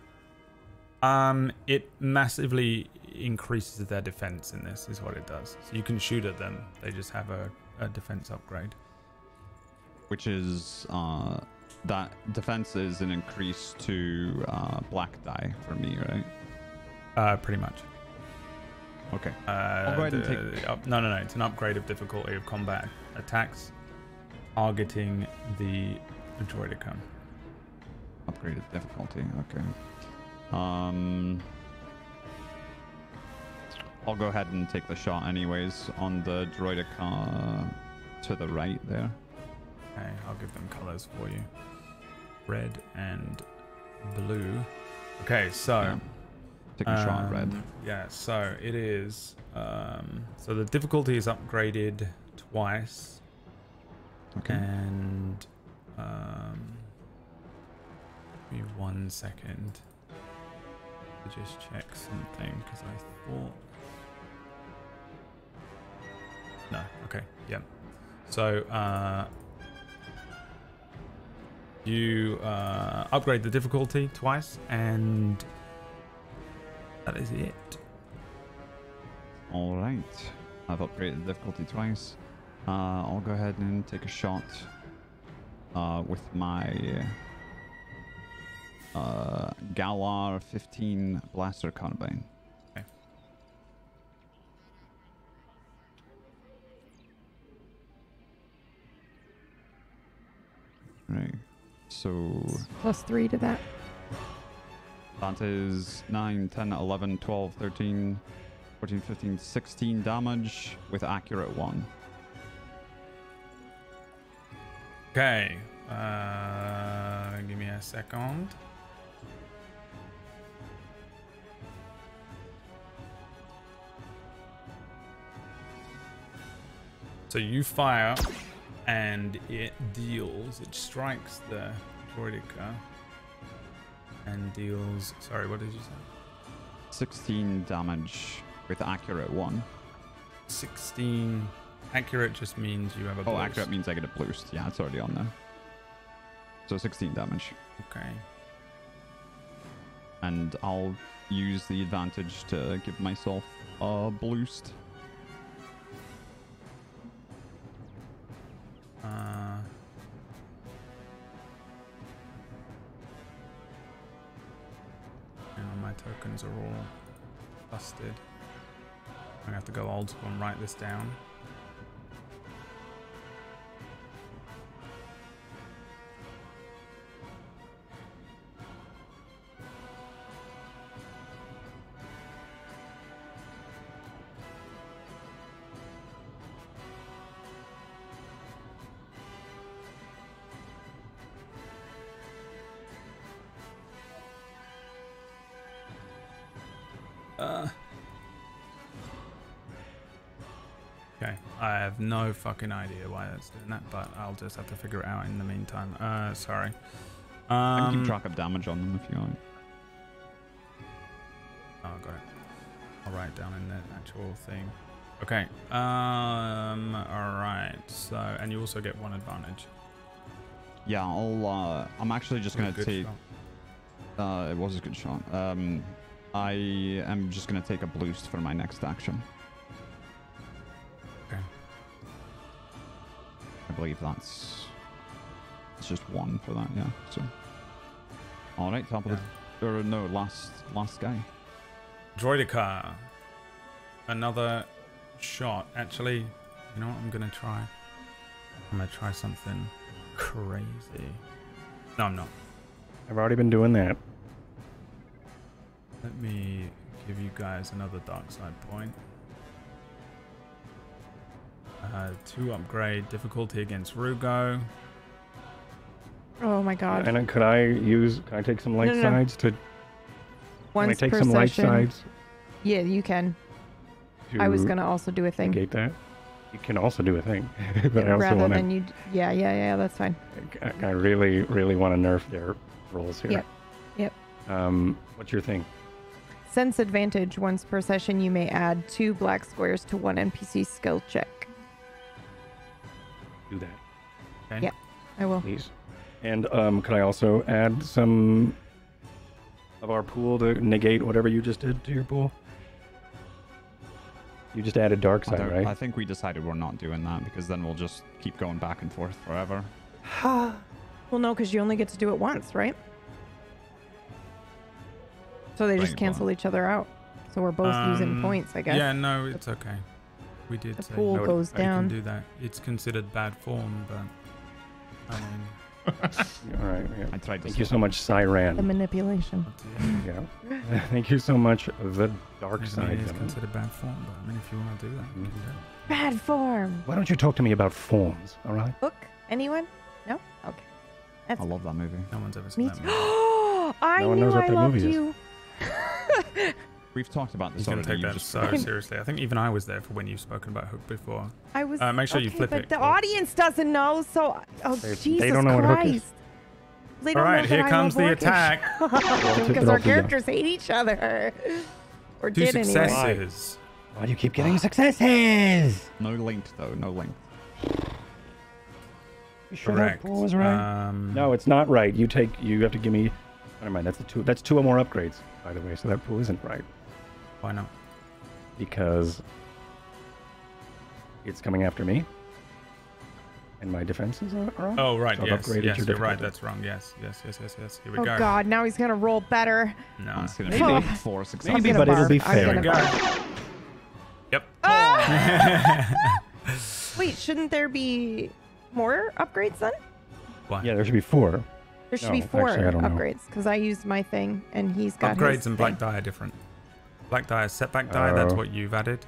S4: It massively increases their defense in this, is what it does. So you can shoot at them. They just have a defense upgrade.
S3: Which is that defense is an increase to black die for me, right?
S4: Pretty much.
S3: Okay. I'll go ahead and take...
S4: No. It's an upgrade of difficulty of combat attacks targeting the droidicon.
S3: Upgraded difficulty, okay. I'll go ahead and take the shot anyways on the droidicon to the right there.
S4: Okay, I'll give them colors for you. Red and blue. Okay, so...
S3: Yeah. Taking a shot at red.
S4: Yeah, so it is... so the difficulty is upgraded twice.
S3: Okay.
S4: And... give me 1 second to just check something, because I thought... No, okay, yeah. So, you upgrade the difficulty twice, and that is it.
S3: All right. I've upgraded the difficulty twice. I'll go ahead and take a shot with my Galar 15 blaster carbine.
S4: Okay.
S3: Right. So
S1: +3 to that.
S3: that is 9, 10, 11, 12, 13, 14, 15, 16 damage with accurate 1.
S4: Okay. Give me a second. So you fire, and it strikes the droidica, and deals, sorry, what did you say?
S3: 16 damage with accurate 1.
S4: 16, accurate just means you have a boost.
S3: Oh, accurate means I get a boost. Yeah, it's already on there. So 16 damage.
S4: Okay.
S3: And I'll use the advantage to give myself a boost.
S4: My tokens are all busted. I'm gonna have to go old school and write this down. Okay, I have no fucking idea why that's doing that, but I'll just have to figure it out in the meantime. Sorry.
S3: I can keep track of damage on them if you want.
S4: Oh, got it. I'll write it down in the actual thing. Okay. Alright. So, and you also get 1 advantage.
S3: Yeah, I'm actually just gonna
S4: Good
S3: take.
S4: shot.
S3: It was a good shot. I am just gonna take a boost for my next action.
S4: Okay.
S3: I believe it's just 1 for that. Yeah. So. All right, top of the. Or no, last guy.
S4: Droidica. Another shot. Actually, you know what I'm gonna try? I'm gonna try something crazy. No, I'm not.
S2: I've already been doing that.
S4: Let me give you guys another dark side point. 2 upgrade difficulty against Rugo.
S1: Oh my god.
S2: And can I take some light
S1: No.
S2: sides to? Can I
S1: Once
S2: take
S1: per
S2: some light
S1: session.
S2: sides?
S1: Yeah, you can. I was gonna also do a thing.
S2: Negate that. You can also do a thing, but I also
S1: Rather
S2: want
S1: than
S2: to.
S1: you. Yeah, that's fine.
S2: I really, really want to nerf their rolls here.
S1: Yep.
S2: What's your thing?
S1: Sense advantage. Once per session, you may add 2 black squares to 1 NPC skill check.
S2: Do that,
S4: Okay.
S1: Yeah. I will.
S2: please. And could I also add some of our pool to negate whatever you just did to your pool? You just added dark side, right?
S3: I think we decided we're not doing that because then we'll just keep going back and forth forever.
S1: Well, no, because you only get to do it once, right? So they just
S3: Right,
S1: cancel each other out. So we're both using points, I guess.
S4: Yeah, no, it's okay. We did
S1: The
S4: say
S1: pool
S4: you
S1: goes
S4: can
S1: down.
S4: do that. It's considered bad form, but I mean,
S2: All right. Yeah.
S3: I tried to.
S2: Thank you so much, Siran.
S1: The manipulation.
S2: Yeah. Thank you so much, the dark
S4: I mean,
S2: side.
S4: it is
S2: gentlemen.
S4: considered bad form, but I mean, if you want to do that, you can do that.
S1: Bad form.
S2: Why don't you talk to me about forms, all right?
S1: Book? Anyone? No? Okay. That's
S3: I love that movie.
S4: No one's ever seen
S1: me
S4: that
S1: too.
S4: movie.
S1: I
S2: No one
S1: knew
S2: knows what
S1: I
S2: that
S1: loved
S2: movie is.
S1: you.
S3: We've talked about this
S4: He's going to
S3: already.
S4: take
S3: you
S4: that
S3: just
S4: so
S3: forgot.
S4: seriously. I think even I was there for when you've spoken about Hook before.
S1: I was.
S4: Make sure you
S1: okay,
S4: flip
S1: but
S4: it.
S1: the audience doesn't know, so. Oh,
S2: They
S1: Jesus
S2: don't know what Hook
S1: Christ.
S2: is.
S1: They
S4: All
S1: don't
S4: right,
S1: know
S4: here
S1: that I
S4: comes
S1: love
S4: the
S1: orcish.
S4: attack.
S1: Because our characters hate each other. Or
S4: 2
S1: did anyway.
S4: successes.
S2: Why do you keep getting successes?
S3: No linked though. No linked.
S2: You sure
S4: Correct.
S2: that pool was right? No, it's not right. You have to give me. Never mind. That's 2 or more upgrades, by the way. So that pool isn't right
S4: Why not?
S2: because it's coming after me, and my defenses are off.
S4: Oh, right.
S2: So I've
S4: Yes,
S2: upgraded
S4: yes,
S2: your
S4: you're right.
S2: difficulty.
S4: That's wrong. Yes. Here we
S1: Oh
S4: go.
S1: God! Now he's gonna roll better.
S4: No.
S3: It's gonna
S1: Maybe.
S3: be 4 successes.
S2: Maybe,
S1: I'm
S2: but
S1: gonna
S2: it'll be
S1: barf. I'm
S2: fair.
S1: gonna
S4: Go.
S1: barf.
S4: Yep.
S1: Wait, shouldn't there be more upgrades then?
S4: Why?
S2: Yeah, there should be 4.
S1: There should
S2: No,
S1: be 4
S2: actually, I don't know.
S1: upgrades because I used my thing and he's got
S4: Upgrades
S1: his
S4: and black
S1: thing.
S4: die are different. Black die is setback die. That's
S2: Oh.
S4: what you've added.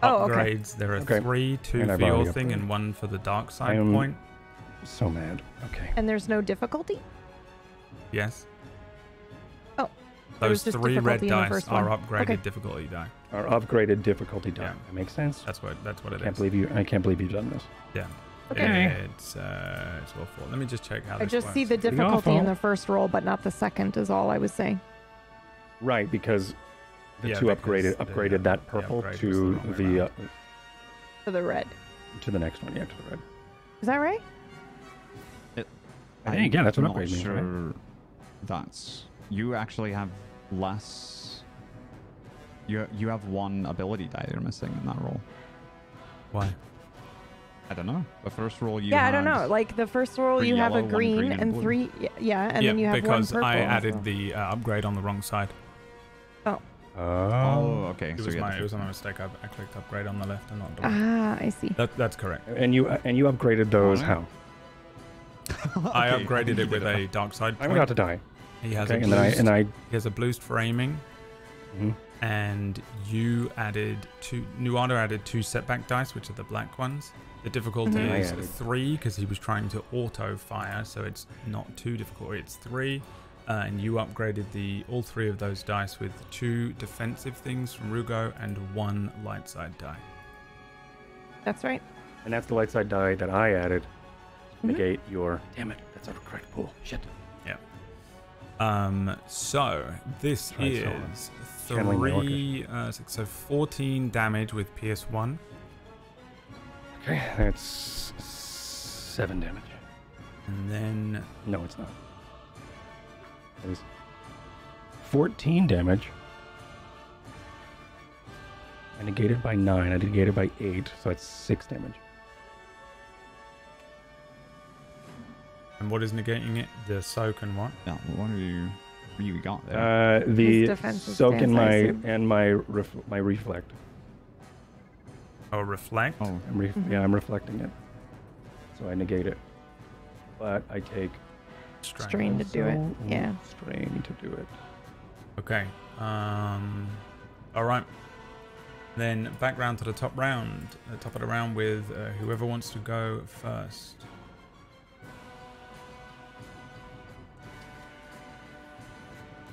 S1: Oh, okay.
S4: Upgrades. There are
S2: Okay.
S4: 3, 2
S2: And I've
S4: for your
S2: already
S4: thing
S2: upgraded.
S4: and 1 for the dark side
S2: am-
S4: point.
S2: So mad. Okay.
S1: And there's no difficulty?
S4: Yes.
S1: There was
S4: Those
S1: just
S4: 3 red
S1: difficulty in the
S4: dice
S1: first
S4: are
S1: one.
S4: upgraded
S1: Okay.
S4: difficulty die.
S2: Our upgraded difficulty die.
S4: Yeah.
S2: That makes sense.
S4: That's what it
S2: I
S4: is.
S2: can't believe you've done this.
S4: Yeah.
S1: Okay.
S4: It's well for. Let me just check how
S1: I
S4: this
S1: just
S4: works.
S1: see the
S2: Pretty
S1: difficulty in
S2: awful.
S1: the first roll, but not the second, is all I was saying.
S2: Right, because the
S4: Yeah,
S2: two
S4: because
S2: upgraded that
S4: the
S2: purple
S4: upgrade was
S2: to
S4: the wrong way
S2: the
S4: around.
S1: For the red.
S2: to the next one. Yeah, to the red.
S1: Is that right?
S2: I think, yeah, that's what
S3: I'm
S2: upgrade
S3: not
S2: means,
S3: sure
S2: right?
S3: that's... You actually have less... You have 1 ability die you're missing in that roll.
S4: Why?
S3: I don't know. The first roll you
S1: Yeah, I
S3: had...
S1: don't know. Like the first roll,
S3: 3
S1: you have a
S3: yellow, 1
S1: green
S3: and
S1: and
S3: blue.
S1: 3. Yeah, and
S4: yeah,
S1: then you have 1
S4: because
S1: purple.
S4: I
S1: as
S4: added
S1: well.
S4: the upgrade on the wrong side.
S1: Oh.
S3: Oh, okay.
S4: It
S3: so
S4: was
S3: you had
S4: my
S3: the
S4: it was my mistake. I clicked upgrade on the left and not the right.
S1: Ah, I see.
S4: That's correct.
S2: And you upgraded those
S3: Alright.
S2: how?
S4: I
S3: Okay,
S4: upgraded
S3: you
S4: it with
S3: did
S4: a dark side
S2: I'm
S4: point.
S2: about to die.
S4: He has
S2: Okay,
S4: a
S2: and then
S4: boost.
S2: I
S4: He has a boost for aiming,
S2: mhm.
S4: and you added 2. Nuada added 2 setback dice, which are the black ones. The difficulty
S1: Mhm.
S2: I
S4: is
S2: added-
S4: 3 because he was trying to auto fire, so it's not too difficult. It's 3, and you upgraded all 3 of those dice with 2 defensive things from Rugo and 1 light side die.
S1: That's right.
S2: And that's the light side die that I added. To
S1: Mhm.
S2: negate your. Damn it! That's out of correct pool. Shit.
S4: So this
S2: Try
S4: is
S2: Channeling my
S4: 3, 6, so 14 damage with PS1.
S2: Okay, that's 7 damage.
S4: And then
S2: No, it's not. That is 14 damage. I negated by 9. I negated by 8, so that's 6 damage.
S4: and what is negating it? The soak and what?
S3: Yeah, what have you really got there?
S2: The
S1: defensive
S2: soak
S1: stance,
S2: in
S1: I
S2: my
S1: assume.
S2: and my reflect.
S4: Oh, reflect.
S3: Oh,
S2: Yeah, I'm reflecting it, so I negate it. But I take
S1: Strain to do it.
S2: also
S1: Yeah.
S2: strain to do it.
S4: Okay. All right. Then back round to the top round. Top of the round with whoever wants to go first.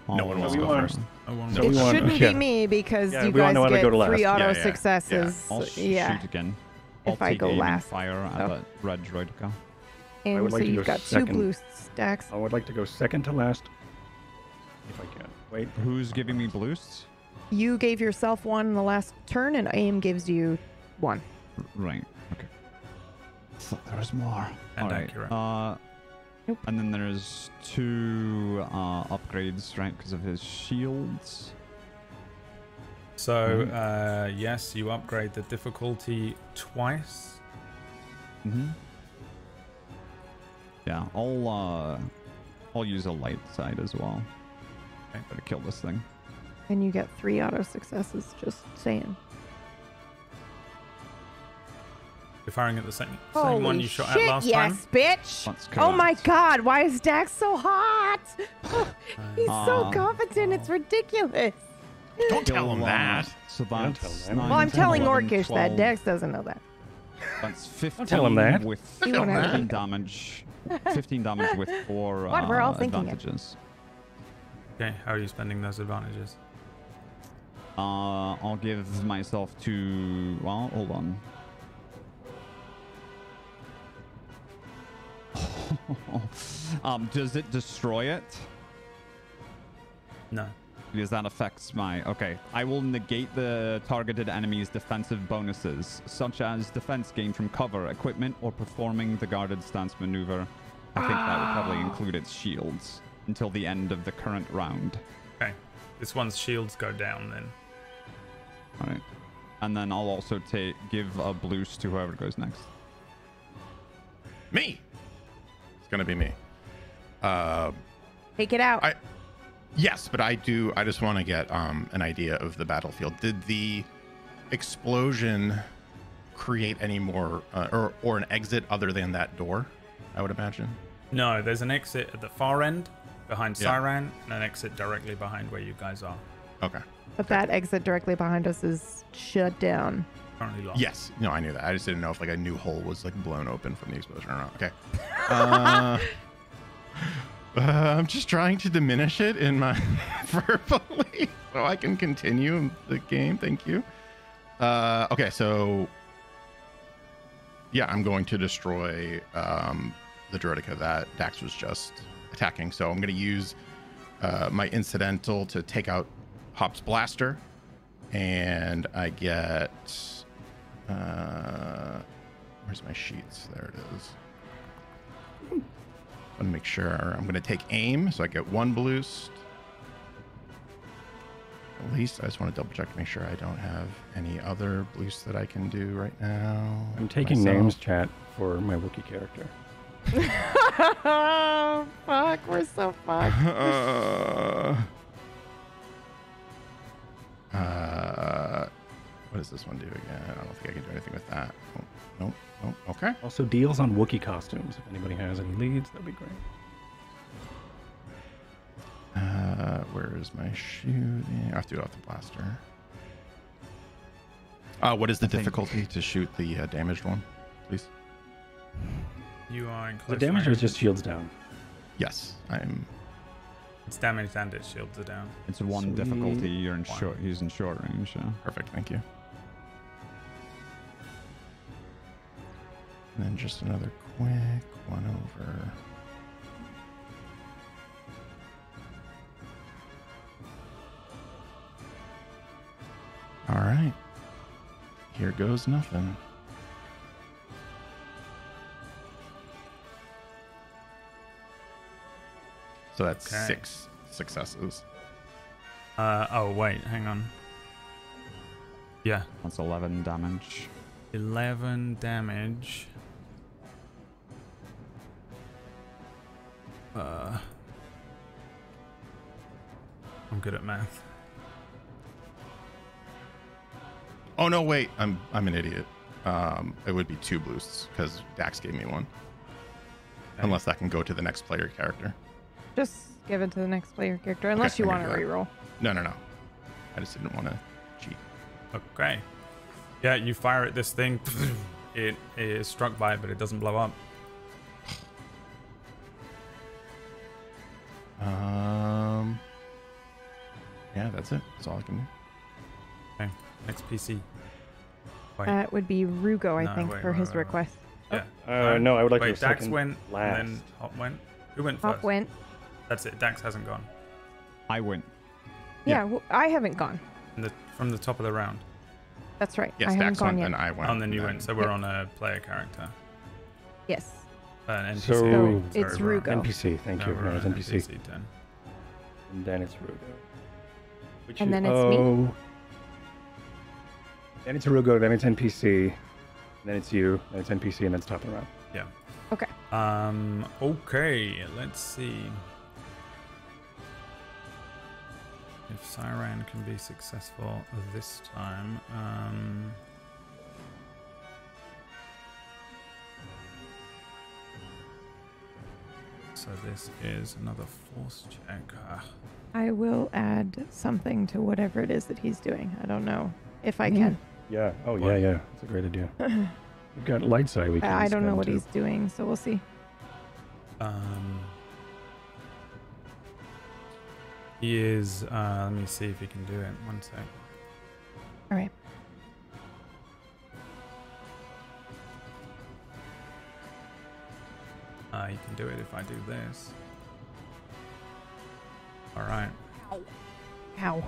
S5: No one wants to go first.
S4: Oh, one
S2: So
S1: It
S2: we want-
S1: shouldn't
S2: yeah.
S1: be me because
S2: Yeah,
S1: you
S2: we want
S1: guys
S2: Noah to
S1: get
S2: go to last.
S1: 3 auto
S5: Yeah, yeah,
S1: successes.
S3: I'll
S1: Yeah.
S3: shoot again.
S1: If
S3: I'll
S1: I
S3: take
S1: go
S3: aim and
S1: last.
S3: fire at
S1: Oh.
S3: that red droidka.
S2: I
S1: And
S2: would
S1: so
S2: like to
S1: you've
S2: go
S1: got
S2: second.
S1: 2 blue stacks.
S2: I would like to go second to last, if I can. Wait.
S3: Who's giving me boosts?
S1: You gave yourself 1 in the last turn, and AIM gives you 1.
S3: Right. Okay. Thought there was more.
S4: And
S3: Alright,
S4: accurate.
S1: Nope.
S3: And then there's 2 upgrades, right? Because of his shields.
S4: So yes, you upgrade the difficulty twice.
S3: Mm-hmm. Yeah, I'll use a light side as well.
S4: Okay.
S3: Gotta kill this thing.
S1: And you get 3 auto successes, just saying.
S4: You're firing at the same one you shot at
S1: shit,
S4: last
S1: yes, bitch!
S3: That's
S1: Oh my
S3: correct.
S1: god, why is Dax so hot? He's so
S3: Uh,
S1: competent, it's ridiculous.
S5: Don't tell him
S3: Kill,
S5: that.
S3: So
S2: Don't
S3: that's
S2: tell him that.
S3: 9,
S1: Well, I'm
S3: 10,
S1: telling
S3: 11,
S1: Orcish that
S3: 12.
S1: Dax doesn't know that.
S3: That's 15
S2: tell him that.
S3: with
S1: He won't have
S3: 15
S1: it.
S3: damage. 15 damage with 4
S1: What? We're all thinking it.
S3: advantages.
S4: Okay, how are you spending those advantages?
S3: I'll give myself 2. Well, hold on. Does it destroy it?
S4: No.
S3: Because that affects my... Okay. I will negate the targeted enemy's defensive bonuses, such as defense gained from cover, equipment, or performing the guarded stance maneuver. I think that would probably include its shields until the end of the current round.
S4: Okay. This one's shields go down then.
S3: All right. And then I'll also give a boost to whoever goes next.
S5: Me. It's gonna be me.
S1: Take it out.
S5: Yes, but I just want to get an idea of the battlefield. Did the explosion create any more or an exit other than that door? I would imagine.
S4: No, there's an exit at the far end behind
S5: Yeah.
S4: Siran and an exit directly behind where you guys are.
S5: Okay.
S1: But that exit directly behind us is shut down.
S4: Currently locked.
S5: Yes. No, I knew that. I just didn't know if like a new hole was like blown open from the explosion or not. Okay. I'm just trying to diminish it in my verbally so I can continue the game. Thank you. Okay, so yeah, I'm going to destroy the Droidica that Dax was just attacking. So I'm going to use my incidental to take out Hop's blaster, and I get where's my sheets? There it is. I want to make sure. I'm going to take aim, so I get 1 boost. At least I just want to double check to make sure I don't have any other boosts that I can do right now.
S2: I'm taking names, chat, for my Wookiee character.
S1: Oh, fuck. We're so fucked.
S5: What does this one do again? I don't think I can do anything with that. Oh, nope. Oh, okay.
S2: Also, deals on Wookiee costumes. If anybody has any leads, that'd be great.
S5: Where is my shooting? I have to do it off the blaster. What is the difficulty to shoot the damaged one, please?
S4: You are in
S2: The
S4: close
S2: damage
S4: range.
S2: is just shields down.
S5: Yes, I'm.
S4: It's damaged and its shields are down.
S3: It's 1
S2: Sweet.
S3: difficulty. You're in
S4: One.
S3: short. He's in short range. Yeah.
S5: Perfect, thank you. And then just another quick one over. All right. Here goes nothing. So that's
S4: Okay.
S5: 6 successes.
S4: Oh, wait, hang on. Yeah,
S3: That's 11 damage.
S4: 11 damage. I'm good at math.
S5: Oh no, wait, I'm an idiot. It would be 2 boosts because Dax gave me 1.
S4: Okay.
S5: Unless that can go to the next player character.
S1: Just give it to the next player character, unless
S5: Okay,
S1: you
S5: I
S1: want
S5: can
S1: to
S5: do that.
S1: reroll.
S5: No. I just didn't want to cheat.
S4: Okay. Yeah, you fire at this thing. It is struck by it, but it doesn't blow up.
S5: Yeah, that's it. That's all I can do.
S4: Okay, next PC. Wait,
S1: That would be Rugo, I
S4: No,
S1: think,
S4: wait,
S1: for
S4: wait,
S1: his
S4: wait, wait.
S1: request.
S4: yeah.
S2: No, I would like to
S4: Wait,
S2: go
S4: Dax
S2: second
S4: went,
S2: last.
S4: and then Hop went. Who went
S1: Hop
S4: first?
S1: went.
S4: That's it. Dax hasn't gone.
S3: I went.
S1: Yeah, well, I haven't gone.
S4: From the top of the round.
S1: That's right.
S5: Yes,
S1: I haven't
S5: Dax
S1: gone
S5: went
S1: yet.
S5: and I went.
S4: Oh, and then you
S5: and
S4: went. So we're on a player character.
S1: Yes.
S4: An NPC.
S2: So-
S4: Sorry,
S1: It's
S4: we're on-
S1: Rugo.
S2: NPC, thank you.
S4: we're
S2: No,
S4: on
S2: it's
S4: an
S2: NPC.
S4: turn.
S2: And then it's Rugo. Which
S1: And
S2: is-
S1: then it's me?
S2: Then it's Rugo, then it's NPC, then it's you, then it's NPC, and then it's top of the round.
S4: Yeah.
S1: Okay.
S4: Okay, let's see. If Siren can be successful this time. So this is another force check.
S1: I will add something to whatever it is that he's doing. I don't know if I can.
S2: Yeah. Oh,
S4: What?
S2: yeah. It's a great idea. We've got light side we can
S1: I don't know
S2: spend
S1: what
S2: too.
S1: he's doing, so we'll see.
S4: He is. Let me see if he can do it. One sec.
S1: All right.
S4: You can do it if I do this. All right.
S1: Ow.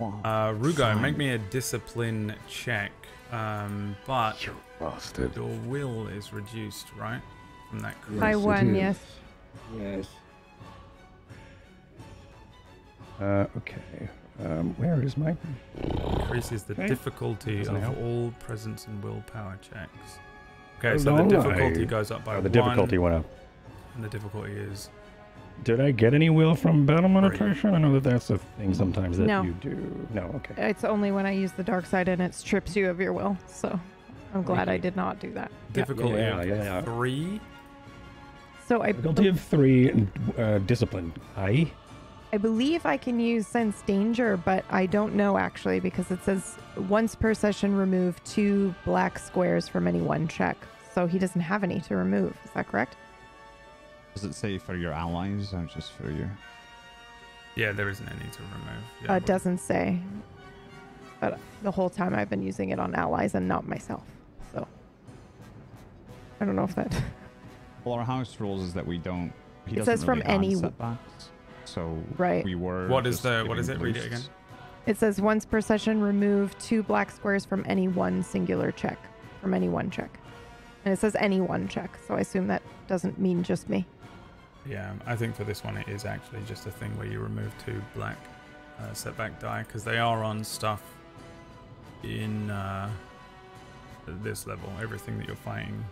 S4: Rugo,
S3: Fine.
S4: make me a discipline check. But
S2: You bastard.
S4: your will is reduced, right? From that crit.
S1: By
S2: Yes, it
S1: 1,
S2: is.
S1: yes.
S2: Yes. Okay. Where is my...
S4: Increases the
S2: Okay.
S4: difficulty
S2: Doesn't
S4: of
S2: help.
S4: all presence and willpower checks. Okay,
S2: Oh,
S4: so the
S2: no,
S4: difficulty
S2: I-
S4: goes up by
S2: Oh,
S4: 1.
S2: the difficulty went up.
S4: And the difficulty is...
S2: Did I get any will from battle meditation? I know that that's a thing sometimes that
S1: No.
S2: you do. No, okay.
S1: It's only when I use the dark side and it strips you of your will. So I'm glad I did not do that.
S4: Difficulty
S2: yeah.
S4: of 3.
S1: So
S2: Difficulty of 3, discipline. I
S1: believe I can use sense danger, but I don't know actually because it says once per session remove 2 black squares from any one check. So he doesn't have any to remove. Is that correct?
S3: Does it say for your allies or just for your?
S4: Yeah, there isn't any to remove. Yeah,
S1: It doesn't say. But the whole time I've been using it on allies and not myself. So I don't know if that.
S3: Well, our house rules is that we don't. He
S1: It says
S3: doesn't
S1: from
S3: really add
S1: any-
S3: setbacks. So
S1: Right.
S3: we were.
S4: What is
S3: just
S4: the? What is
S3: giving
S4: it? Read it
S3: boosts.
S4: again.
S1: It says once per session, remove 2 black squares from any one singular check. From any one check. And it says any one check. So I assume that doesn't mean just me.
S4: Yeah, I think for this one it is actually just a thing where you remove 2 black setback die because they are on stuff in this level. Everything that you're fighting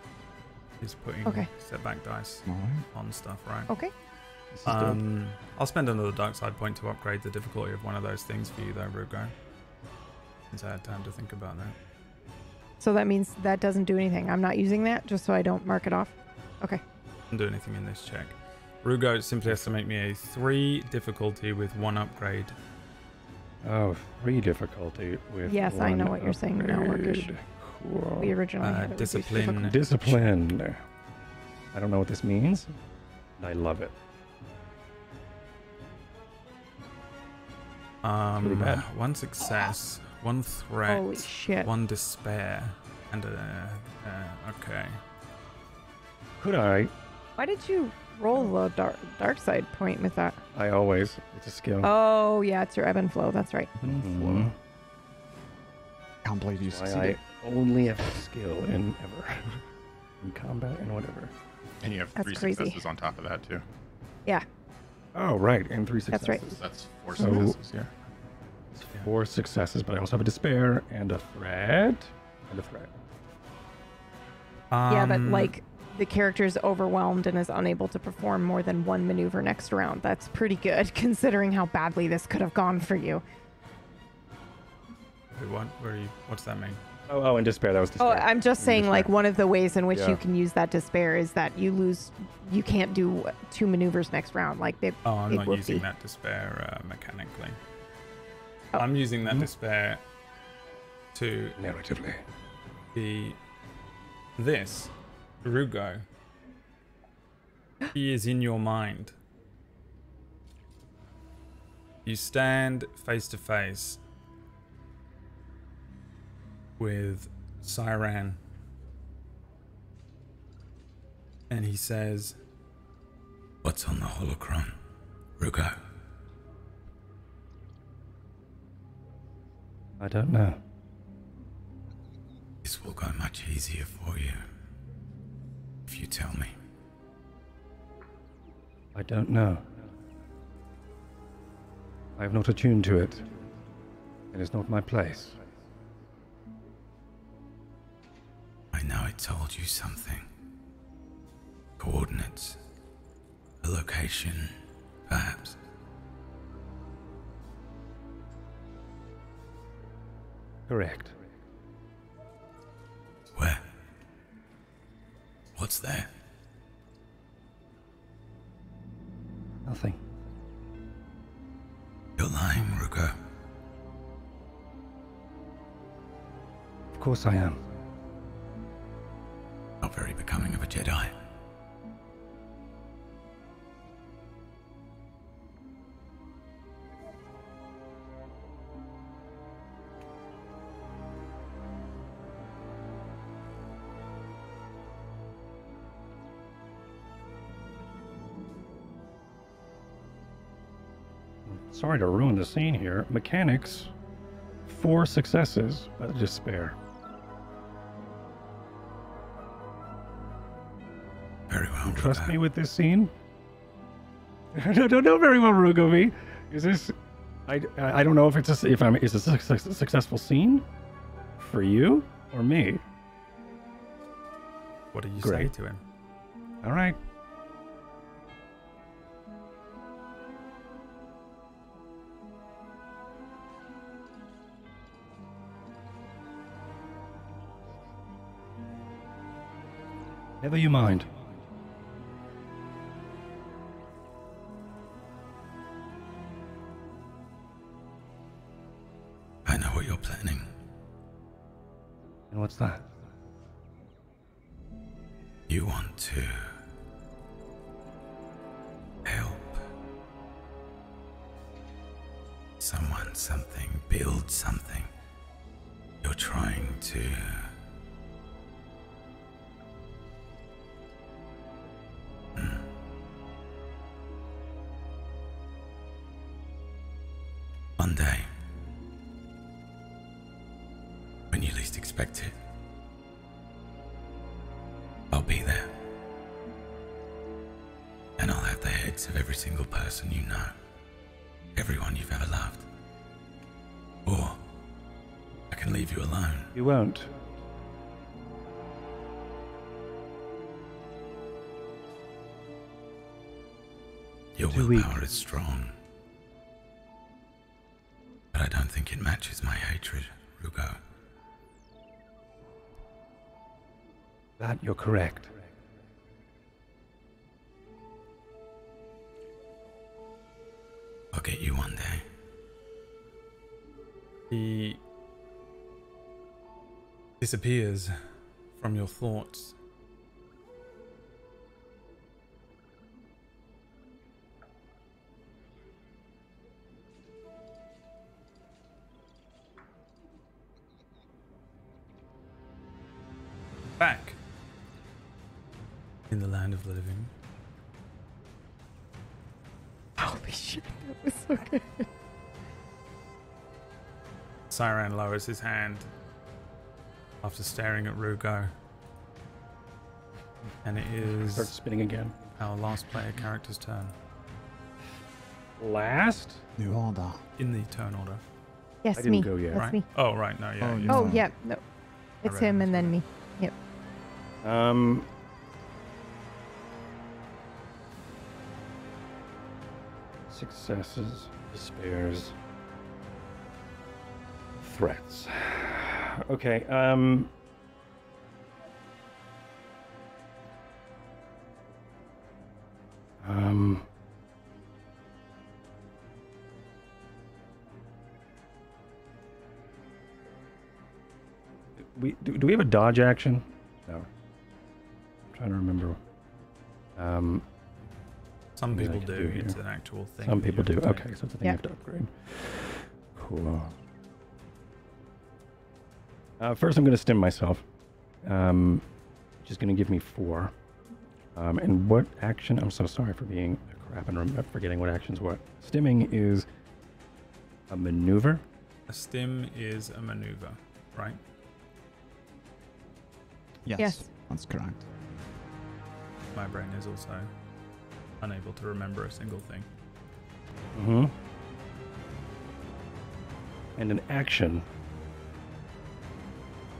S4: is putting setback dice
S3: All right.
S4: on stuff, right?
S1: Okay.
S2: This is good.
S4: I'll spend another dark side point to upgrade the difficulty of one of those things for you though, Rugo. Since I had time to think about that.
S1: So that means that doesn't do anything. I'm not using that just so I don't mark it off. Okay.
S4: Doesn't do anything in this check. Rugo simply has to make me a 3 difficulty with 1 upgrade.
S2: Oh, 3 difficulty with
S1: Yes, I know
S2: one
S1: what you're saying now,
S2: upgrade.
S1: Marcus.
S2: Cool.
S1: We originally had it with
S4: Discipline.
S2: Discipline. I don't know what this means. But I love it. Pretty bad.
S4: 1 success, 1 threat,
S1: Holy shit.
S4: 1 despair, and okay.
S2: Could I?
S1: Why did you roll the dark side point with that?
S2: I always. It's a skill.
S1: Oh, yeah, it's your ebb and flow. That's right.
S2: Mhm.
S3: Can't believe you
S2: Why I
S3: succeeded.
S2: only have a skill in ever. In combat and whatever.
S5: And you have
S1: That's
S5: 3
S1: crazy.
S5: successes on top of that too.
S1: Yeah.
S2: Oh, right. And 3 successes.
S1: That's right.
S5: That's 4
S2: So-
S5: successes. Yeah.
S2: It's 4 successes, but I also have a despair and a threat. And a threat.
S1: Yeah, but like the character is overwhelmed and is unable to perform more than 1 maneuver next round. That's pretty good considering how badly this could have gone for you.
S4: Wait, what? What's that mean?
S2: Oh, and despair. That was
S1: Oh,
S2: despair.
S1: I'm just saying like
S2: Despair.
S1: one of the ways in which
S2: Yeah.
S1: you can use that despair is that you can't do 2 maneuvers next round. Like they
S4: Oh, I'm
S1: big
S4: not
S1: whoopsie.
S4: using that despair mechanically.
S1: Oh.
S4: I'm using that despair to
S2: Narratively.
S4: be this. Rugo. He is in your mind. You stand face to face with Cyran. And he says,
S7: What's on the holocron, Rugo?
S2: I don't know.
S7: This will go much easier for you if you tell me.
S2: I don't know. I have not attuned to it. It is not my place.
S7: I know it told you something. Coordinates. A location, perhaps.
S2: Correct.
S7: Where? What's there?
S2: Nothing.
S7: You're lying, Rugo.
S2: Of course I am.
S7: Not very becoming of a Jedi.
S2: Sorry to ruin the scene here. Mechanics. 4 successes, but a despair.
S7: Very well,
S2: Trust
S7: Rugo.
S2: me with this scene? I don't know very well, Rugovi. Is this... I don't know if it's a, is this a successful scene for you or me.
S4: what do you
S2: Great.
S4: say to him?
S2: All right. Never you mind.
S7: I know what you're planning.
S2: And what's that?
S7: You want to someone, something, build something. You're trying to... One day, when you least expect it, I'll be there. And I'll have the heads of every single person you know. Everyone you've ever loved. Or I can leave you alone.
S2: You won't.
S7: Your
S2: Too weak.
S7: willpower is strong. But I don't think it matches my hatred, Rugo.
S2: That you're correct.
S7: I'll get you one day.
S4: He disappears from your thoughts. Back in the land of the living.
S1: Holy shit, that was so good.
S4: Siren lowers his hand after staring at Rugo. And it
S2: Start
S4: is
S2: spinning again.
S4: our last player character's turn.
S2: Last?
S3: New order.
S4: In the turn order.
S1: Yes,
S2: I didn't
S1: me.
S2: go yet.
S1: That's
S4: Right?
S1: me.
S4: Oh, right. No, yeah.
S3: Oh,
S4: you-
S3: no.
S1: Oh, yeah. No. It's
S4: read
S1: him
S4: it.
S1: and then me. Yep.
S2: Successes, despairs, threats. Okay, do we have a dodge action? No. I'm trying to remember.
S4: Some
S2: Yeah, I
S4: people
S2: can
S4: do.
S2: do it
S4: It's
S2: here.
S4: an actual thing.
S2: Some
S4: that you
S2: people do.
S4: have to
S2: Okay,
S4: make.
S2: so it's a thing
S1: Yeah.
S2: you have to upgrade. Cool. First, I'm going to stim myself, which is going to give me 4. And what action? I'm so sorry for being a crap and forgetting what action's what. Stimming is a maneuver.
S4: A stim is a maneuver, right?
S3: Yes,
S1: Yes.
S3: that's correct.
S4: My brain is also unable to remember a single thing.
S2: Mm-hmm. And an action.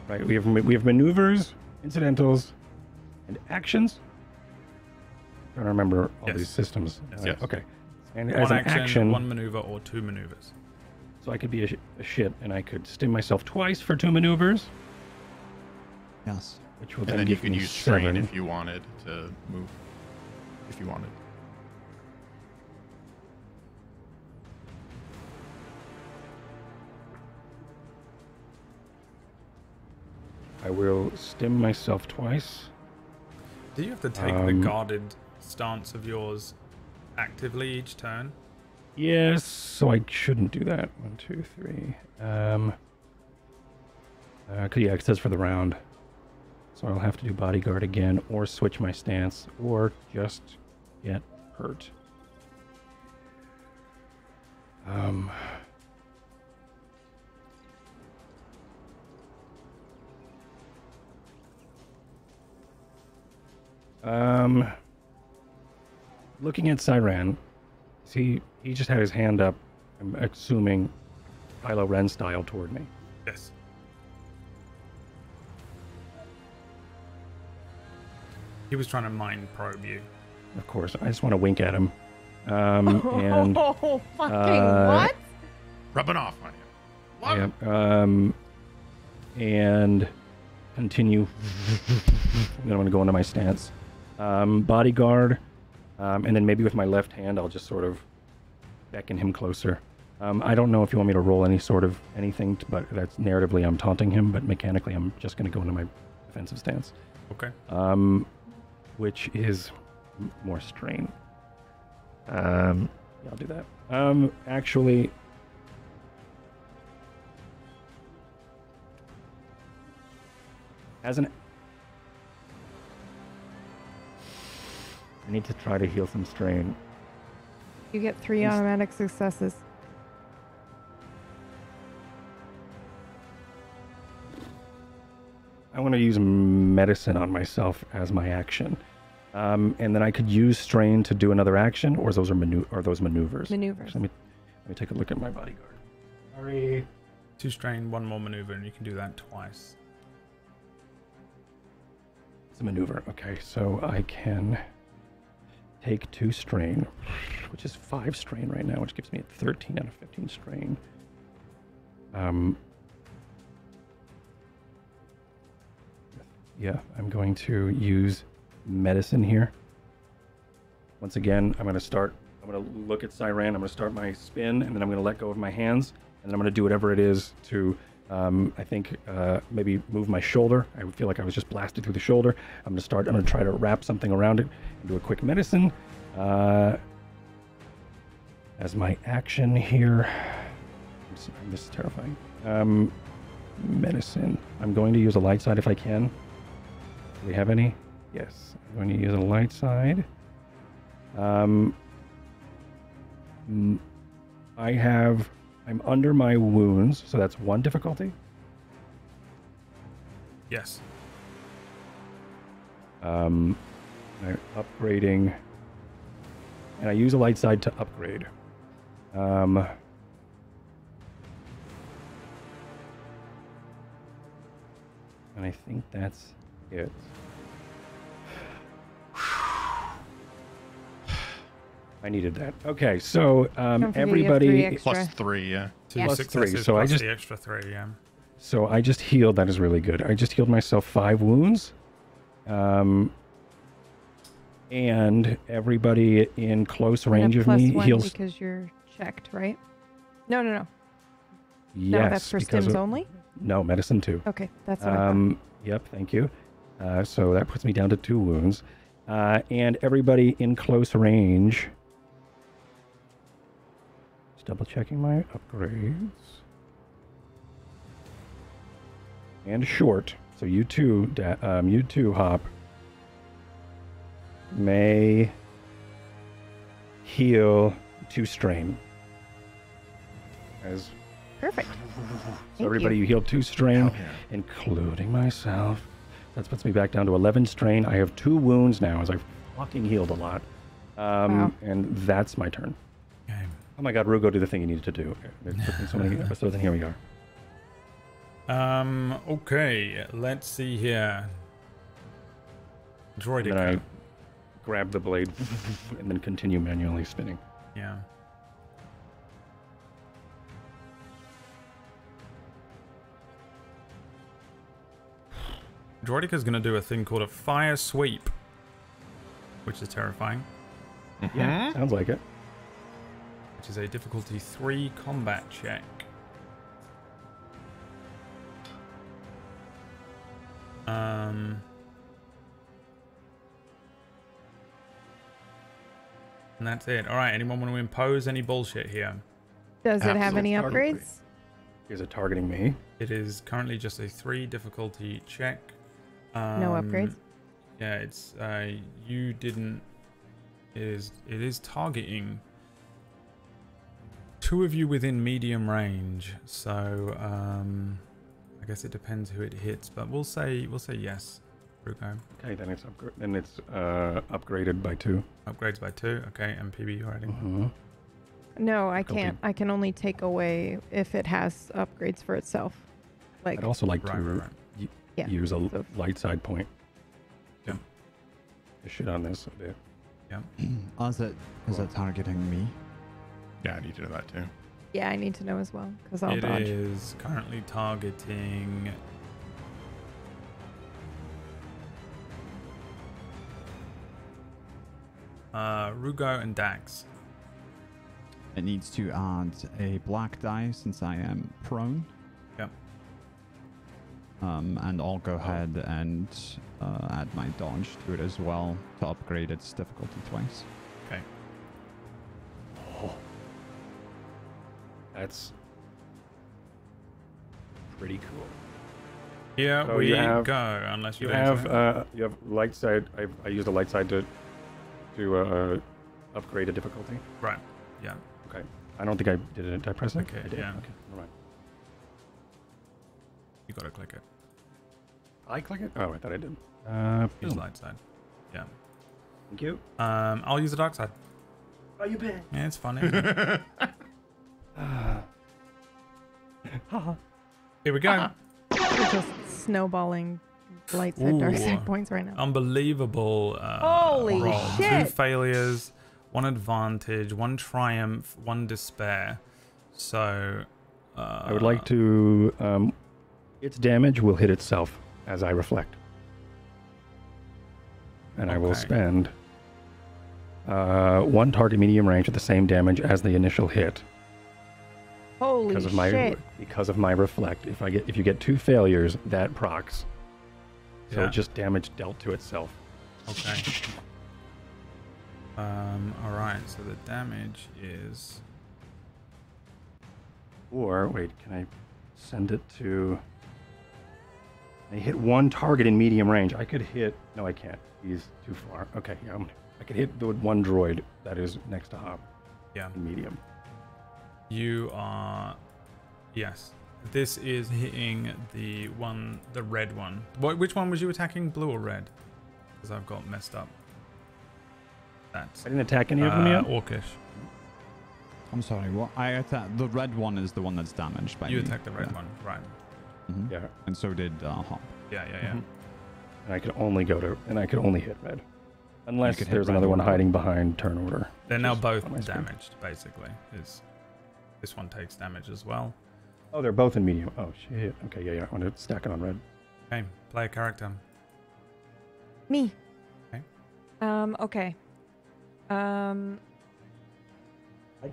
S2: Right. We have maneuvers, incidentals, and actions. I'm trying to remember all
S4: Yes.
S2: these systems.
S4: Yes.
S2: Okay. And
S4: One
S2: as an
S4: action,
S2: action,
S4: one maneuver, or 2 maneuvers.
S2: so I could be a shit, and I could stim myself twice for 2 maneuvers,
S3: Yes.
S2: which will
S5: And
S2: then
S5: then you
S2: give
S5: could
S2: me
S5: use
S2: 7.
S5: strain if you wanted to move. If you wanted.
S2: I will stim myself twice.
S4: Do you have to take the guarded stance of yours actively each turn?
S2: Yes, so I shouldn't do that. 1, 2, 3. Yeah, it says for the round. So I'll have to do bodyguard again, or switch my stance, or just get hurt. Looking at Siren, he just had his hand up, I'm assuming Kylo Ren style toward me.
S4: Yes. He was trying to mind probe you.
S2: Of course, I just want to wink at him. And
S1: Oh, fucking what?
S5: Rubbing off on you. What?
S2: yeah, and continue. Then I'm going to go into my stance. Bodyguard, and then maybe with my left hand, I'll just sort of beckon him closer. I don't know if you want me to roll any sort of anything, but that's narratively I'm taunting him, but mechanically I'm just going to go into my defensive stance.
S4: Okay.
S2: Which is more strain. Yeah, I'll do that. Actually, As an... I need to try to heal some strain.
S1: You get 3 automatic successes.
S2: I want to use medicine on myself as my action. And then I could use strain to do another action, or those are maneuvers.
S1: Maneuvers.
S2: Let me take a look at my bodyguard. Sorry.
S4: 2 strain, 1 more maneuver, and you can do that twice.
S2: It's a maneuver. Okay, so I can take 2 strain, which is 5 strain right now, which gives me a 13 out of 15 strain. Yeah, I'm going to use medicine here. Once again, I'm going to look at Siren, I'm going to start my spin, and then I'm going to let go of my hands, and then I'm going to do whatever it is to, I think, maybe move my shoulder. I feel like I was just blasted through the shoulder. I'm going to try to wrap something around it and do a quick medicine. As my action here. This is terrifying. Medicine. I'm going to use a light side if I can. Do we have any? Yes. I'm going to use a light side. I'm under my wounds, so that's 1 difficulty.
S4: Yes.
S2: I'm upgrading, and I use a light side to upgrade. And I think that's it. I needed that. Okay, so everybody
S5: plus 3, yeah.
S4: 2
S2: Plus
S4: successes
S2: 3, so
S4: plus
S2: I just
S4: the extra 3, yeah.
S2: So I just healed. That is really good. I just healed myself 5 wounds. And everybody in close range of me heals.
S1: Because you're checked, right? No.
S2: Yes.
S1: No, that's for stims only?
S2: No, medicine too.
S1: Okay, that's what I thought.
S2: Yep, thank you. So that puts me down to 2 wounds. And everybody in close range. Just double checking my upgrades. And short. So you two, Hop, may heal 2 strain. As
S1: Perfect.
S2: so everybody, you heal 2 strain,
S5: Hell yeah.
S2: including myself. That puts me back down to 11 strain. I have 2 wounds now, as I fucking healed a lot.
S1: Wow.
S2: And that's my turn.
S4: Okay.
S2: Oh my god, Rugo did the thing he needed to do. There's been so many episodes, and here we are.
S4: Okay, let's see here.
S2: And then I grab the blade and then continue manually spinning.
S4: Yeah. Droidica's going to do a thing called a fire sweep, which is terrifying.
S2: Yeah, sounds like it.
S4: Which is a difficulty 3 combat check. And that's it. All right. Anyone want to impose any bullshit here?
S1: Does it have any
S5: Absolutely.
S1: upgrades?
S2: Is it targeting me?
S4: It is currently just a 3 difficulty check.
S1: No upgrades?
S4: Yeah, it's you didn't. It is targeting 2 of you within medium range. So I guess it depends who it hits, but we'll say yes. Rugo.
S2: Okay, then it's upgraded by 2.
S4: Upgrades by 2. Okay, and PB, you already.
S1: No, I can't. I can only take away if it has upgrades for itself. Like,
S2: I'd also like to
S1: Yeah,
S2: use a
S1: so-
S2: light side point.
S4: Yeah.
S2: To shit on this a bit.
S4: Yeah.
S3: Is it targeting me?
S5: Yeah, I need to know that too.
S1: yeah, I need to know as well because I'll
S4: It
S1: dodge.
S4: is currently targeting. Rugo and Dax.
S3: It needs to add a black die since I am prone.
S4: Yep.
S3: And I'll go ahead and add my dodge to it as well to upgrade its difficulty twice.
S4: Okay.
S2: Oh. That's pretty cool.
S4: Here
S2: So
S4: we
S2: you have-
S4: go. Unless
S2: You
S4: you
S2: have light side. I used a light side to upgrade a difficulty.
S4: right. Yeah.
S2: Okay. I don't think I did it. Did I press it?
S4: Okay,
S2: I did.
S4: yeah.
S2: Okay. Never mind.
S4: You gotta click it.
S2: I click it. Oh, I thought I did.
S4: Use
S2: boom.
S4: light side. Yeah.
S2: Thank you.
S4: I'll use the dark side.
S2: Oh, you bet.
S4: Yeah, it's fun. Isn't it? Here we go.
S1: We're just snowballing light side, dark
S4: Ooh.
S1: side points right now.
S4: Unbelievable.
S1: Holy
S4: roll.
S1: shit.
S4: 2 failures, 1 advantage, 1 triumph, 1 despair. So.
S2: I would like to. Its damage will hit itself as I reflect, and I will
S4: Okay.
S2: spend 1 target medium range with the same damage as the initial hit
S1: Holy
S2: because of my reflect. If you get 2 failures, that procs. So
S4: Yeah.
S2: it's just damage dealt to itself.
S4: Okay. Alright, so the damage is.
S2: Or wait, can I send it to? I hit 1 target in medium range. I could hit. No, I can't. He's too far. Okay, yeah, I could hit the 1 droid that is next to Hop
S4: Yeah.
S2: in medium.
S4: You are. Yes. This is hitting the red one. Which one was you attacking? Blue or red? Because I've got messed up. That's
S2: I didn't attack any of them yet.
S4: Orcish.
S3: I'm sorry, what? I attacked the red one is the one that's damaged by
S4: You
S3: me.
S4: attacked the red one, right?
S3: Mhm.
S2: Yeah.
S3: And so did Hop.
S4: Yeah.
S2: Mhm. And I could only hit red, unless
S3: could hit
S2: there's
S3: red
S2: another
S3: or
S2: one
S3: blue.
S2: hiding behind turn order.
S4: They're now
S2: Just
S4: both
S2: on my screen.
S4: damaged, basically. This one takes damage as well.
S2: Oh, they're both in medium. Oh shit. Okay, yeah. I want to stack it on red.
S4: Okay, play a character.
S1: Me.
S4: Okay.
S1: Okay.
S2: I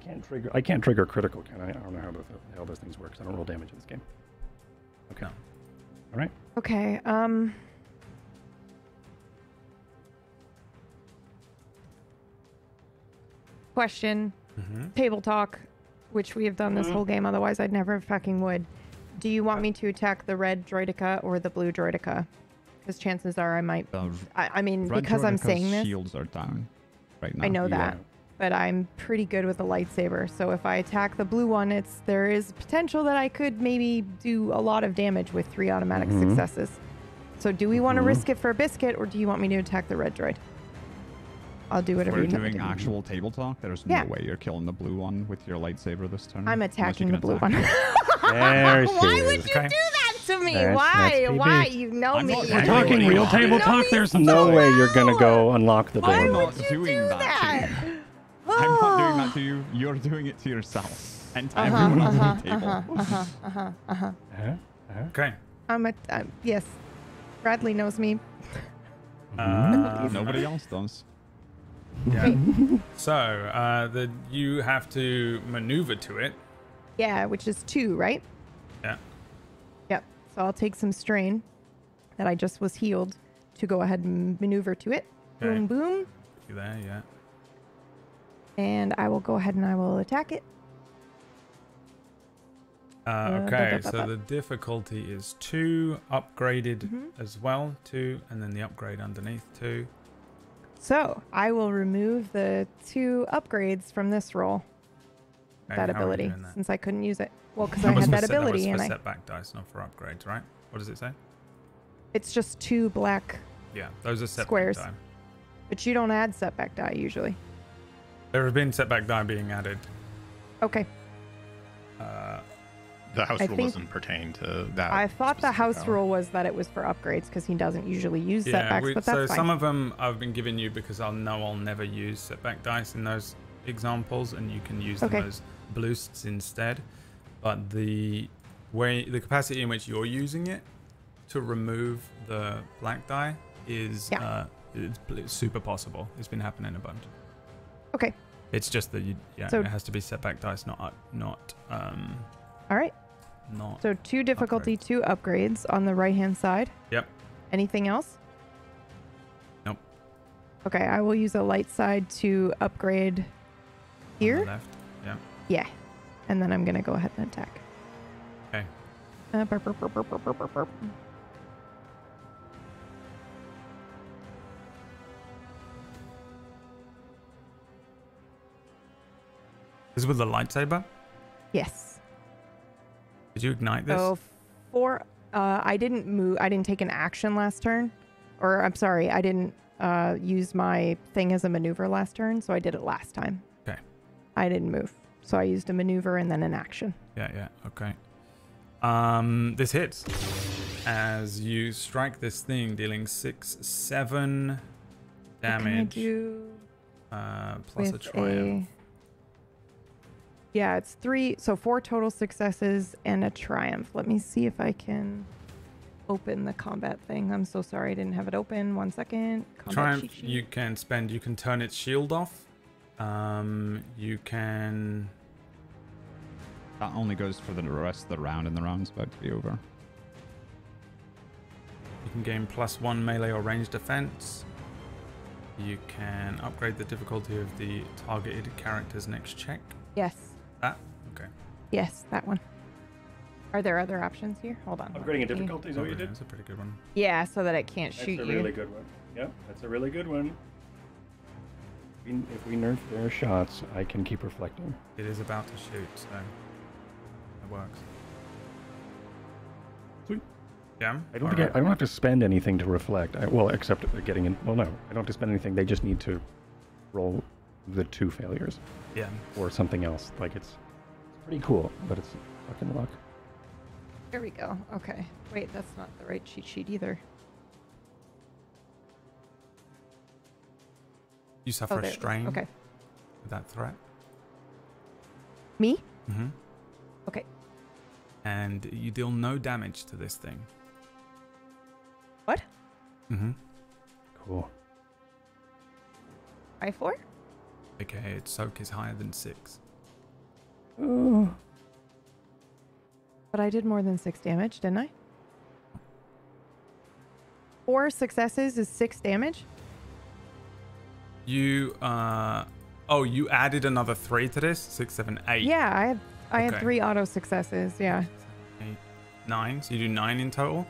S2: can't trigger critical, can I? I don't know how the hell those things work. 'Cause I don't roll damage in this game. Okay.
S4: No.
S2: All right.
S1: Okay. Question.
S4: Mm-hmm.
S1: Table talk, which we have done this whole game. Otherwise, I'd never fucking would. Do you want me to attack the red droidica or the blue droidica? Because chances are I might. I mean,
S3: Red
S1: because I'm
S3: Droidica's
S1: saying this,
S3: shields are down right now.
S1: I know that,
S2: Yeah.
S1: but I'm pretty good with a lightsaber. So if I attack the blue one, there is potential that I could maybe do a lot of damage with 3 automatic
S2: Mhm.
S1: successes. So do we want to
S2: Mhm.
S1: risk it for a biscuit, or do you want me to attack the red droid? I'll do whatever
S3: We're
S1: you tell me
S3: doing
S1: to do.
S3: actual table talk. There's
S1: Yeah.
S3: no way you're killing the blue one with your lightsaber this turn.
S1: I'm
S3: unless you
S1: attacking
S3: can
S1: the blue
S3: attack
S1: one.
S3: it.
S2: There she
S1: Why would
S2: is.
S1: you
S4: Okay.
S1: do that to me?
S2: That's
S1: Why?
S2: PB.
S1: Why? You know
S3: I'm
S1: me.
S3: not
S2: We're
S3: doing
S2: talking
S3: it.
S2: real
S3: You
S2: table
S1: know
S2: talk.
S1: me
S2: There's
S1: so
S2: no way you're gonna
S1: well.
S2: go unlock the
S1: Why
S3: I'm
S2: door.
S1: would
S3: not
S1: you
S3: doing
S1: do
S3: that to you. I'm not doing that to you. You're doing it to yourself and to everyone else on the table.
S4: Okay.
S1: Yes. Bradley knows me.
S3: Nobody else does.
S4: Yeah. So you have to maneuver to it.
S1: Yeah, which is 2, right?
S4: Yeah.
S1: Yep. So I'll take some strain that I just was healed to go ahead and maneuver to it.
S4: Okay.
S1: Boom, boom.
S4: You there? Yeah.
S1: And I will go ahead and I will attack it.
S4: Okay, so the difficulty is 2, upgraded
S1: Mhm.
S4: as well, 2, and then the upgrade underneath 2.
S1: So I will remove the 2 upgrades from this roll.
S4: Okay,
S1: That
S4: how are you
S1: ability,
S4: doing that?
S1: since I couldn't use it. Well, because I had that ability,
S4: that was
S1: and
S4: for
S1: I.
S4: setback dice, not for upgrades, right? What does it say?
S1: It's just 2 black,
S4: Yeah, those are setback
S1: Squares.
S4: die.
S1: but you don't add setback die usually.
S4: There have been setback die being added.
S1: Okay.
S5: The house
S1: I
S5: rule
S1: think-
S5: doesn't pertain to that.
S1: I thought the
S5: specific
S1: house
S5: power.
S1: rule was that it was for upgrades because he doesn't usually use setbacks, but
S4: so
S1: that's fine.
S4: some of them I've been giving you because I'll never use setback dice in those examples, and you can use them
S1: Okay.
S4: as boosts instead. But the capacity in which you're using it to remove the black die is
S1: Yeah.
S4: it's super possible. It's been happening a bunch.
S1: Okay.
S4: It's just that
S1: So-
S4: it has to be setback dice, not
S1: All right.
S4: not.
S1: So 2 difficulty, 2 upgrades on the right-hand side.
S4: Yep.
S1: Anything else?
S4: Nope.
S1: Okay, I will use a light side to upgrade
S4: On
S1: here.
S4: the left. Yeah.
S1: Yeah. And then I'm going to go ahead and attack.
S4: Okay.
S1: Burp, burp, burp, burp, burp, burp, burp, burp.
S4: This is with the lightsaber?
S1: Yes.
S4: Did you ignite this?
S1: So for I didn't move. I didn't take an action last turn, or I'm sorry, I didn't use my thing as a maneuver last turn. So I did it last time.
S4: Okay.
S1: I didn't move, so I used a maneuver and then an action.
S4: Yeah, okay. This hits as you strike this thing, dealing 7 damage.
S1: What can I do
S4: plus a
S1: with
S4: triumph.
S1: Yeah, it's 3, so 4 total successes and a triumph. Let me see if I can open the combat thing. I'm so sorry I didn't have it open. 1 second. Combat
S4: Triumph,
S1: cheat sheet.
S4: you can spend. You can turn its shield off. You can.
S3: That only goes for the rest of the round, and the round's about to be over.
S4: You can gain +1 melee or ranged defense. You can upgrade the difficulty of the targeted character's next check.
S1: Yes.
S4: That? Okay.
S1: Yes, that one. Are there other options here? Hold on.
S2: Upgrading a difficulty is what you
S4: Okay,
S2: did?
S4: that's a pretty good one.
S1: Yeah, so that it can't shoot
S2: That's a
S1: you.
S2: really good one. Yep, that's a really good one. If we nerf their shots, I can keep reflecting.
S4: It is about to shoot, so it works.
S2: Sweet.
S4: Yeah.
S2: I don't have to spend anything to reflect. Well, except getting in. Well, no, I don't have to spend anything. They just need to roll the 2 failures
S4: Yeah.
S2: or something else. Like it's pretty cool, but it's fucking luck.
S1: There we go. Okay. Wait, that's not the right cheat sheet either.
S4: You suffer a
S1: there it is.
S4: strain
S1: Okay.
S4: with that threat.
S1: Me?
S4: Mm-hmm.
S1: Okay.
S4: And you deal no damage to this thing.
S1: What?
S4: Mm-hmm.
S2: Cool.
S1: 5-4?
S4: Okay, its soak is higher than 6.
S2: Oh.
S1: But I did more than 6 damage, didn't I? 4 successes is 6 damage?
S4: You you added another 3 to this? 6, 7, 8.
S1: Yeah, I had
S4: Okay.
S1: 3 auto successes, yeah.
S4: 8, 9. So you do 9 in total?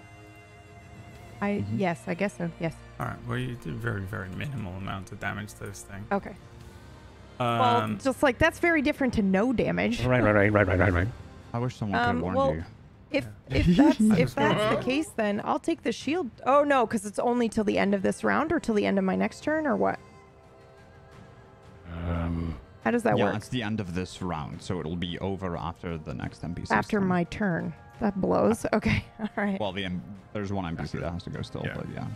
S1: Yes, I guess so, yes.
S4: Alright, well you did very, very minimal amount of damage to this thing.
S1: Okay. Well, just like, that's very different to no damage.
S2: Right.
S3: I wish someone could have warned
S1: well,
S3: you.
S1: If that's the case, then I'll take the shield. Oh, no, because it's only till the end of this round or till the end of my next turn, or what? How does that
S3: Yeah,
S1: work?
S3: it's the end of this round, so it'll be over after the next NPC.
S1: After my turn. That blows. Okay, all right.
S3: Well, there's one NPC that has to go still,
S4: Yeah.
S3: but yeah,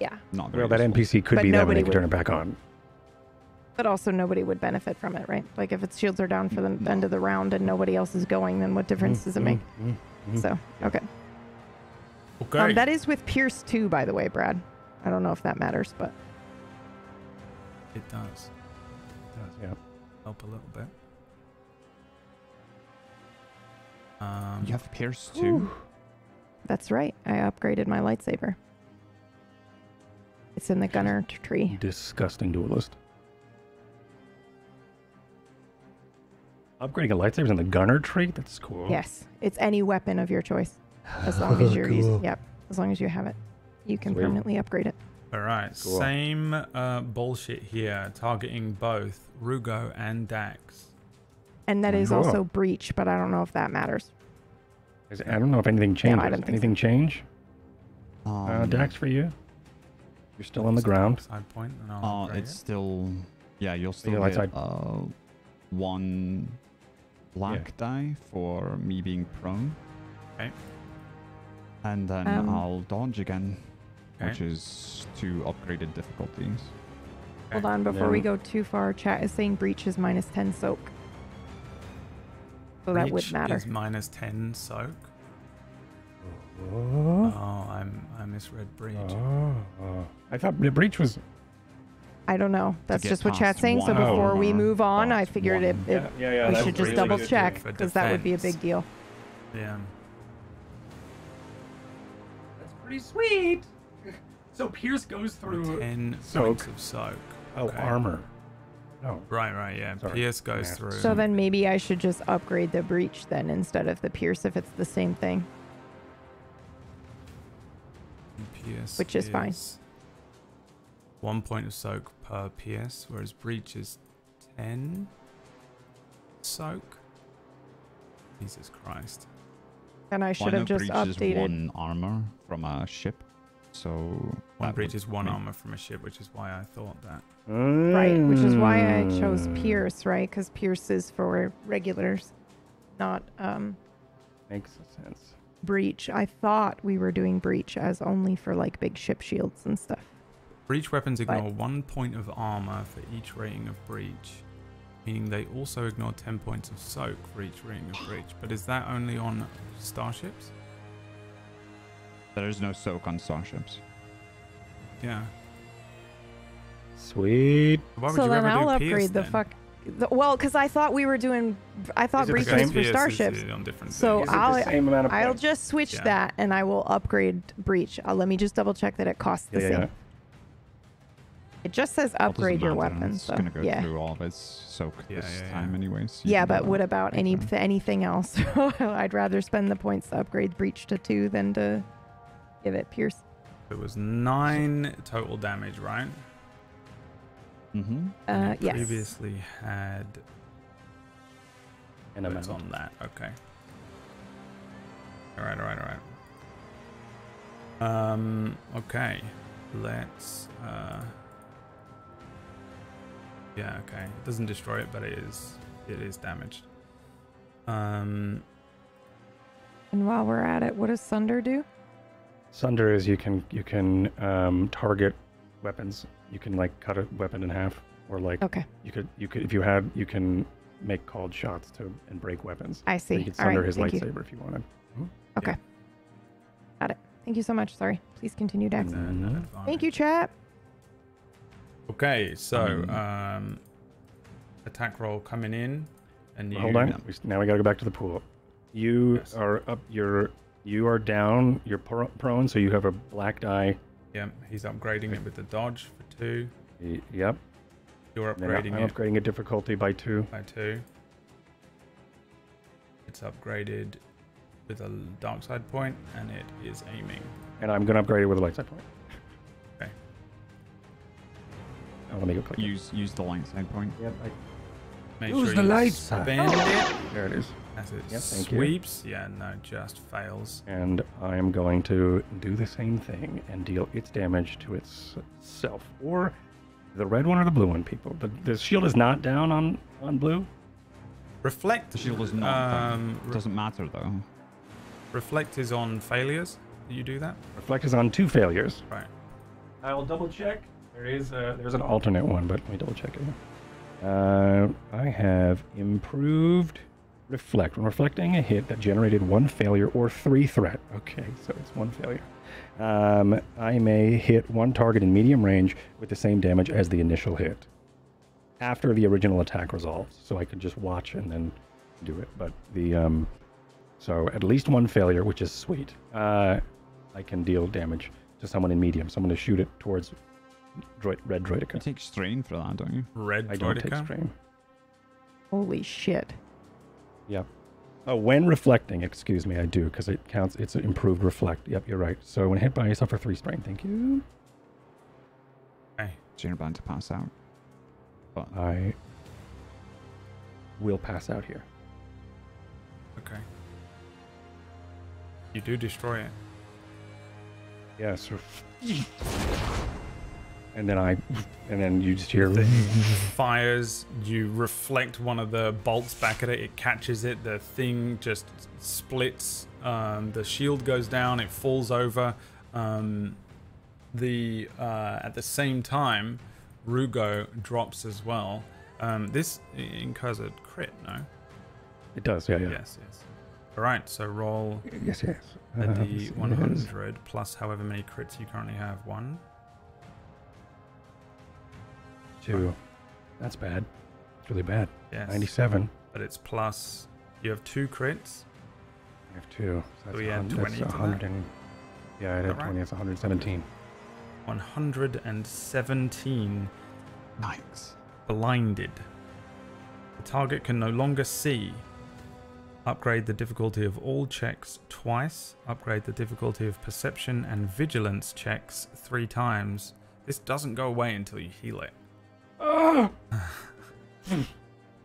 S1: Yeah,
S3: not very
S2: Well, that
S3: useful.
S2: NPC could
S1: But
S2: be them and
S1: nobody
S2: they could turn
S1: would-
S2: it back on.
S1: but also nobody would benefit from it, right? Like if its shields are down for the end of the round and nobody else is going, then what difference does it make? So, okay.
S4: Okay.
S1: That is with Pierce 2, by the way, Brad. I don't know if that matters, but
S4: It does.
S2: Yeah.
S4: Help a little bit.
S3: You have Pierce too.
S1: Ooh. That's right. I upgraded my lightsaber. It's in the gunner tree.
S2: Disgusting duelist. Upgrading a lightsaber in the gunner tree? That's cool.
S1: Yes, it's any weapon of your choice, as long as you're using. Yep, as long as you have it, you can
S2: Sweet.
S1: permanently upgrade it.
S4: Alright,
S2: Cool.
S4: same bullshit here, targeting both Rugo and Dax.
S1: And that is
S2: Cool.
S1: also breach, but I don't know if that matters.
S2: I don't know if anything changes.
S1: don't think
S2: Anything change?
S3: Um,
S2: Dax for you? You're still on the ground.
S4: Side point, and I'll upgrade
S3: It's
S4: it.
S3: still, yeah, you'll still
S2: Yeah,
S3: get
S2: outside.
S3: 1 black
S2: Yeah.
S3: die for me being prone.
S4: Okay.
S3: And then I'll dodge again,
S4: Okay.
S3: which is 2 upgraded difficulties.
S1: Hold on, before we
S2: Then-
S1: go too far, chat is saying breach is minus 10 soak. So that would
S4: Breach
S1: matter.
S4: is minus 10 soak.
S2: Oh.
S4: Oh, I misread breach.
S2: I thought the breach was.
S1: I don't know. That's
S3: get
S1: just what
S3: past
S1: chat's saying. So
S3: one
S1: before we
S3: armor,
S1: move on, I
S3: past
S1: figured
S3: one.
S1: it
S2: Yeah.
S1: we
S2: that's
S1: should just
S2: really
S1: double
S2: good.
S1: check
S4: for
S1: because that would be a
S4: defense.
S1: big deal.
S4: Yeah.
S2: That's pretty sweet. So Pierce goes through.
S4: 10
S2: soak.
S4: points of soak.
S2: Oh,
S4: Okay.
S2: armor. Oh.
S4: Right, yeah.
S2: Sorry.
S4: Pierce goes
S2: Yeah.
S4: through.
S1: So then maybe I should just upgrade the breach then instead of the pierce if it's the same thing.
S4: Pierce
S1: Which is fine.
S4: 1 point of soak per Pierce, whereas breach is 10. Soak. Jesus Christ.
S1: And I should have just
S3: breach is
S1: updated.
S3: one armor from a ship, so
S4: One
S3: that
S4: breach
S3: would
S4: is one
S3: make-
S4: armor from a ship, which is why I thought that.
S1: Right, which is why I chose
S2: Mm.
S1: Pierce, right? Because Pierce is for regulars, not
S2: Makes sense.
S1: breach. I thought we were doing breach as only for like big ship shields and stuff.
S4: Breach weapons
S1: But-
S4: ignore 1 point of armor for each rating of breach, meaning they also ignore 10 points of soak for each rating of breach. But is that only on starships?
S3: There is no soak on starships.
S4: Yeah.
S2: Sweet.
S4: Why would
S1: So
S4: you
S1: then
S4: ever
S1: I'll
S4: do Pierce,
S1: upgrade the
S4: then?
S1: fuck. Well, because I thought we were doing. I thought
S4: Is it
S1: breach
S4: because
S1: was for
S4: Pierce is
S1: starships.
S4: on different
S1: So
S4: things?
S2: Is it the same amount of
S1: I'll
S2: points?
S1: just switch
S4: Yeah.
S1: that and I will upgrade breach. Let me just double check that it costs the same. It just says
S3: Well, it doesn't
S1: upgrade your
S3: matter,
S1: weapon.
S3: It's
S1: So
S3: gonna go
S1: yeah.
S3: through all of its soak
S4: Yeah,
S3: this
S4: yeah,
S3: time
S4: yeah.
S3: anyways.
S1: Yeah,
S3: can do
S1: but what
S3: that
S1: about
S3: later.
S1: anything else? I'd rather spend the points to upgrade breach to 2 than to give it pierce.
S4: It was 9 total damage, right?
S3: Mm-hmm.
S4: And you
S1: Yes.
S4: previously had
S2: And
S4: notes
S2: amount.
S4: on that. Okay. All right. Okay. Let's. Yeah. Okay. It doesn't destroy it, but it is damaged.
S1: And while we're at it, what does Sunder do?
S2: Sunder is you can target weapons. You can like cut a weapon in half, or like
S1: Okay,
S2: you could if you had you can make called shots and break weapons.
S1: I
S2: So you
S1: see.
S2: could
S1: All right,
S2: sunder his
S1: thank you.
S2: lightsaber if you wanted.
S1: Okay. Got it. Thank you so much. Sorry. Please continue, Dax.
S4: And an
S1: Thank you,
S4: advantage.
S1: chat.
S4: Okay. So, attack roll coming in, and you.
S2: Hold on. Now we got to go back to the pool. You
S4: Yes.
S2: are up. You are down. You're prone, so you have a black die.
S4: Yeah. He's upgrading it with the dodge for 2.
S2: Yep.
S4: You're
S2: Then
S4: upgrading
S2: I'm
S4: it
S2: upgrading a difficulty by 2.
S4: by 2. It's upgraded with a dark side point, and it is aiming.
S2: And I'm going to upgrade it with a light side point.
S4: Okay.
S2: Oh, let me go click it.
S3: Use the light side point.
S2: Yep.
S4: Make
S2: Use
S4: sure
S2: the
S4: you
S2: light side.
S4: spend it
S2: There it is.
S4: as it
S2: Yep, thank you.
S4: sweeps. Yeah, no, just fails.
S2: And I am going to do the same thing and deal its damage to itself. Or the red one or the blue one, people. The shield is not down on blue.
S4: Reflect.
S3: The shield is not.
S4: Re-
S3: Doesn't matter though.
S4: reflect is on failures. Do you do that?
S2: Reflect is on 2 failures.
S4: Right.
S2: I'll double check. There's an alternate one, but let me double check it. I have improved reflect. When reflecting a hit that generated 1 failure or 3 threat. Okay, so it's 1 failure. I may hit 1 target in medium range with the same damage as the initial hit after the original attack resolves. So I could just watch and then do it. But so at least 1 failure, which is sweet. I can deal damage to someone in medium. So I'm going to shoot it towards red
S3: You
S2: droidica.
S3: take strain for that, don't you?
S4: Red
S2: I don't take
S4: Droidica.
S2: strain.
S1: Holy shit.
S2: Yep. Oh, when reflecting, excuse me, I do, because it counts. It's an improved reflect. Yep, you're right. So when hit by yourself for 3 strain, thank you.
S4: Okay.
S3: So you're about to pass out. But
S2: I will pass out here.
S4: Okay. You do destroy it.
S2: Yeah, so. And then you just hear.
S4: Fires. You reflect one of the bolts back at it. It catches it. The thing just splits. The shield goes down. It falls over. At the same time, Rugo drops as well. This incurs a crit, no?
S2: It does, yeah.
S4: Yes. All right. So roll
S2: Yes.
S4: a
S2: Let's see, it is.
S4: D100 plus however many crits you currently have. 1.
S2: 2. That's bad. It's really bad.
S4: Yes.
S2: 97.
S4: But it's plus. You have 2 crits.
S2: I have 2. So
S4: we add 20 to that?
S2: 100 and, yeah, I'd have
S4: Alright.
S2: 20. That's 117.
S4: 117
S3: nice.
S4: blinded. The target can no longer see. Upgrade the difficulty of all checks twice. Upgrade the difficulty of perception and vigilance checks 3 times. This doesn't go away until you heal it.
S2: Oh!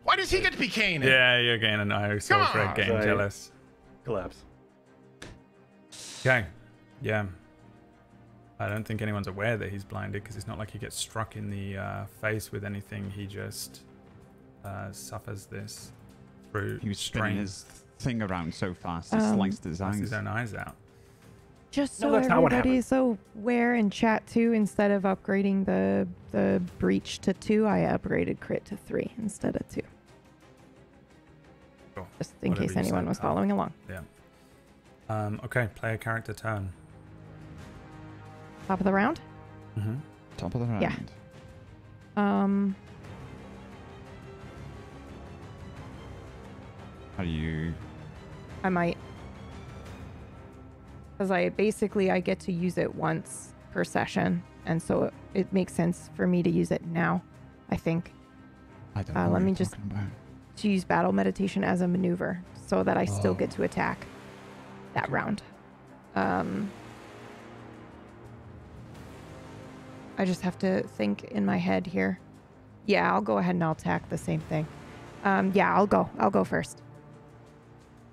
S3: Why
S5: Why does he get to be Kane?
S4: Yeah, you're getting an IO sword
S5: Come
S4: threat,
S5: on.
S4: getting
S2: Sorry.
S4: jealous.
S2: Collapse.
S4: Okay. Yeah. I don't think anyone's aware that he's blinded because it's not like he gets struck in the face with anything. He just suffers this through
S3: He was spinning
S4: strain.
S3: his thing around so fast, he sliced his
S4: Knocks his
S3: eyes.
S4: own eyes out.
S1: Just
S2: No,
S1: so
S2: that's not what
S1: everybody's aware in chat too, instead of upgrading the breach to 2, I upgraded crit to 3 instead of 2.
S4: Sure.
S1: Just in
S4: Whatever
S1: case
S4: you
S1: anyone
S4: say,
S1: was
S4: pal.
S1: following along.
S4: Yeah. Okay, player character turn.
S1: Top of the round?
S4: Mm-hmm.
S3: Top of the round.
S1: Yeah.
S3: Are you...
S1: I might. Because I get to use it once per session, and so it makes sense for me to use it now, I think.
S3: I don't know
S1: let
S3: what
S1: me
S3: you're
S1: just-
S3: talking about.
S1: To use battle meditation as a maneuver so that I still get to attack that round. I just have to think in my head here. Yeah, I'll go ahead and I'll attack the same thing. Yeah, I'll go first.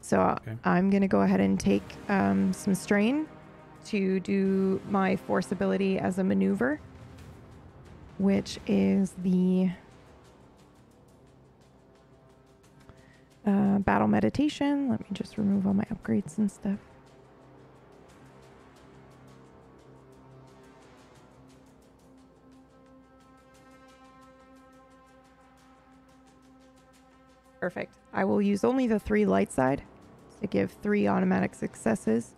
S1: So
S4: Okay.
S1: I'm going to go ahead and take some strain to do my force ability as a maneuver, which is the battle meditation. Let me just remove all my upgrades and stuff. Perfect. I will use only the 3 light side to give 3 automatic successes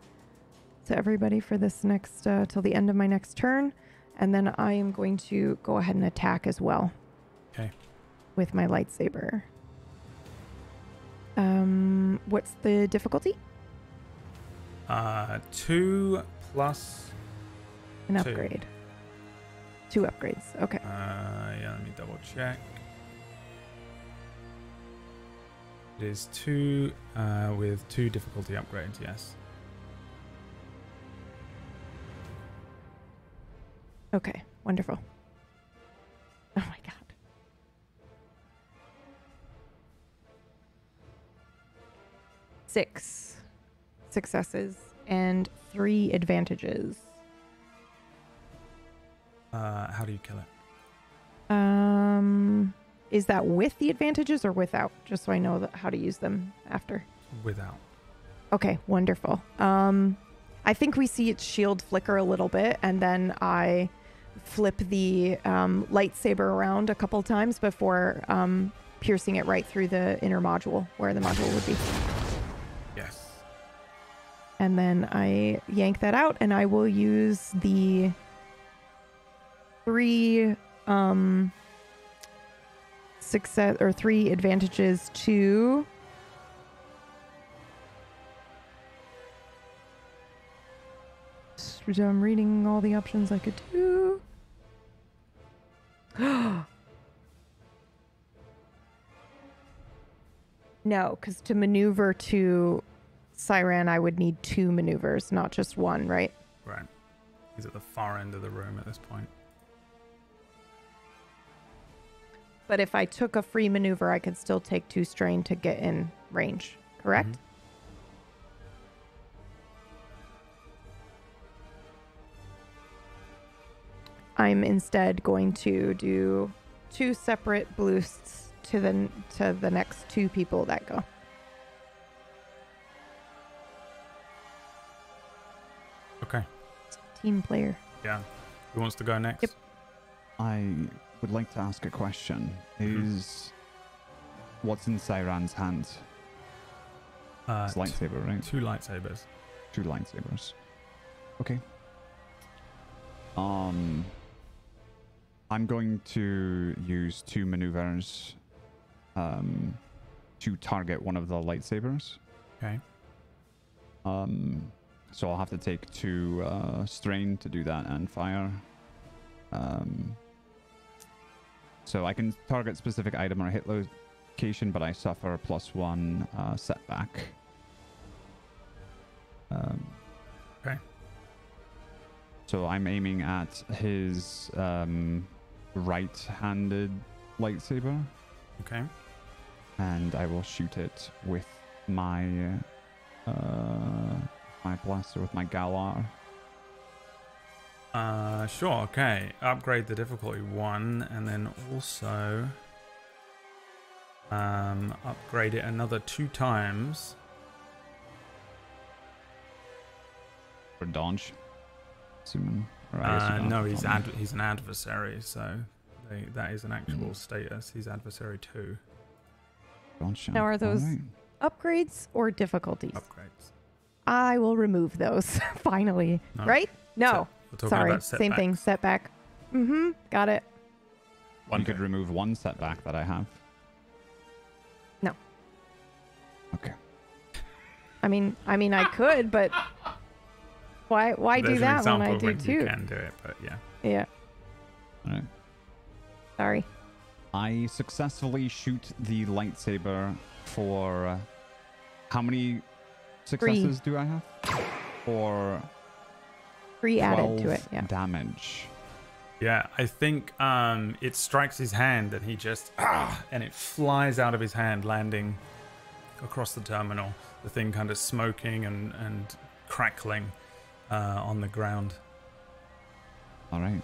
S1: to everybody for this next, till the end of my next turn. And then I am going to go ahead and attack as well.
S4: Okay.
S1: With my lightsaber. What's the difficulty?
S4: 2 plus...
S1: An
S4: 2.
S1: upgrade. 2 upgrades. Okay.
S4: Yeah, let me double check. It is 2 with 2 difficulty upgrades, yes.
S1: Okay. Wonderful. Oh my god. 6 successes and 3 advantages.
S4: How do you kill it?
S1: Is that with the advantages or without? Just so I know how to use them after.
S4: Without.
S1: Okay, wonderful. I think we see its shield flicker a little bit, and then I flip the lightsaber around a couple times before piercing it right through the inner module, where the module would be.
S4: Yes.
S1: And then I yank that out, and I will use the 3 success or 3 advantages to I'm reading all the options I could do. No, because to maneuver to Siran, I would need 2 maneuvers, not just 1, right?
S4: Right. He's at the far end of the room at this point.
S1: But if I took a free maneuver, I could still take 2 strain to get in range, correct?
S4: Mhm.
S1: I'm instead going to do 2 separate boosts to the next 2 people that go.
S4: Okay.
S1: Team player.
S4: Yeah. Who wants to go next?
S1: Yep.
S3: I would like to ask a question.
S4: Mhm.
S3: Is what's in Siran's hand? It's lightsaber, right?
S4: 2 lightsabers.
S3: 2 lightsabers. Okay. I'm going to use 2 maneuvers to target one of the lightsabers.
S4: Okay.
S3: So I'll have to take 2 strain to do that and fire. So I can target specific item or hit location, but I suffer +1 setback.
S4: Okay.
S3: So I'm aiming at his right-handed lightsaber.
S4: Okay.
S3: and I will shoot it with my my blaster, with my Galar.
S4: Sure, okay. Upgrade the difficulty 1, and then also upgrade it another 2 times.
S3: For dodge, assuming. Or I guess you don't
S4: No,
S3: have to tell me.
S4: he's an adversary, so that is an actual status. He's adversary 2.
S3: Dodge.
S1: Now, are those
S3: Alright.
S1: upgrades or difficulties?
S4: Upgrades.
S1: I will remove those finally.
S4: No.
S1: Right? No.
S4: So, we're talking
S1: Sorry.
S4: about
S1: Same thing. Setback. Mm-hmm. Got it.
S3: You could remove one setback that I have.
S1: No.
S3: Okay.
S1: I mean, I could, but why do
S4: There's an
S1: that when
S4: example
S1: I
S4: of
S1: do
S4: when you
S1: too?
S4: can do it, but yeah.
S1: Yeah.
S3: Alright.
S1: Sorry.
S3: I successfully shoot the lightsaber for how many successes do I have? For
S1: 3 added to
S3: 12
S1: it. Yeah.
S3: damage.
S4: Yeah, I think it strikes his hand and he just and it flies out of his hand, landing across the terminal. The thing kind of smoking and crackling on the ground.
S3: All right.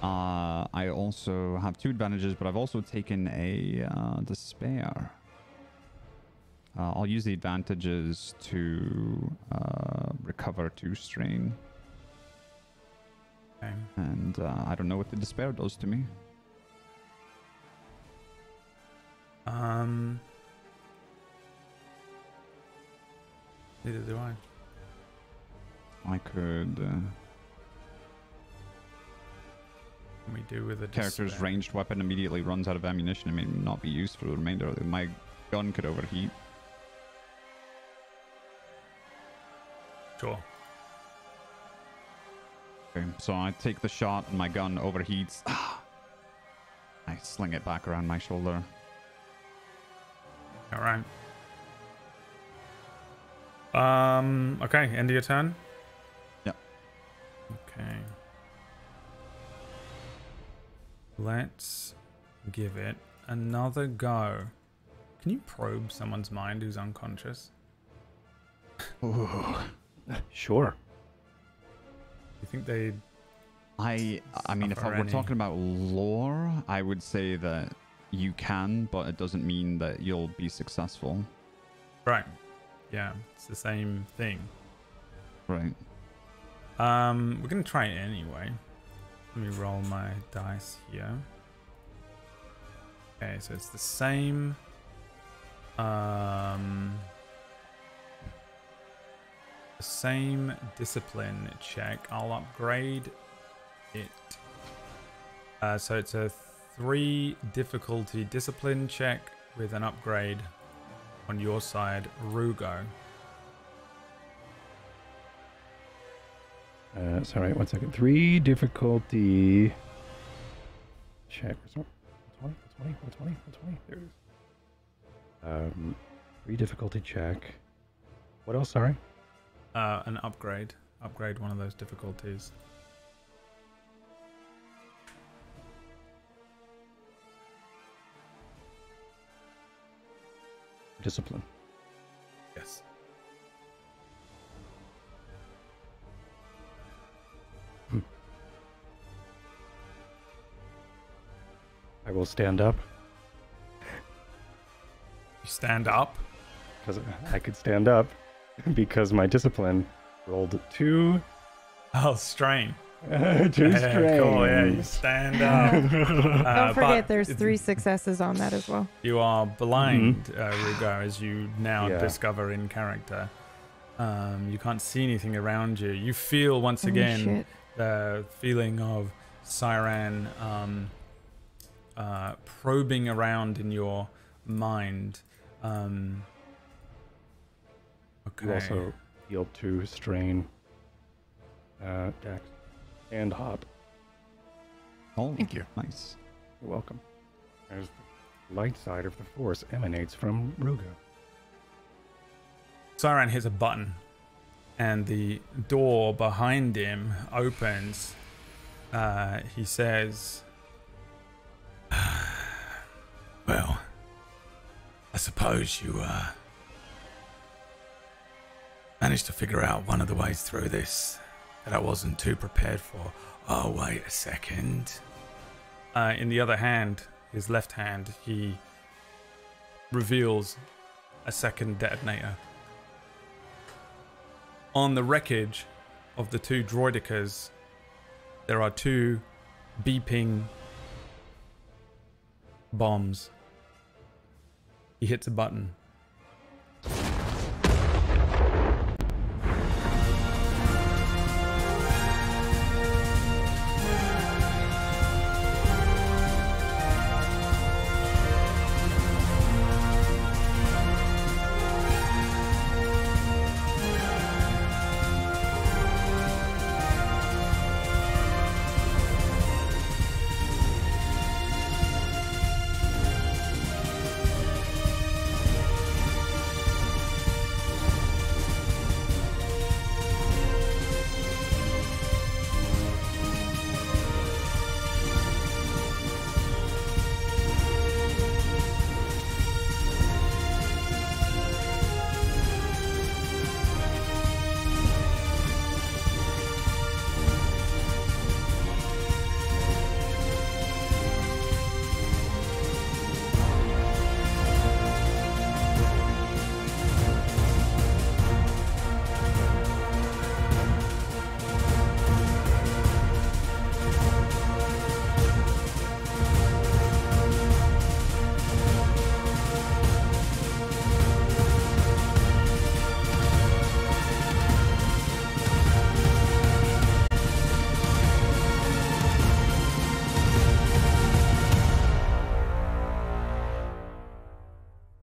S3: I also have 2 advantages, but I've also taken a despair. I'll use the advantages to recover 2 strain.
S4: Okay.
S3: And I don't know what the despair does to me.
S4: Neither do I.
S3: I could...
S4: What we do with a
S3: character's
S4: despair?
S3: ranged weapon immediately runs out of ammunition and may not be used for the remainder of my gun could overheat.
S4: Sure.
S3: Okay, so I take the shot and my gun overheats. I sling it back around my shoulder.
S4: All right. Okay, end of your turn?
S3: Yep.
S4: Okay. Let's give it another go. Can you probe someone's mind who's unconscious?
S3: Ooh.
S2: Sure.
S4: You think they...
S3: I mean, if
S4: Suffer
S3: we're
S4: any-
S3: talking about lore, I would say that you can, but it doesn't mean that you'll be successful.
S4: Right. Yeah, it's the same thing.
S3: Right.
S4: We're gonna try it anyway. Let me roll my dice here. Okay, so it's the same. The same discipline check. I'll upgrade it. So it's a 3 difficulty discipline check with an upgrade on your side, Rugo.
S2: Sorry, 1 second. 3 difficulty. Check. 20. There it is. 3 difficulty check. What else? Sorry.
S4: An upgrade. Upgrade one of those difficulties.
S2: Discipline.
S4: Yes.
S2: I will stand up
S4: You stand up.
S2: because I could stand up because my discipline rolled 2.
S4: Oh, strain.
S2: 2
S4: Yeah,
S2: strain.
S4: cool. Yeah, you stand up.
S1: Don't forget,
S4: but
S1: there's
S4: it's-
S1: 3 successes on that as well.
S4: You are blind, Rugo, as you now
S2: Yeah.
S4: discover in character. You can't see anything around you. You feel once
S1: Holy
S4: again
S1: shit.
S4: the feeling of Siran probing around in your mind. Okay.
S2: You also heal 2 strain. Dex and hop.
S3: Oh,
S5: Thank you.
S3: nice.
S2: You're welcome. As the light side of the force emanates from Rugo.
S4: Siran hits a button, and the door behind him opens. He says,
S7: Well, I suppose you managed to figure out one of the ways through this that I wasn't too prepared for. Oh, wait a second.
S4: In the other hand, his left hand, he reveals a second detonator. On the wreckage of the two droidicas, there are two beeping bombs. He hits a button.